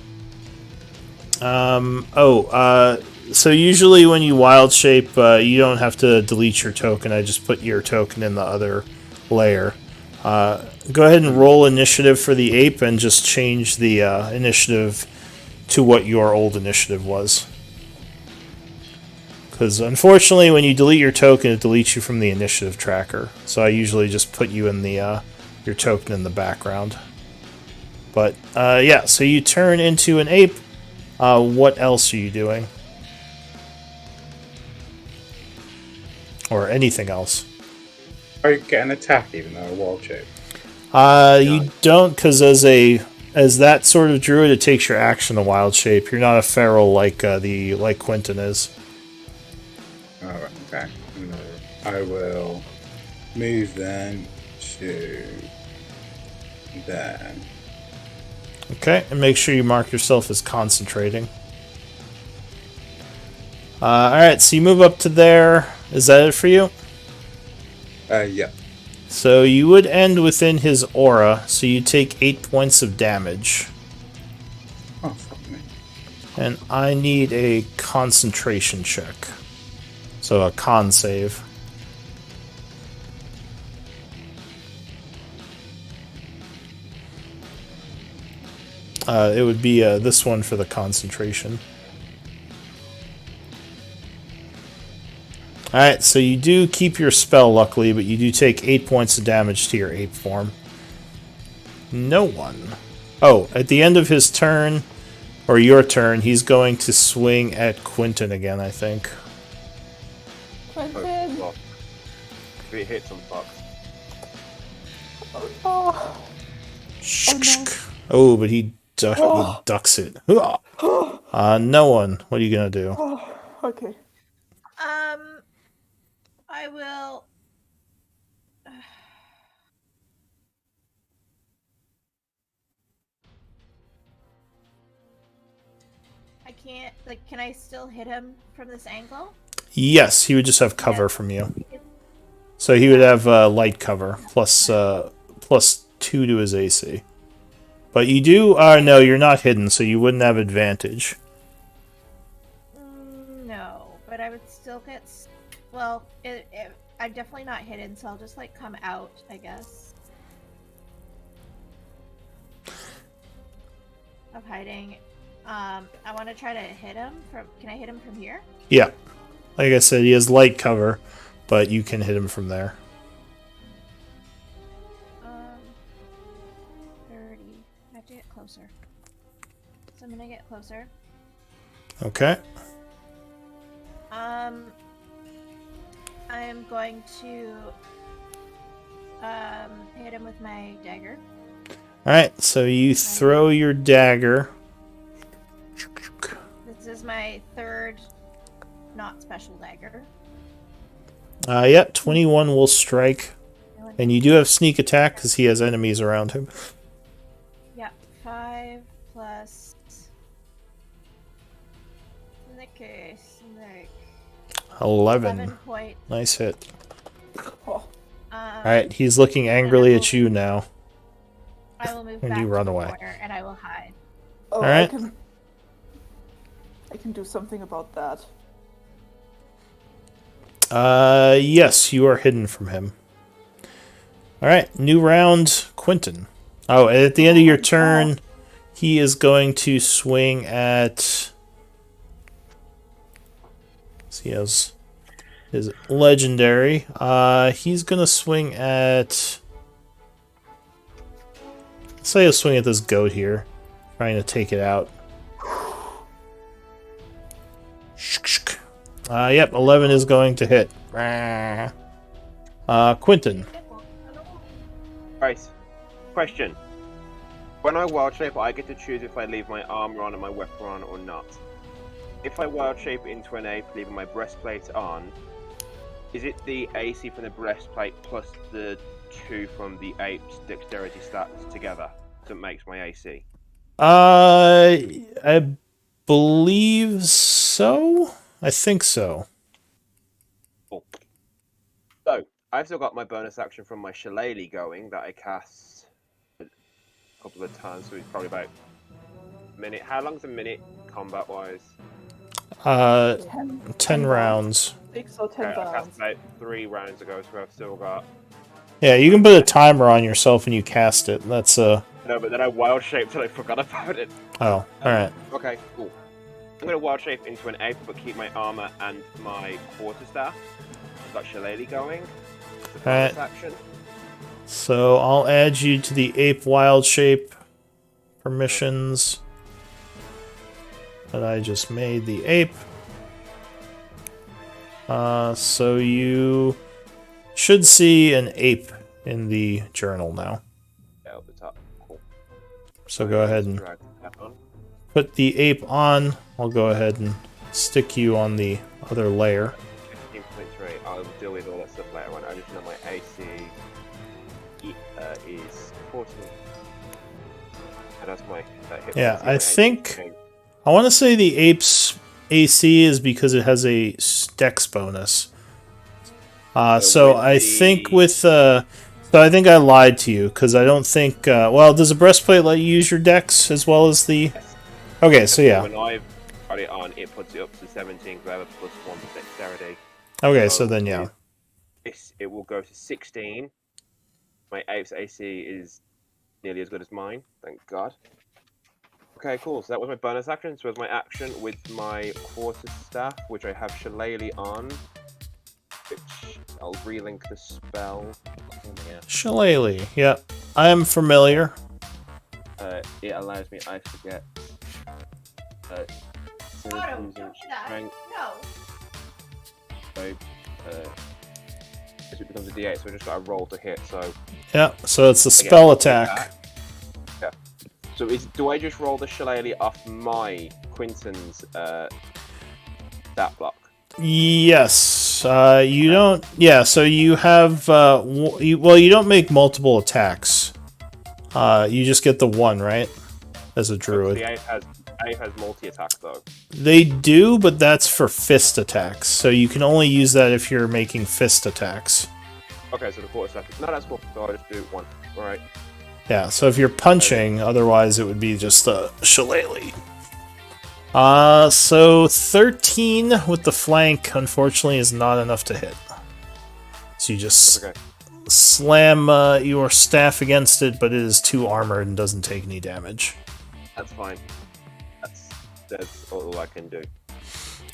so usually when you wild shape, you don't have to delete your token. I just put your token in the other layer. Go ahead and roll initiative for the ape and just change the initiative to what your old initiative was. Because unfortunately, when you delete your token, it deletes you from the initiative tracker. So I usually just put you in the your token in the background. But yeah, so you turn into an ape. What else are you doing? Or anything else? I get an attack even though a wild shape. You don't, because as that sort of druid, it takes your action to wild shape. You're not a feral like Quentin is. Alright, okay. I will move then to there. Okay, and make sure you mark yourself as concentrating. Alright, so you move up to there. Is that it for you? Yeah. So you would end within his aura, so you take 8 points of damage. Oh, fuck me. And I need a concentration check. So a con save. It would be this one for the concentration. Alright, so you do keep your spell, luckily, but you do take 8 points of damage to your ape form. No one. Oh, at the end of his turn, or your turn, he's going to swing at Quentin again, I think. Quentin! Fuck. If it hits, I'm fucked. Oh, Oh, but he ducks it. No one. What are you gonna do? oh, okay. I will. I can't. Like, can I still hit him from this angle? Yes, he would just have cover from you. So he would have light cover plus plus 2 to his AC. But you do. No, you're not hidden, so you wouldn't have advantage. No, but I would still get. Well, I'm definitely not hidden, so I'll just like come out, I guess. Of hiding. I want to try to hit him from. Can I hit him from here? Yeah, like I said, he has light cover, but you can hit him from there. 30. I have to get closer. So I'm gonna get closer. Okay. I am going to hit him with my dagger. Alright, so you throw your dagger. This is my third not special dagger. Yep, 21 will strike. And you do have sneak attack because he has enemies around him. Yeah, 5 plus. In that case, like 11. point. Nice hit. Oh, Alright, he's looking angrily at you now. I will move And back you run to the away. corner and I will hide. oh, Alright. I can do something about that. Yes, you are hidden from him. Alright, new round, Quentin. Oh, and at the end of your turn, he is going to swing at... He has his legendary. He's gonna swing at... Let's say he'll swing at this goat here. Trying to take it out. Yep, 11 is going to hit. Quentin. Right. Question. When I wild shape, I get to choose if I leave my armor on and my weapon on or not. If I wild shape into an ape, leaving my breastplate on, is it the AC from the breastplate plus the 2 from the ape's dexterity stats together that makes my AC? I believe so. I think so. Cool. So, I've still got my bonus action from my Shillelagh going that I cast a couple of times, so it's probably about a minute. How long's a minute combat-wise? 10 rounds. 6 or 10 I cast rounds. about 3 rounds ago, so I've still got... Yeah, you can put a timer on yourself when you cast it. That's No, but then I wild shaped and I forgot about it. Oh, alright. Okay, cool. I'm gonna wild shape into an ape, but keep my armor and my quarterstaff. Got Shillelagh going. It's a bonus action. So I'll add you to the ape wild shape permissions that I just made the ape. So you should see an ape in the journal now. Yeah, up the top. Cool. So go ahead and Drag that on. put the ape on. I'll go ahead and stick you on the other layer. 15.3. I'll deal with all that stuff later on. I just know my AC is 14. And that's my hit Yeah, points, I my think- AC. I want to say the ape's AC is because it has a dex bonus. So with I the- think with so I think I lied to you because I don't think. Well, does a breastplate let you use your dex as well as the? Yes. Okay, so yeah. When I've got it on, it puts it up to 17 because I have a +1 to dexterity. Okay, so then yeah. It will go to 16. My ape's AC is nearly as good as mine, thank God. Okay, cool. So that was my bonus action. So it was my action with my quarterstaff, which I have Shillelagh on. Which I'll relink the spell. Yeah. Shillelagh. Yeah, I am familiar. It allows me, I forget. Otto, don't do that. Strength, No. so, as it becomes a D8, so I just got to roll to hit. So Yeah, so it's a I get spell a attack. Yeah. So do I just roll the Shillelagh off my Quinton's stat block? Yes. You don't. Yeah. So you have. Well, you don't make multiple attacks. You just get the one, right? As a druid. The ape has multi-attack though. They do, but that's for fist attacks. So you can only use that if you're making fist attacks. Okay, so the quarterstaff. No, that's cool. So I'll just do one. All right. Yeah. So if you're punching, otherwise it would be just a shillelagh. So 13 with the flank, unfortunately, is not enough to hit. So you just Okay. slam your staff against it, but it is 2 armored and doesn't take any damage. That's fine. That's all I can do.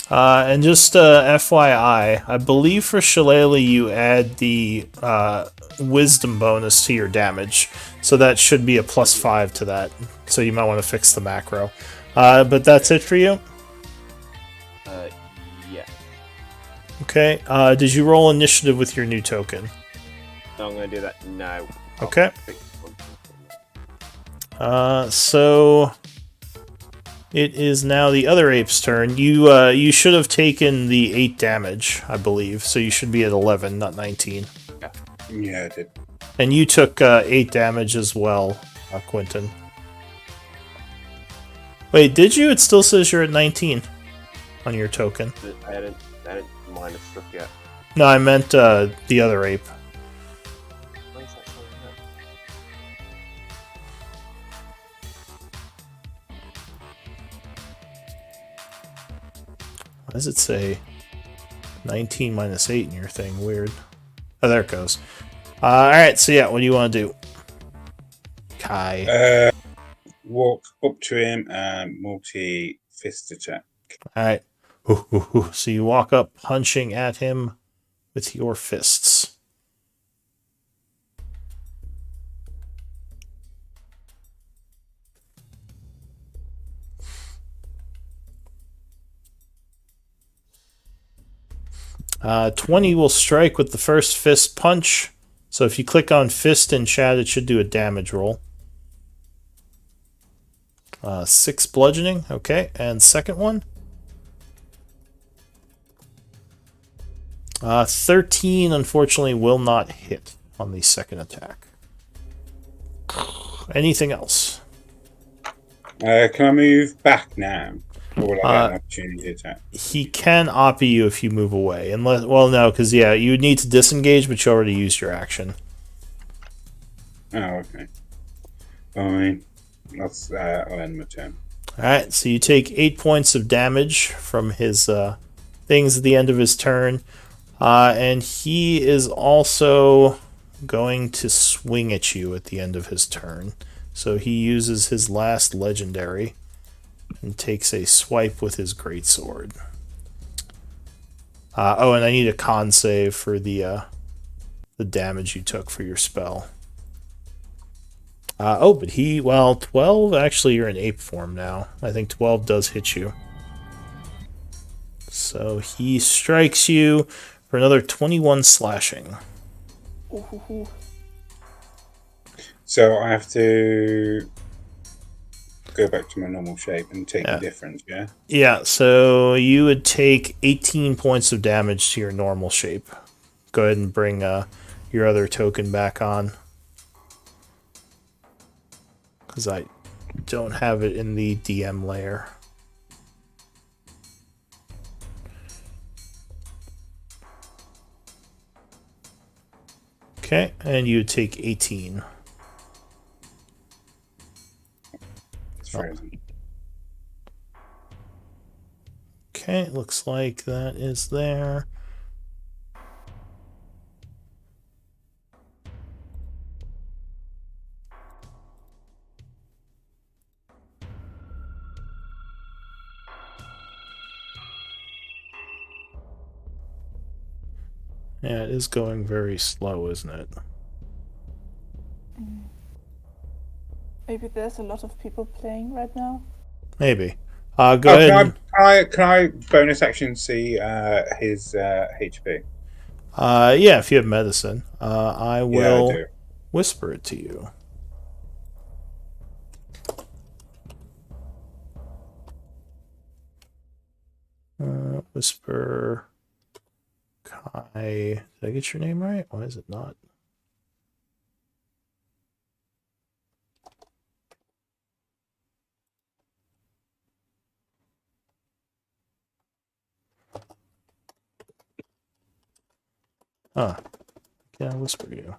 And just FYI, I believe for Shillelagh you add the wisdom bonus to your damage, so that should be a +5 to that. So you might want to fix the macro. But that's it for you. Yeah. Okay. Did you roll initiative with your new token? No, I'm gonna do that now. Okay. Fix one. So it is now the other ape's turn. You should have taken the 8 damage, I believe. So you should be at 11, not 19. Yeah, I did. And you took 8 damage as well, Quentin. Wait, did you? It still says you're at 19 on your token. I hadn't minus stuff yet. No, I meant the other ape. Why is that showing up? Why does it say 19 minus 8 in your thing? Weird. Oh, there it goes. Alright, so yeah, what do you want to do? Kai. Walk up to him and multi-fist attack. Alright. So you walk up, punching at him with your fists. Uh, 20 will strike with the first fist punch. So if you click on fist in chat, it should do a damage roll. 6 bludgeoning. Okay, and second one. 13, unfortunately, will not hit on the second attack. Anything else? Can I move back now? Or will I get an opportunity attack? He can oppy you if you move away. Unless, well, no, because, yeah, you would need to disengage, but you already used your action. Oh, okay. Fine. I'll end my turn. Alright, so you take 8 points of damage from his things at the end of his turn. And he is also going to swing at you at the end of his turn. So he uses his last legendary and takes a swipe with his greatsword. Oh, and I need a con save for the damage you took for your spell. Oh, but well, 12, actually you're in ape form now. I think 12 does hit you. So he strikes you for another 21 slashing. Ooh. So I have to go back to my normal shape and take the difference, yeah? Yeah, so you would take 18 points of damage to your normal shape. Go ahead and bring your other token back on. Because I don't have it in the DM layer. Okay, and you take 18. It's frozen. Okay, looks like that is there. Yeah, it is going very slow, isn't it? Maybe there's a lot of people playing right now. Maybe. Go ahead. Can I bonus action see his HP? Yeah, if you have medicine, I will I do. whisper it to you. Whisper. Kai. Did I get your name right? Why is it not? Huh. Can I whisper you?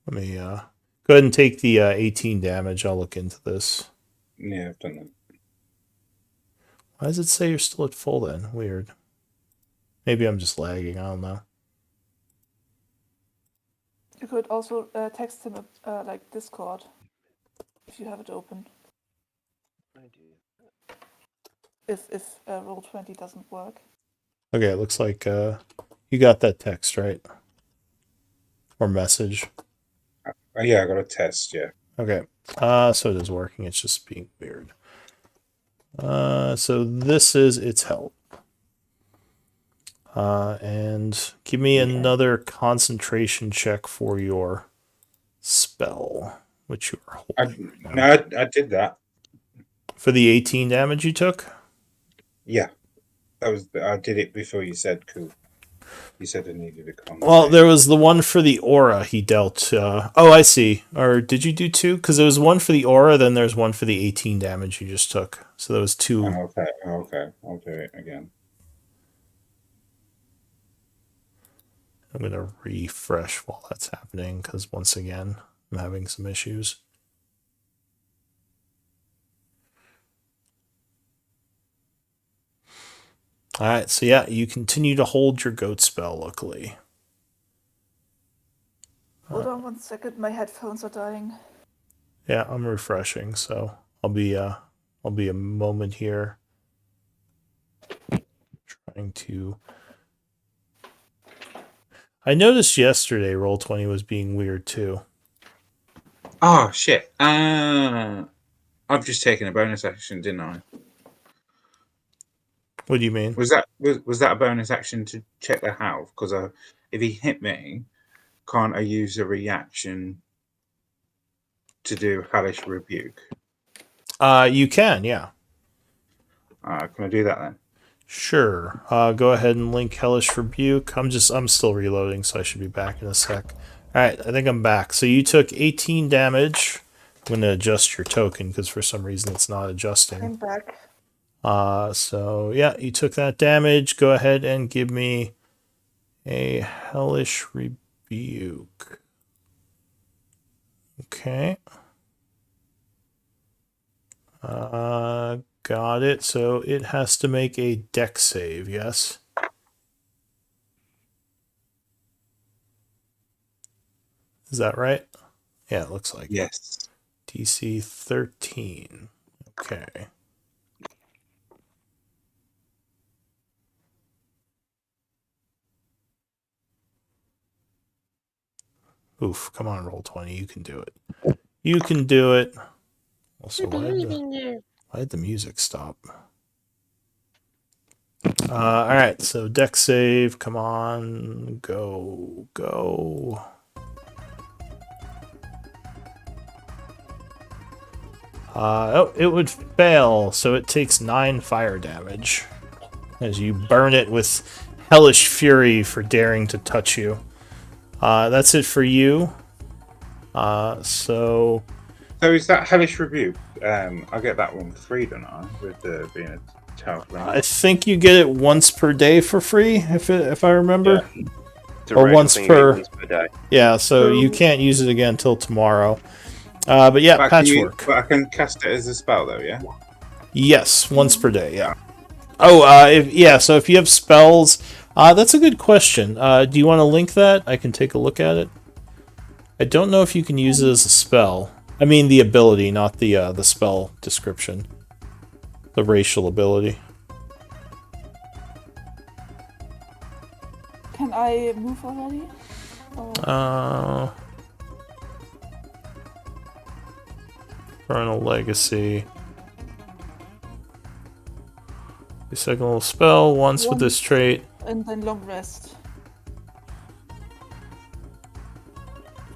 Let me go ahead and take the 18 damage. I'll look into this. Yeah, I've done that. Why does it say you're still at full then? Weird. Maybe I'm just lagging. I don't know. You could also text him like Discord if you have it open. I do. if roll 20 doesn't work. Okay, it looks like you got that text, right? Or message. Oh, yeah, I got a test. Yeah. Okay. So it is working. It's just being weird. So this is its help. And give me another concentration check for your spell, which you are holding. I did that. For the 18 damage you took? Yeah, I did it before you said cool. You said I needed a con. Well, there was the one for the aura he dealt. Oh, I see. Or did you do two? Because there was one for the aura, then there's one for the 18 damage you just took. So there was two. Oh, okay. I'll do it again. I'm going to refresh while that's happening because once again, I'm having some issues. All right, so yeah, you continue to hold your goat spell, luckily. Hold on 1 second, my headphones are dying. Yeah, I'm refreshing, so I'll be a moment here. Trying to. I noticed yesterday Roll20 was being weird too. Oh shit! I've just taken a bonus action, didn't I? What do you mean? Was that a bonus action to check the health? Because if he hit me, can't I use a reaction to do hellish rebuke? You can, yeah. Can I do that then? Sure. Go ahead and link Hellish Rebuke. I'm still reloading, so I should be back in a sec. Alright, I think I'm back. So you took 18 damage. I'm going to adjust your token, because for some reason it's not adjusting. I'm back. So yeah, you took that damage. Go ahead and give me a Hellish Rebuke. Okay. Got it. So it has to make a dex save, yes? Is that right? Yeah, it looks like Yes. DC 13. Okay. Oof, come on, Roll20. You can do it. You can do it. Also, why did the music stop? Alright, so dex save. Come on. Go. Oh, it would fail, so it takes 9 fire damage as you burn it with hellish fury for daring to touch you. That's it for you. So is that hellish rebuke? I get that one for free, don't I? With being a tower. I think you get it once per day for free, if I remember. Yeah. It's a Or random once thing per once per day. Yeah, so you can't use it again until tomorrow. But yeah, patchwork. But I can cast it as a spell, though, yeah? Yes, once per day, yeah. Oh, so if you have spells, that's a good question. Do you want to link that? I can take a look at it. I don't know if you can use it as a spell. I mean the ability, not the spell description. The racial ability. Can I move already? Vernal Legacy. The second little spell, once with this trait. And then long rest.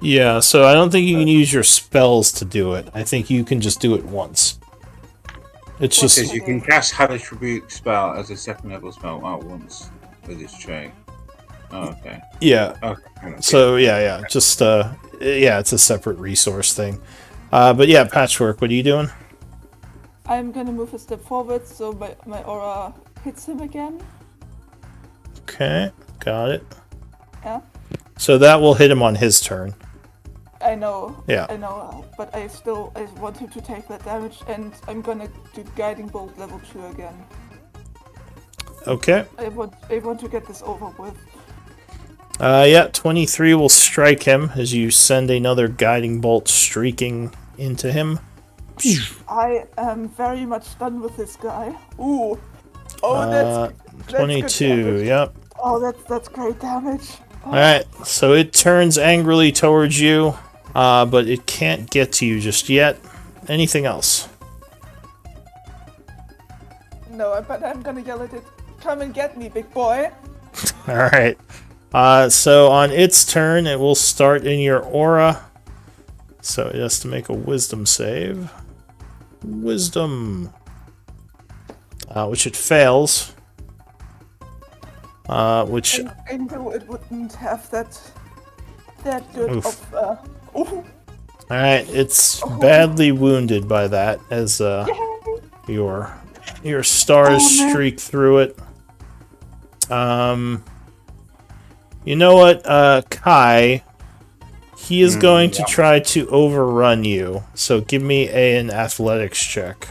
Yeah, so I don't think you can use your spells to do it. I think you can just do it once. It's just... Because you can cast hellish rebuke spell as a second level spell at once with this trait. Oh, okay. Yeah. Okay. So, yeah. Just, it's a separate resource thing. But yeah, Patchwork, what are you doing? I'm gonna move a step forward so my aura hits him again. Okay, got it. Yeah. So that will hit him on his turn. I know. Yeah. I know, but I want him to take that damage, and I'm gonna do Guiding Bolt level 2 again. Okay. I want to get this over with. 23 will strike him as you send another Guiding Bolt streaking into him. I am very much done with this guy. Ooh. Oh, that's good 22, damage. yep. Oh, that's great damage. Oh, Alright, so it turns angrily towards you, but it can't get to you just yet. Anything else? no, but I'm gonna yell at it. Come and get me, big boy. Alright. So on its turn, it will start in your aura. So it has to make a wisdom save. Wisdom. Which it fails. Which... I knew it wouldn't have that good Oof. of. Ooh. Alright, it's badly wounded by that as your stars streak through it. You know what, Kai, he is going to try to overrun you, so give me an athletics check.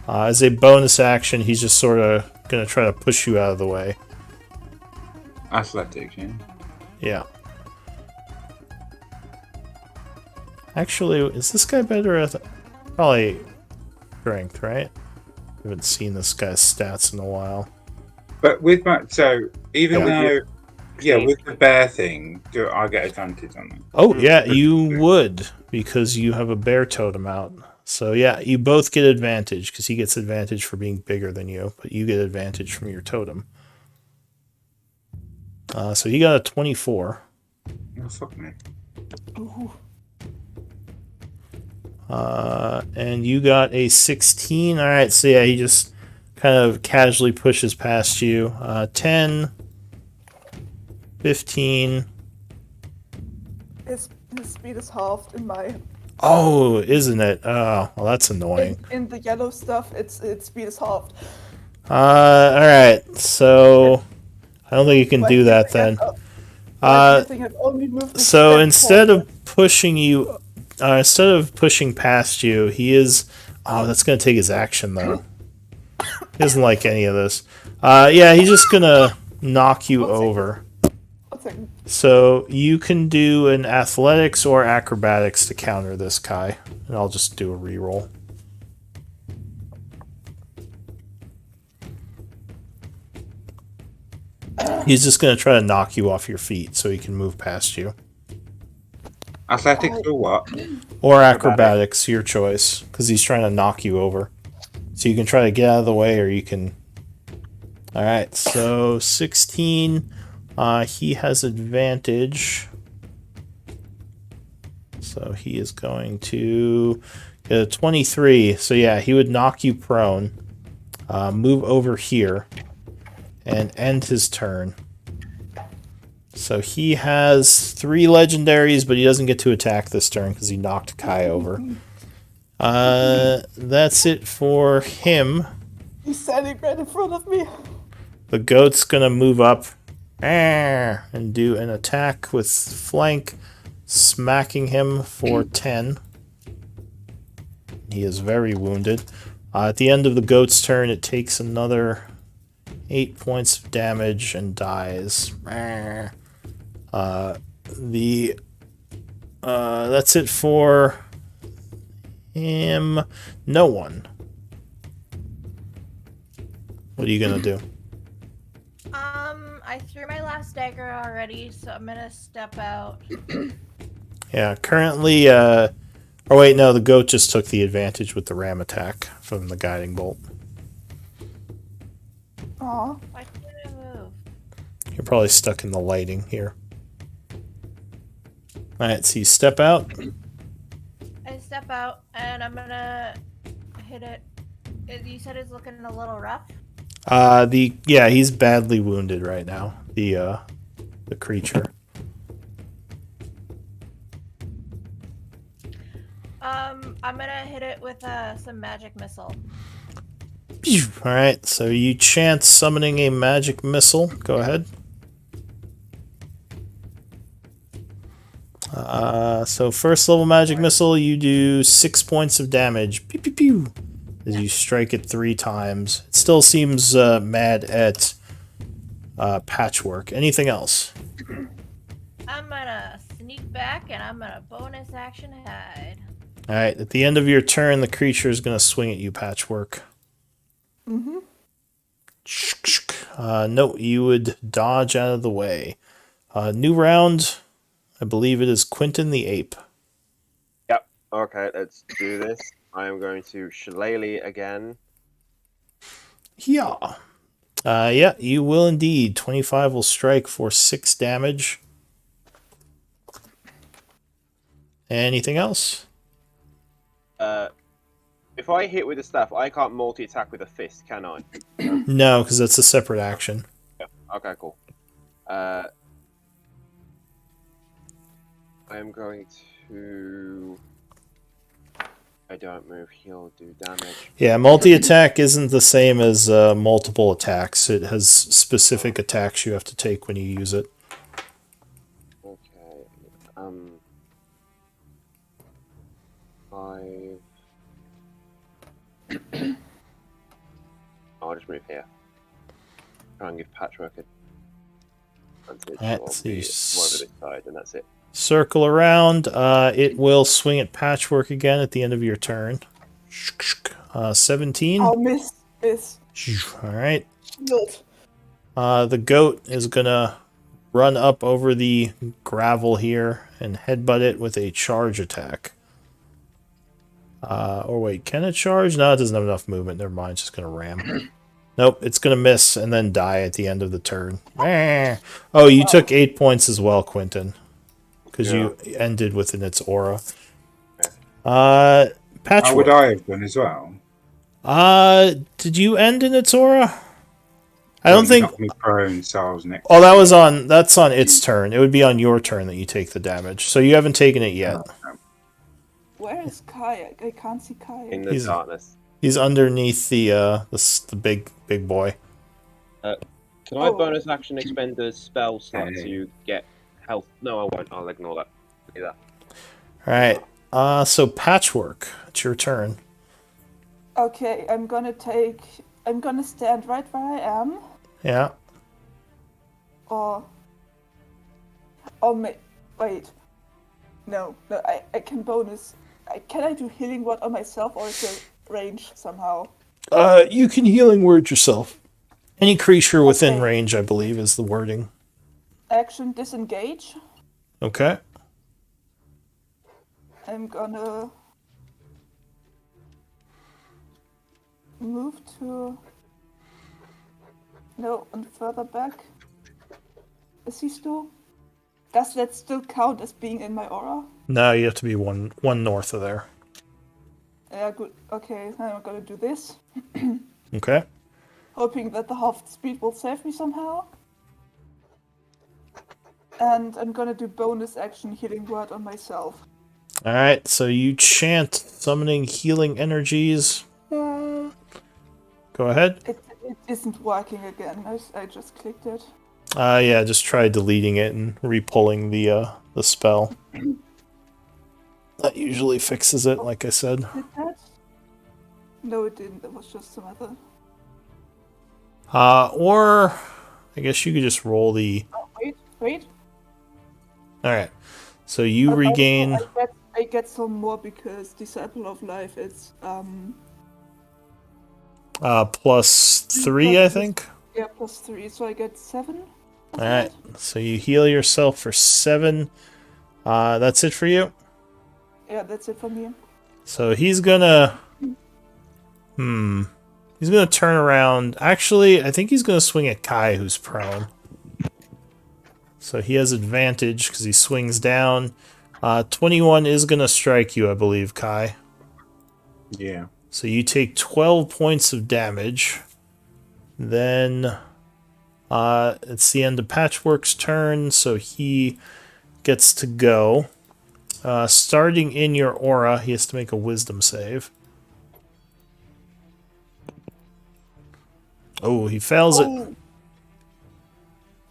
As a bonus action, he's just sort of going to try to push you out of the way. Athletics, yeah. Yeah. Actually, is this guy better at... Probably strength, right? Haven't seen this guy's stats in a while. But with my so even Yeah. though with the bear thing, do I get advantage on that? Oh, yeah, you would, because you have a bear totem out. So, yeah, you both get advantage, because he gets advantage for being bigger than you, but you get advantage from your totem. So he got a 24. Oh, fuck me. Ooh. And you got a 16. Alright, so yeah, he just kind of casually pushes past you. 10, 15. His speed is halved in my. Oh, isn't it? Oh, well, that's annoying. In the yellow stuff, its speed is halved. Alright, so I don't think you can But do that I then. think I have only moved a So step instead forward. of pushing you, instead of pushing past you, he is. Oh, that's gonna take his action though. He doesn't like any of this. Yeah, he's just gonna knock you over. One second. So you can do an athletics or acrobatics to counter this, Kai, and I'll just do a reroll. He's just gonna try to knock you off your feet so he can move past you. Athletics or what? Or acrobatics, your choice, because he's trying to knock you over. So you can try to get out of the way, or you can... Alright, so 16. He has advantage. So he is going to get a 23. So yeah, he would knock you prone. Move over here. And end his turn. So he has 3 legendaries, but he doesn't get to attack this turn because he knocked Kai over. That's it for him. He's standing right in front of me. The goat's gonna move up and do an attack with flank, smacking him for 10. He is very wounded. At the end of the goat's turn, it takes another 8 points of damage and dies. That's it for him. No one. What are you gonna do? I threw my last dagger already, so I'm gonna step out. Yeah, currently, oh wait, no, the goat just took the advantage with the ram attack from the guiding bolt. Aw. Why can't I move? You're probably stuck in the lighting here. Alright, so you step out. I step out, and I'm gonna hit it. You said it's looking a little rough? Yeah, he's badly wounded right now. The creature. I'm gonna hit it with some magic missile. Alright, so you chance summoning a magic missile. Go ahead. So first level magic missile, you do 6 points of damage. Pew pew pew. As you strike it 3 times. It still seems mad at Patchwork. Anything else? I'm gonna sneak back, and I'm gonna bonus action hide. Alright, at the end of your turn, the creature is going to swing at you, Patchwork. Mm-hmm. No, you would dodge out of the way. New round. I believe it is Quentin the Ape. Yep. Okay, let's do this. I am going to Shillelagh again. Yeah. Yeah, you will indeed. 25 will strike for 6 damage. Anything else? If I hit with a staff, I can't multi-attack with a fist, can I? No, because that's a separate action. Yeah. Okay, cool. I am going to... I don't move, he'll do damage. Yeah, multi-attack isn't the same as multiple attacks. It has specific attacks you have to take when you use it. Okay. 5... I'll just move here. Try and give Patchwork advantage. That's Or be the more over this side, and that's it. Circle around. It will swing at Patchwork again at the end of your turn. 17. Oh, miss. Alright. Good. The goat is gonna run up over the gravel here and headbutt it with a charge attack. Or wait, can it charge? No, it doesn't have enough movement. Never mind, it's just gonna ram. Nope, it's gonna miss and then die at the end of the turn. Oh, you took 8 points as well, Quentin. Because you ended within its aura. Patchwork. How would I have done as well? Did you end in its aura? I don't think. Knocked me prone, so I was next. Oh, that's on its turn. It would be on your turn that you take the damage. So you haven't taken it yet. Where is Kai? I can't see Kai. In the darkness. He's underneath the big boy. Can I bonus action expend a spell slot to get health? No, I won't. I'll ignore that. Do that. Alright. So Patchwork, it's your turn. Okay, I'm gonna stand right where I am. Yeah. Or wait. No, I can bonus. Can I do healing word on myself, or is it range somehow? You can healing word yourself. Any creature within range, I believe, is the wording. Action disengage. Okay. I'm gonna move to... No, and further back. Is he still... Does that still count as being in my aura? No, you have to be one north of there. Yeah, good. Okay, then I'm gonna do this. Okay. Hoping that the half speed will save me somehow. And I'm gonna do bonus action healing word on myself. Alright, so you chant summoning healing energies. Go ahead. It isn't working again. I just clicked it. Yeah, just try deleting it and repulling the spell. That usually fixes it, like I said. Did that? No, it didn't. It was just some other... Or I guess you could just roll the... Oh, wait. Alright. So you regain... I get some more because Disciple of Life is +3, I think. Yeah, +3, so I get 7. Alright, so you heal yourself for 7. That's it for you? Yeah, that's it for me. So he's gonna... He's gonna turn around. Actually, I think he's gonna swing at Kai, who's prone. So he has advantage because he swings down. 21 is gonna strike you, I believe, Kai. Yeah. So you take 12 points of damage. Then it's the end of Patchwork's turn, so he gets to go. Starting in your aura, he has to make a wisdom save. Oh, he fails it.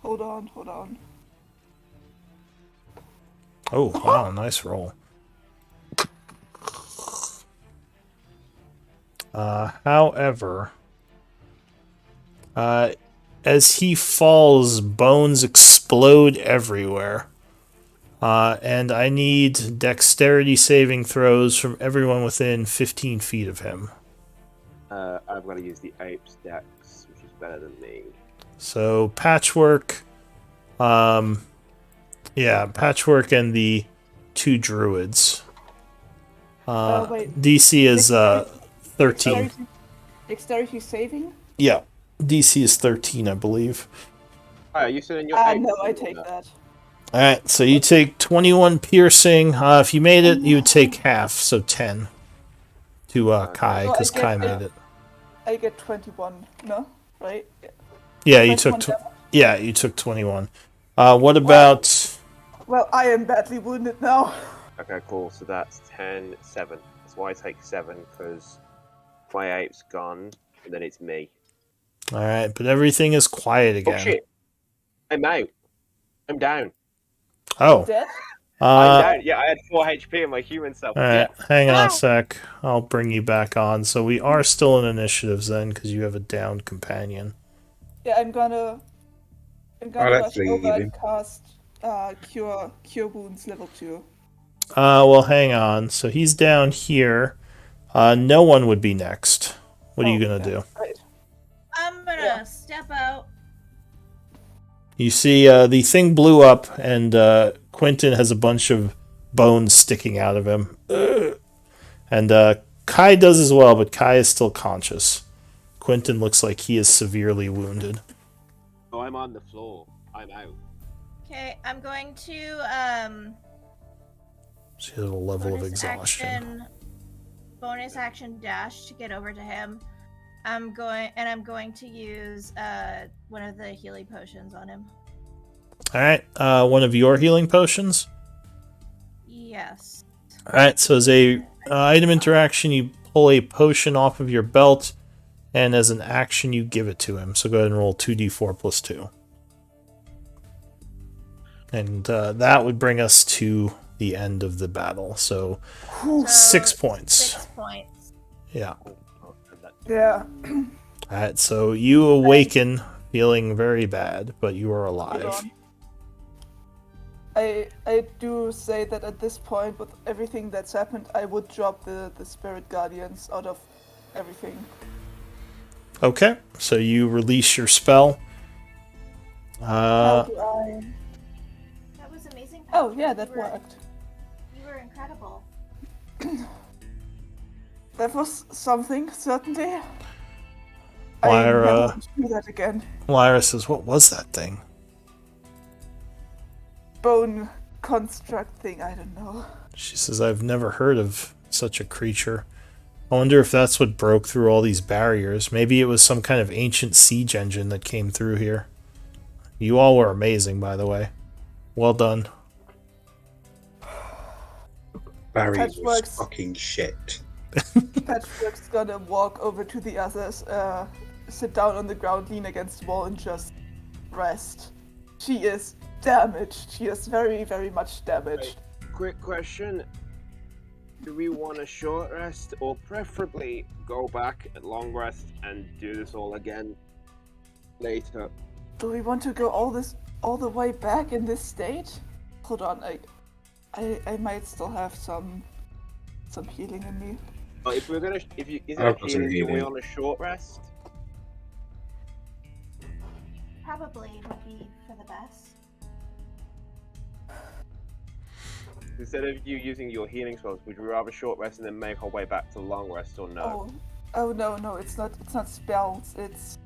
Hold on. Oh, wow, nice roll. However, as he falls, bones explode everywhere. And I need dexterity saving throws from everyone within 15 feet of him. I've got to use the ape's dex, which is better than me. So Patchwork, Patchwork and the 2 druids. Wait. DC is 13. Dexterity saving? Yeah, DC is 13, I believe. Oh, you said in your ape. No, I take that. All right, so you take 21 piercing. If you made it, you would take half, so 10 to Kai, because Kai made it. I get 21. No, right? Yeah, you took. 21 You took 21. What about? Well, I am badly wounded now. Okay, cool. So that's 10, 7. That's why I take 7, because my ape's gone, and then it's me. All right, but everything is quiet again. Oh shit! I'm out. I'm down. Oh. Dead? I'm down. Yeah, I had 4 HP in my human self. All right, hang on a sec. I'll bring you back on. So we are still in initiatives then, because you have a downed companion. Yeah, I'm gonna rush over and cast cure wounds level 2. Well, hang on. So he's down here. No one would be next. What are you gonna do? Right. I'm gonna step out. You see, the thing blew up, and Quentin has a bunch of bones sticking out of him. Ugh. And Kai does as well, but Kai is still conscious. Quentin looks like he is severely wounded. Oh, I'm on the floor. I'm out. Okay, I'm going to She has a level of exhaustion. Bonus action dash to get over to him. I'm going to use one of the healing potions on him. All right, one of your healing potions. Yes. All right, so as a item interaction, you pull a potion off of your belt, and as an action, you give it to him. So go ahead and roll 2d4 plus 2. And that would bring us to the end of the battle. So 6 points. 6 points. Yeah. Yeah. Alright, so you awaken feeling very bad, but you are alive. I do say that at this point, with everything that's happened, I would drop the Spirit Guardians out of everything. Okay, so you release your spell. How do I... That was amazing. Oh, Patrick. yeah, that worked. You were incredible. That was something, certainly. Lyra- I never want to do that again. Lyra says, what was that thing? Bone construct thing, I don't know. She says, I've never heard of such a creature. I wonder if that's what broke through all these barriers. Maybe it was some kind of ancient siege engine that came through here. You all were amazing, by the way. Well done. Barry was Patchwork's- fucking shit. Patchwork's gonna walk over to the others, sit down on the ground, lean against the wall, and just rest. She is damaged. She is very, very much damaged. Quick question. Do we want a short rest, or preferably go back at long rest and do this all again later? Do we want to go all the way back in this state? Hold on, I might still have some healing in me. If we're gonna, is I've it got some healing? Do we healing. on a short rest? Probably would be for the best. Instead of you using your healing spells, would you rather short rest and then make our way back to long rest, or no? Oh no, it's not spells. It's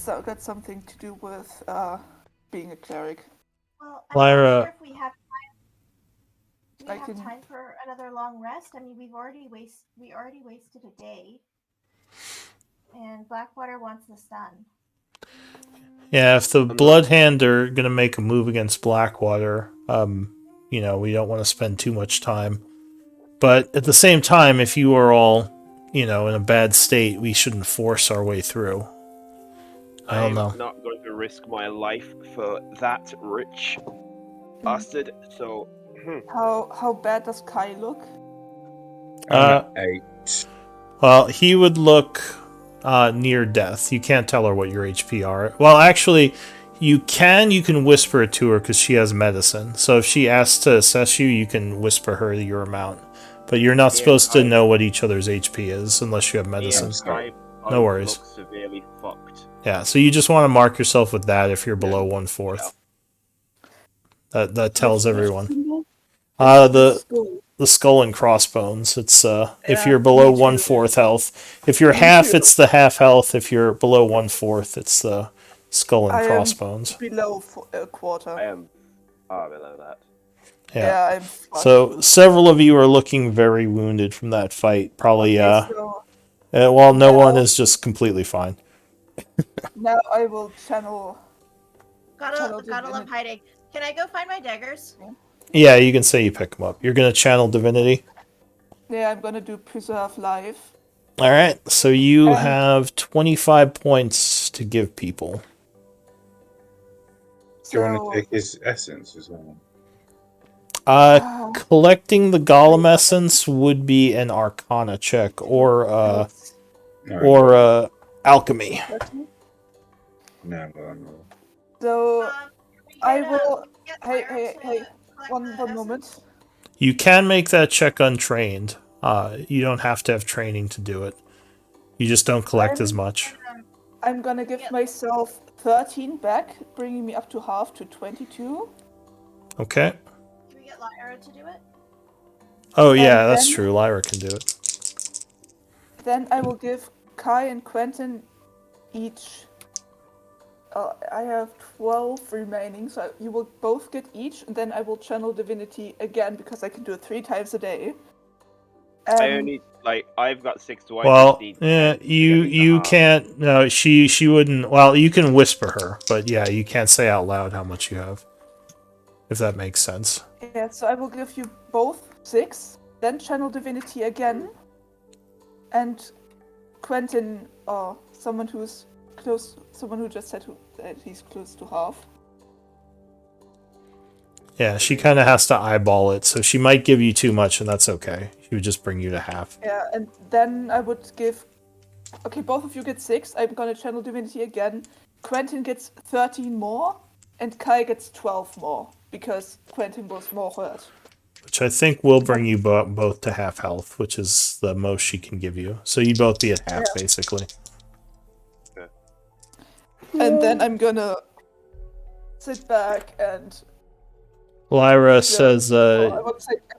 got something to do with being a cleric. Well, I'm Lyra- not sure if we have time. Do we I have can- time for another long rest? I mean, we already wasted a day. And Blackwater wants the sun. Yeah, if the Bloodhand are gonna make a move against Blackwater, we don't want to spend too much time. But at the same time, if you are all, in a bad state, we shouldn't force our way through. I don't know. I'm not going to risk my life for that rich bastard. So, How bad does Kai look? 8. Well, he would look near death. You can't tell her what your HP are. Well, actually, You can whisper it to her because she has medicine. So if she asks to assess you, you can whisper her your amount. But you're not supposed to know what each other's HP is unless you have medicine. No worries. Look severely fucked. Yeah, so you just want to mark yourself with that if you're below 1/4. That tells everyone. The skull and crossbones. It's if you're below 1/4 health. If you're half, it's the half health. If you're below 1/4, it's the skull and crossbones. Below a quarter. I am far below that. Yeah. I'm fucked. So several of you are looking very wounded from that fight. Probably. So Well, no one is just completely fine. now I will channel. Gotta love hiding. Can I go find my daggers? Yeah, you can say you pick them up. You're gonna channel divinity. Yeah, I'm gonna do preserve life. All right. So you have 25 points to give people. Do you want to take his essence as well? Collecting the golem essence would be an Arcana check or alchemy. No. So I will. Get Hey, Lyra to hey. collect One the moment. You can make that check untrained. You don't have to have training to do it. You just don't collect as much. I'm gonna give myself 13 back, bringing me up to half to 22. Okay. Can we get Lyra to do it? Oh yeah, that's then- true. Lyra can do it. Then I will give Kai and Quentin each. I have 12 remaining, so you will both get each, and then I will channel divinity again because I can do it 3 times a day. I only I've got 6 to Well, you can't. No, she wouldn't. Well, you can whisper her, but yeah, you can't say out loud how much you have. If that makes sense. Yeah, so I will give you both 6, then channel divinity again, and Quentin, or someone who's close, someone who just said that he's close to half. Yeah, she kind of has to eyeball it, so she might give you too much, and that's okay. She would just bring you to half. Yeah, and then I would give. Okay, both of you get 6. I'm gonna channel divinity again. Quentin gets 13 more, and Kai gets 12 more because Quentin was more hurt. Which I think will bring you both to half health, which is the most she can give you. So you'd both be at half, basically. And then I'm gonna sit back and. Lyra says, I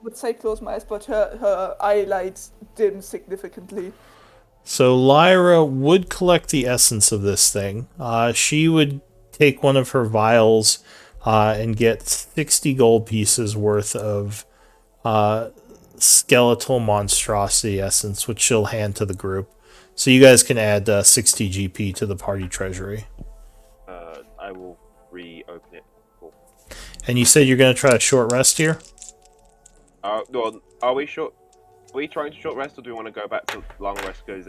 would say close my eyes, but her eyelids dim significantly. So Lyra would collect the essence of this thing. She would take one of her vials and get 60 gold pieces worth of skeletal monstrosity essence, which she'll hand to the group. So you guys can add 60 GP to the party treasury. I will reopen it. Cool. And you said you're going to try a short rest here? Well, are we trying to short rest, or do we want to go back to long rest? Because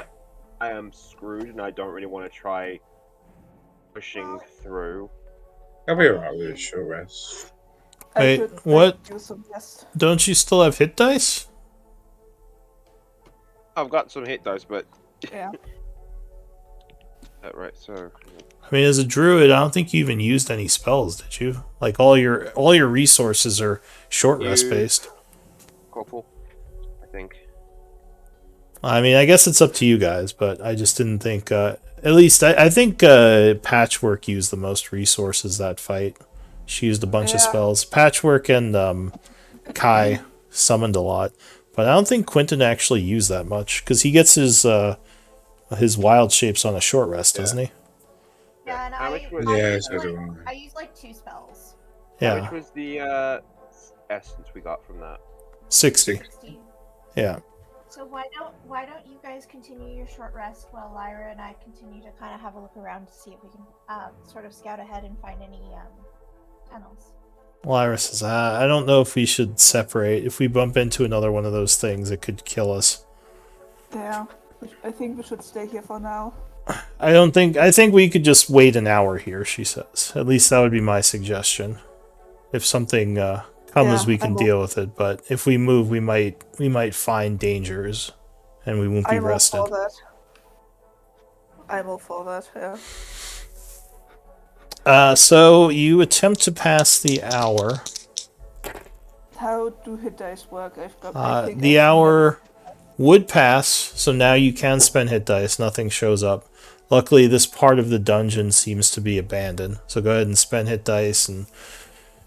I am screwed, and I don't really want to try pushing through. I'll be alright with a short rest. Wait, what? Don't you still have hit dice? I've got some hit dice, but yeah. Right. So. I mean, as a druid, I don't think you even used any spells, did you? Like all your resources are short rest based. Couple, I think. I mean, I guess it's up to you guys, but I just didn't think. At least I think Patchwork used the most resources that fight. She used a bunch of spells. Patchwork and Kai summoned a lot, but I don't think Quentin actually used that much because he gets his wild shapes on a short rest, doesn't he? Yeah, and I used like 2 spells. Yeah. How much was the essence we got from that? 60. Yeah. So why don't you guys continue your short rest while Lyra and I continue to kind of have a look around to see if we can sort of scout ahead and find any tunnels. Lyra says, I don't know if we should separate. If we bump into another one of those things, it could kill us. Yeah, I think we should stay here for now. I think we could just wait an hour here, she says. At least that would be my suggestion. If something comes, we can deal with it. But if we move, we might find dangers, and we won't be rested. I'm all for that, yeah. So you attempt to pass the hour. How do hit dice work? I think The I've seen hour would pass, so now you can spend hit dice. Nothing shows up. Luckily, this part of the dungeon seems to be abandoned. So go ahead and spend hit dice and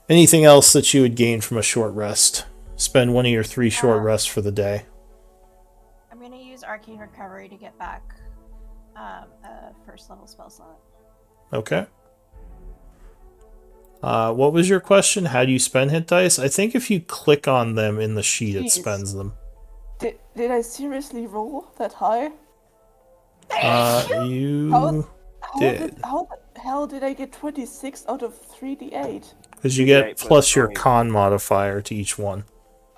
anything else that you would gain from a short rest. Spend one of your 3 short rests for the day. I'm gonna use Arcane Recovery to get back a first level spell slot. Okay. What was your question? How do you spend hit dice? I think if you click on them in the sheet, it Jeez. spends them. Did I seriously roll that high? You did. How the hell did I get 26 out of 3d8? Because you get 8 plus your 9. con modifier to each one.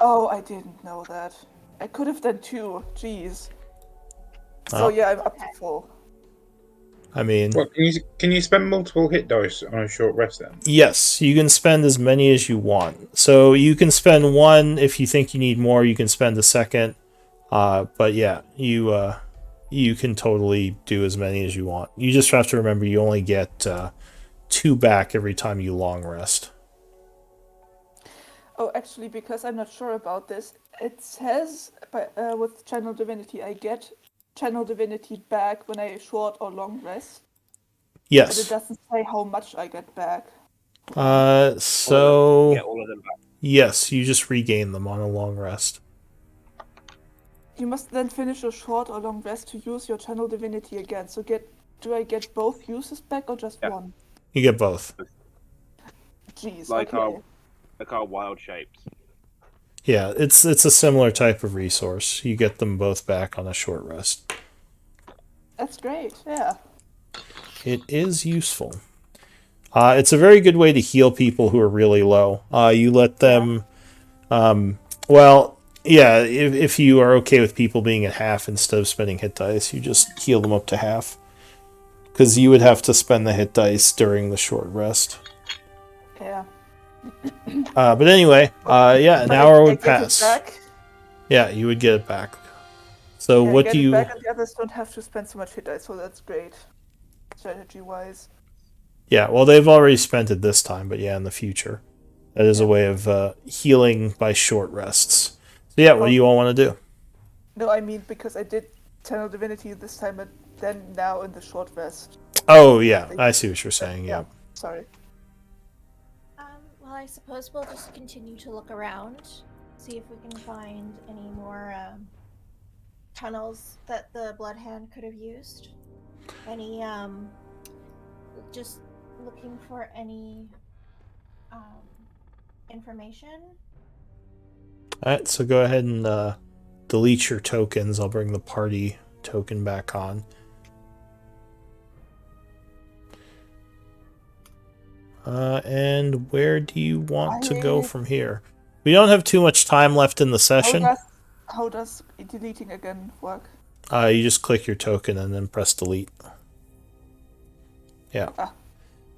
Oh, I didn't know that. I could have done 2. Jeez. So Oh. yeah, I'm up to full. I mean, Well, can you spend multiple hit dice on a short rest then? yes, you can spend as many as you want. So you can spend 1 if you think you need more. You can spend a second. But yeah, you can totally do as many as you want. You just have to remember you only get 2 back every time you long rest. Oh, actually, because I'm not sure about this, it says with Channel Divinity, I get Channel Divinity back when I short or long rest. But it Yes. doesn't say how much I get back. So Get all of them back. yes, you just regain them on a long rest. You must then finish a short or long rest to use your Channel Divinity again. So do I get both uses back or just Yeah. one? You get both. Jeez, Like okay. our wild shapes. Yeah, it's a similar type of resource. You get them both back on a short rest. That's great, yeah. It is useful. It's a very good way to heal people who are really low. You let them, well, yeah, if you are okay with people being at half instead of spending hit dice, you just heal them up to half. Because you would have to spend the hit dice during the short rest. Yeah. But anyway, yeah, an But hour I would get it pass. back. Yeah, you would get it back. So Yeah, what get do it you... back and the others don't have to spend so much hit dice, so that's great. Strategy-wise. Yeah, well, they've already spent it this time, but yeah, in the future. That is a way of healing by short rests. So yeah, what do you all want to do? No, I mean because I did Channel Divinity this time, but then now in the short rest. Oh, yeah, I see what you're saying, yeah. Sorry. Well, I suppose we'll just continue to look around, see if we can find any more tunnels that the Blood Hand could have used. Any, just looking for any information. Alright, so go ahead and delete your tokens. I'll bring the party token back on. And where do you want to go from here? We don't have too much time left in the session. How does deleting again work? You just click your token and then press delete. Yeah.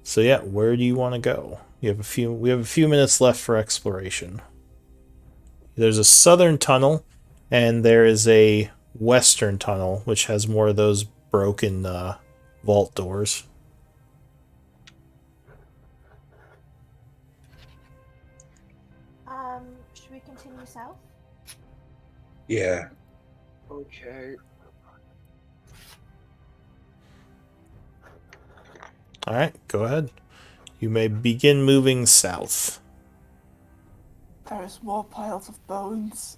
So yeah, where do you want to go? We have a few minutes left for exploration. There's a southern tunnel, and there is a western tunnel, which has more of those broken vault doors. Should we continue south? Yeah. Okay. Alright, go ahead. You may begin moving south. There's more piles of bones.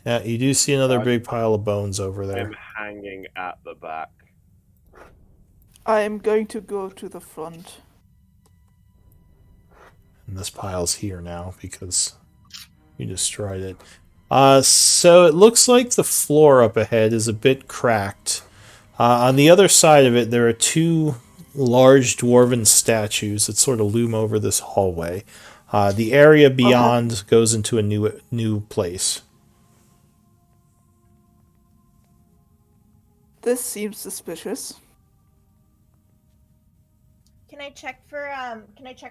Yeah, you do see another big pile of bones over there. I'm hanging at the back. I'm going to go to the front. And this pile's here now because you destroyed it. So it looks like the floor up ahead is a bit cracked. On the other side of it, there are 2 large dwarven statues that sort of loom over this hallway. The area beyond goes into a new place. This seems suspicious. Can I check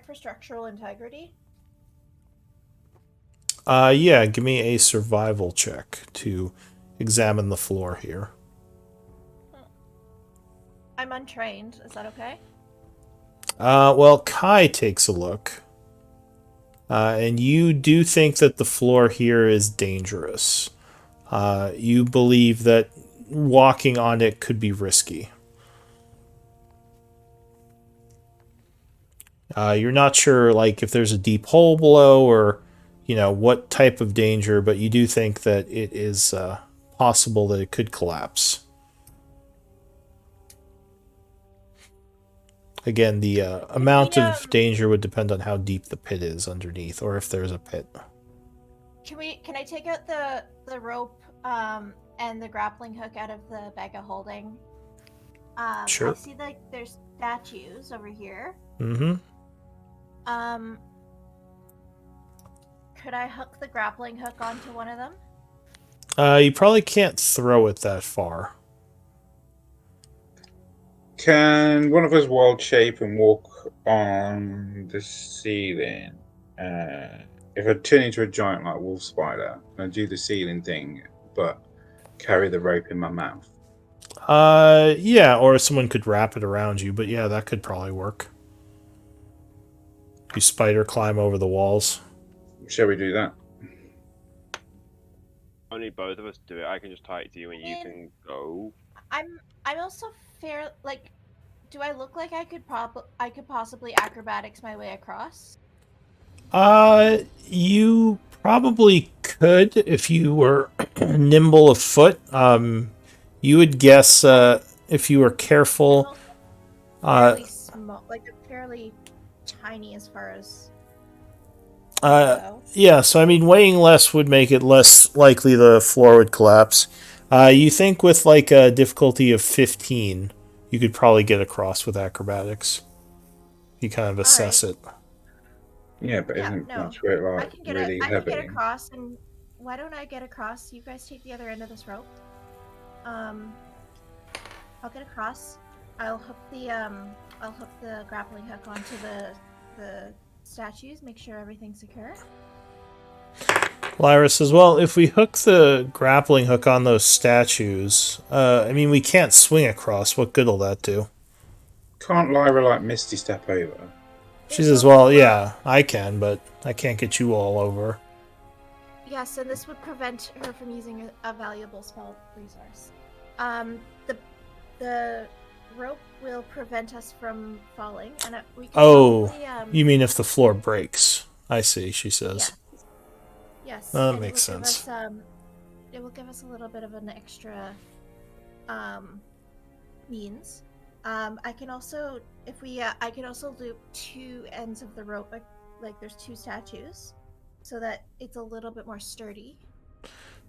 for structural integrity? Yeah, give me a survival check to examine the floor here. I'm untrained. Is that okay? Well, Kai takes a look. And you do think that the floor here is dangerous. You believe that walking on it could be risky. You're not sure, like, if there's a deep hole below or, what type of danger, but you do think that it is possible that it could collapse. Again, the amount of danger would depend on how deep the pit is underneath, or if there's a pit. Can I take out the rope and the grappling hook out of the bag of holding? Sure. I see like there's statues over here. Mm-hmm. Could I hook the grappling hook onto one of them? You probably can't throw it that far. Can one of us wild shape and walk on the ceiling? If I turn into a giant like wolf spider, can I do the ceiling thing, but carry the rope in my mouth? Yeah, or someone could wrap it around you, but yeah, that could probably work. You spider climb over the walls. Shall we do that? Only both of us do it. I can just tie it to you and you can go. I'm also fair. Like, do I look like I could possibly acrobatics my way across? You probably could if you were nimble of foot. You would guess if you were careful. Fairly small, like fairly tiny as far as. Yeah, so I mean, weighing less would make it less likely the floor would collapse. You think with like a difficulty of 15, you could probably get across with acrobatics. You kind of assess it. Yeah, but isn't much weight like really I heavy? can get across, and why don't I get across? You guys take the other end of this rope. I'll get across. I'll hook the grappling hook onto the statues. Make sure everything's secure. Lyra says, well, if we hook the grappling hook on those statues, I mean, we can't swing across. What good will that do? Can't Lyra, like, Misty step over? She says, well, yeah, I can, but I can't get you all over. Yes, and this would prevent her from using a valuable spell resource. The rope will prevent us from falling, and we can probably, you mean if the floor breaks? I see, she says. Yes. That makes sense. It will give us a little bit of an extra means. I can also, I can also loop two ends of the rope, like there's two statues, so that it's a little bit more sturdy.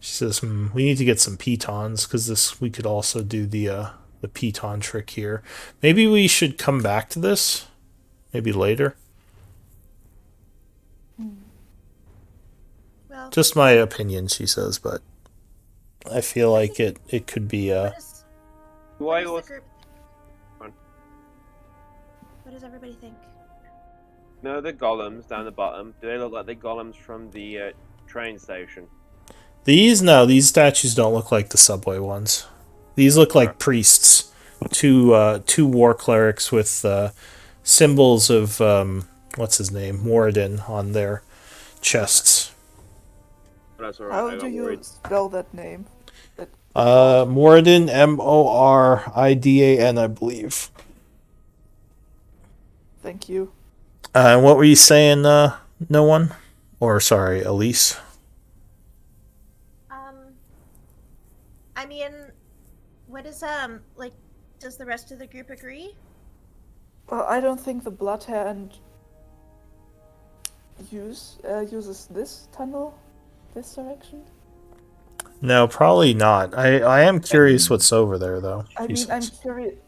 She says, we need to get some pitons, because we could also do the piton trick here. Maybe we should come back to this? Maybe later? Well, just my opinion, she says, but I feel like it could be what does everybody think? No, the golems down the bottom. Do they look like the golems from the train station? These statues don't look like the subway ones. These look like priests. Two war clerics with symbols of what's his name? Moradin on their chests. That's all right. How do you spell that name? Moradin, Moridan, I believe. Thank you. What were you saying, no one? Or, sorry, Elise? I mean, what is, like, does the rest of the group agree? Well, I don't think the Bloodhand uses this tunnel, this direction. No, probably not. I am curious what's over there, though. I mean,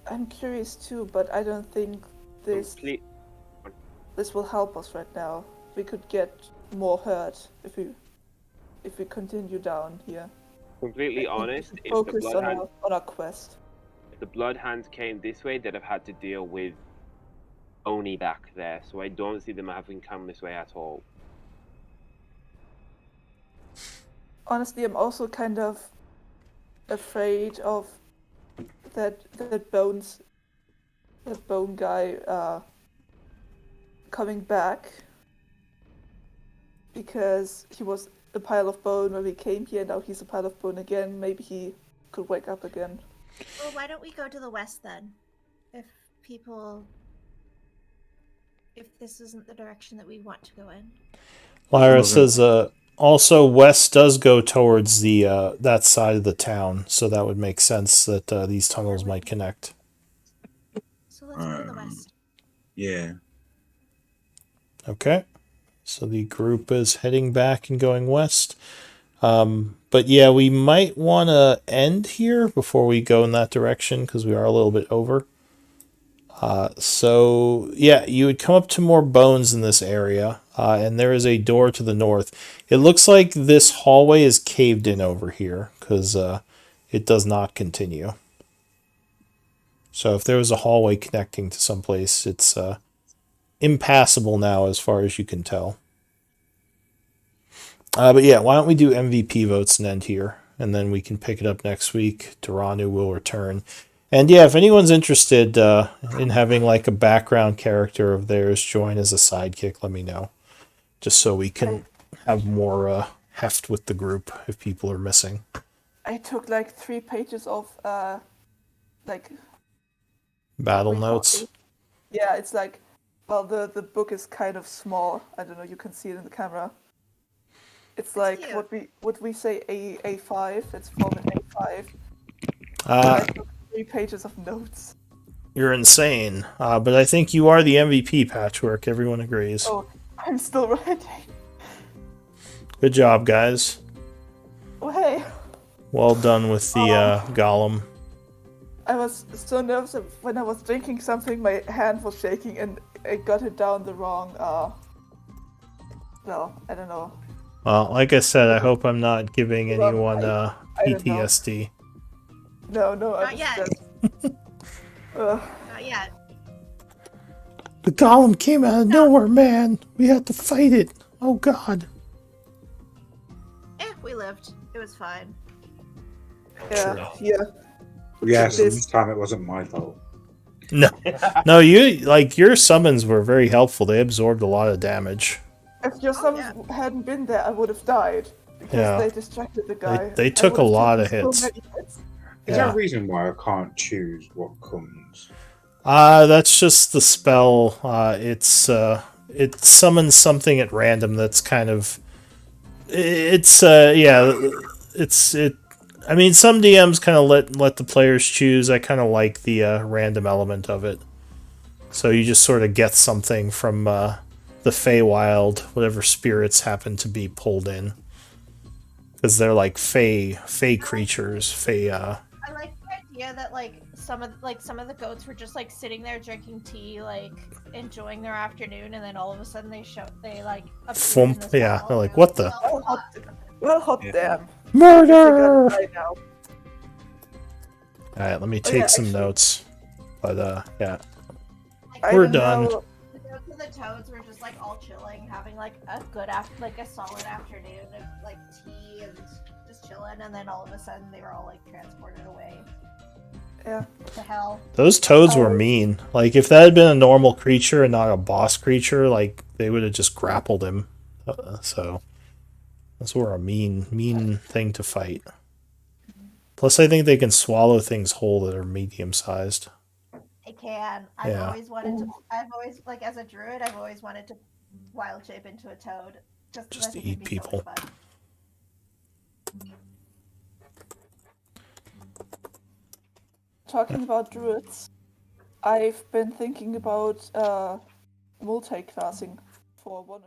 I'm curious too, but I don't think this will help us right now. We could get more hurt if we continue down here. Completely honest, Focus on our quest. If the Bloodhands came this way, they'd have had to deal with Oni back there, so I don't see them having come this way at all. Honestly, I'm also kind of afraid of that bone guy coming back because he was a pile of bone when we came here. Now he's a pile of bone again. Maybe he could wake up again. Well, why don't we go to the west then? If this isn't the direction that we want to go in. Lyra says, also west does go towards the that side of the town, so that would make sense that these tunnels might connect. So let's go to the west. Yeah. Okay. So the group is heading back and going west. But yeah, we might want to end here before we go in that direction because we are a little bit over. So yeah, you would come up to more bones in this area, and there is a door to the north. It looks like this hallway is caved in over here because it does not continue. So if there was a hallway connecting to someplace, it's impassable now as far as you can tell. But yeah, why don't we do MVP votes and end here, and then we can pick it up next week. Duranu will return. And yeah, if anyone's interested in having like a background character of theirs join as a sidekick, let me know. Just so we can have more heft with the group if people are missing. I took like 3 pages of like Battle notes. Yeah, it's like, well, the book is kind of small. I don't know. You can see it in the camera. It's like cute. what we say A5. It's format A5. Uh, I took 3 pages of notes. You're insane. But I think you are the MVP, Patchwork. Everyone agrees. Oh, I'm still writing. Good job, guys. Oh, hey. Well done with the golem. I was so nervous that when I was drinking something, my hand was shaking and I got it down the wrong. Well, I don't know. Well, like I said, I hope I'm not giving anyone I don't know. PTSD. No, Not yet. Not yet. The golem came out of nowhere, man. We had to fight it. Oh, God. We lived. It was fine. Yeah, yeah. Yes, This- this time it wasn't my fault. No, your summons were very helpful. They absorbed a lot of damage. If your summons hadn't been there, I would have died because Yeah. they distracted the guy. They I took a would have lot of taken so hits. many hits. Is there Yeah. a reason why I can't choose what comes? That's just the spell. It summons something at random that's kind of... I mean, some DMs kind of let the players choose. I kind of like the random element of it. So you just sort of get something from the Feywild, whatever spirits happen to be pulled in. Because they're like Fey creatures, Fey... I like the idea that some of the goats were just like sitting there drinking tea, like enjoying their afternoon, and then all of a sudden they appear in Thump, this yeah, wall, they're like, and what the? Well, hot Yeah. damn. Murder! They're gonna die now. Alright, let me Oh, take yeah, some actually- notes. But, yeah. I We're don't done. know- The goats and the toads were just like all chilling, having like a solid afternoon of like tea and just chilling, and then all of a sudden they were all like transported away. Yeah. What the hell? Those toads were Oh. mean. Like, if that had been a normal creature and not a boss creature, like, they would have just grappled him. So, those were a mean thing to fight. Plus, I think they can swallow things whole that are medium-sized. It can. I've Yeah. always, like, as a druid, I've always wanted to wild shape into a toad. Just Just I think to it'd eat be so much people. fun. Talking about druids, I've been thinking about multi-classing for one.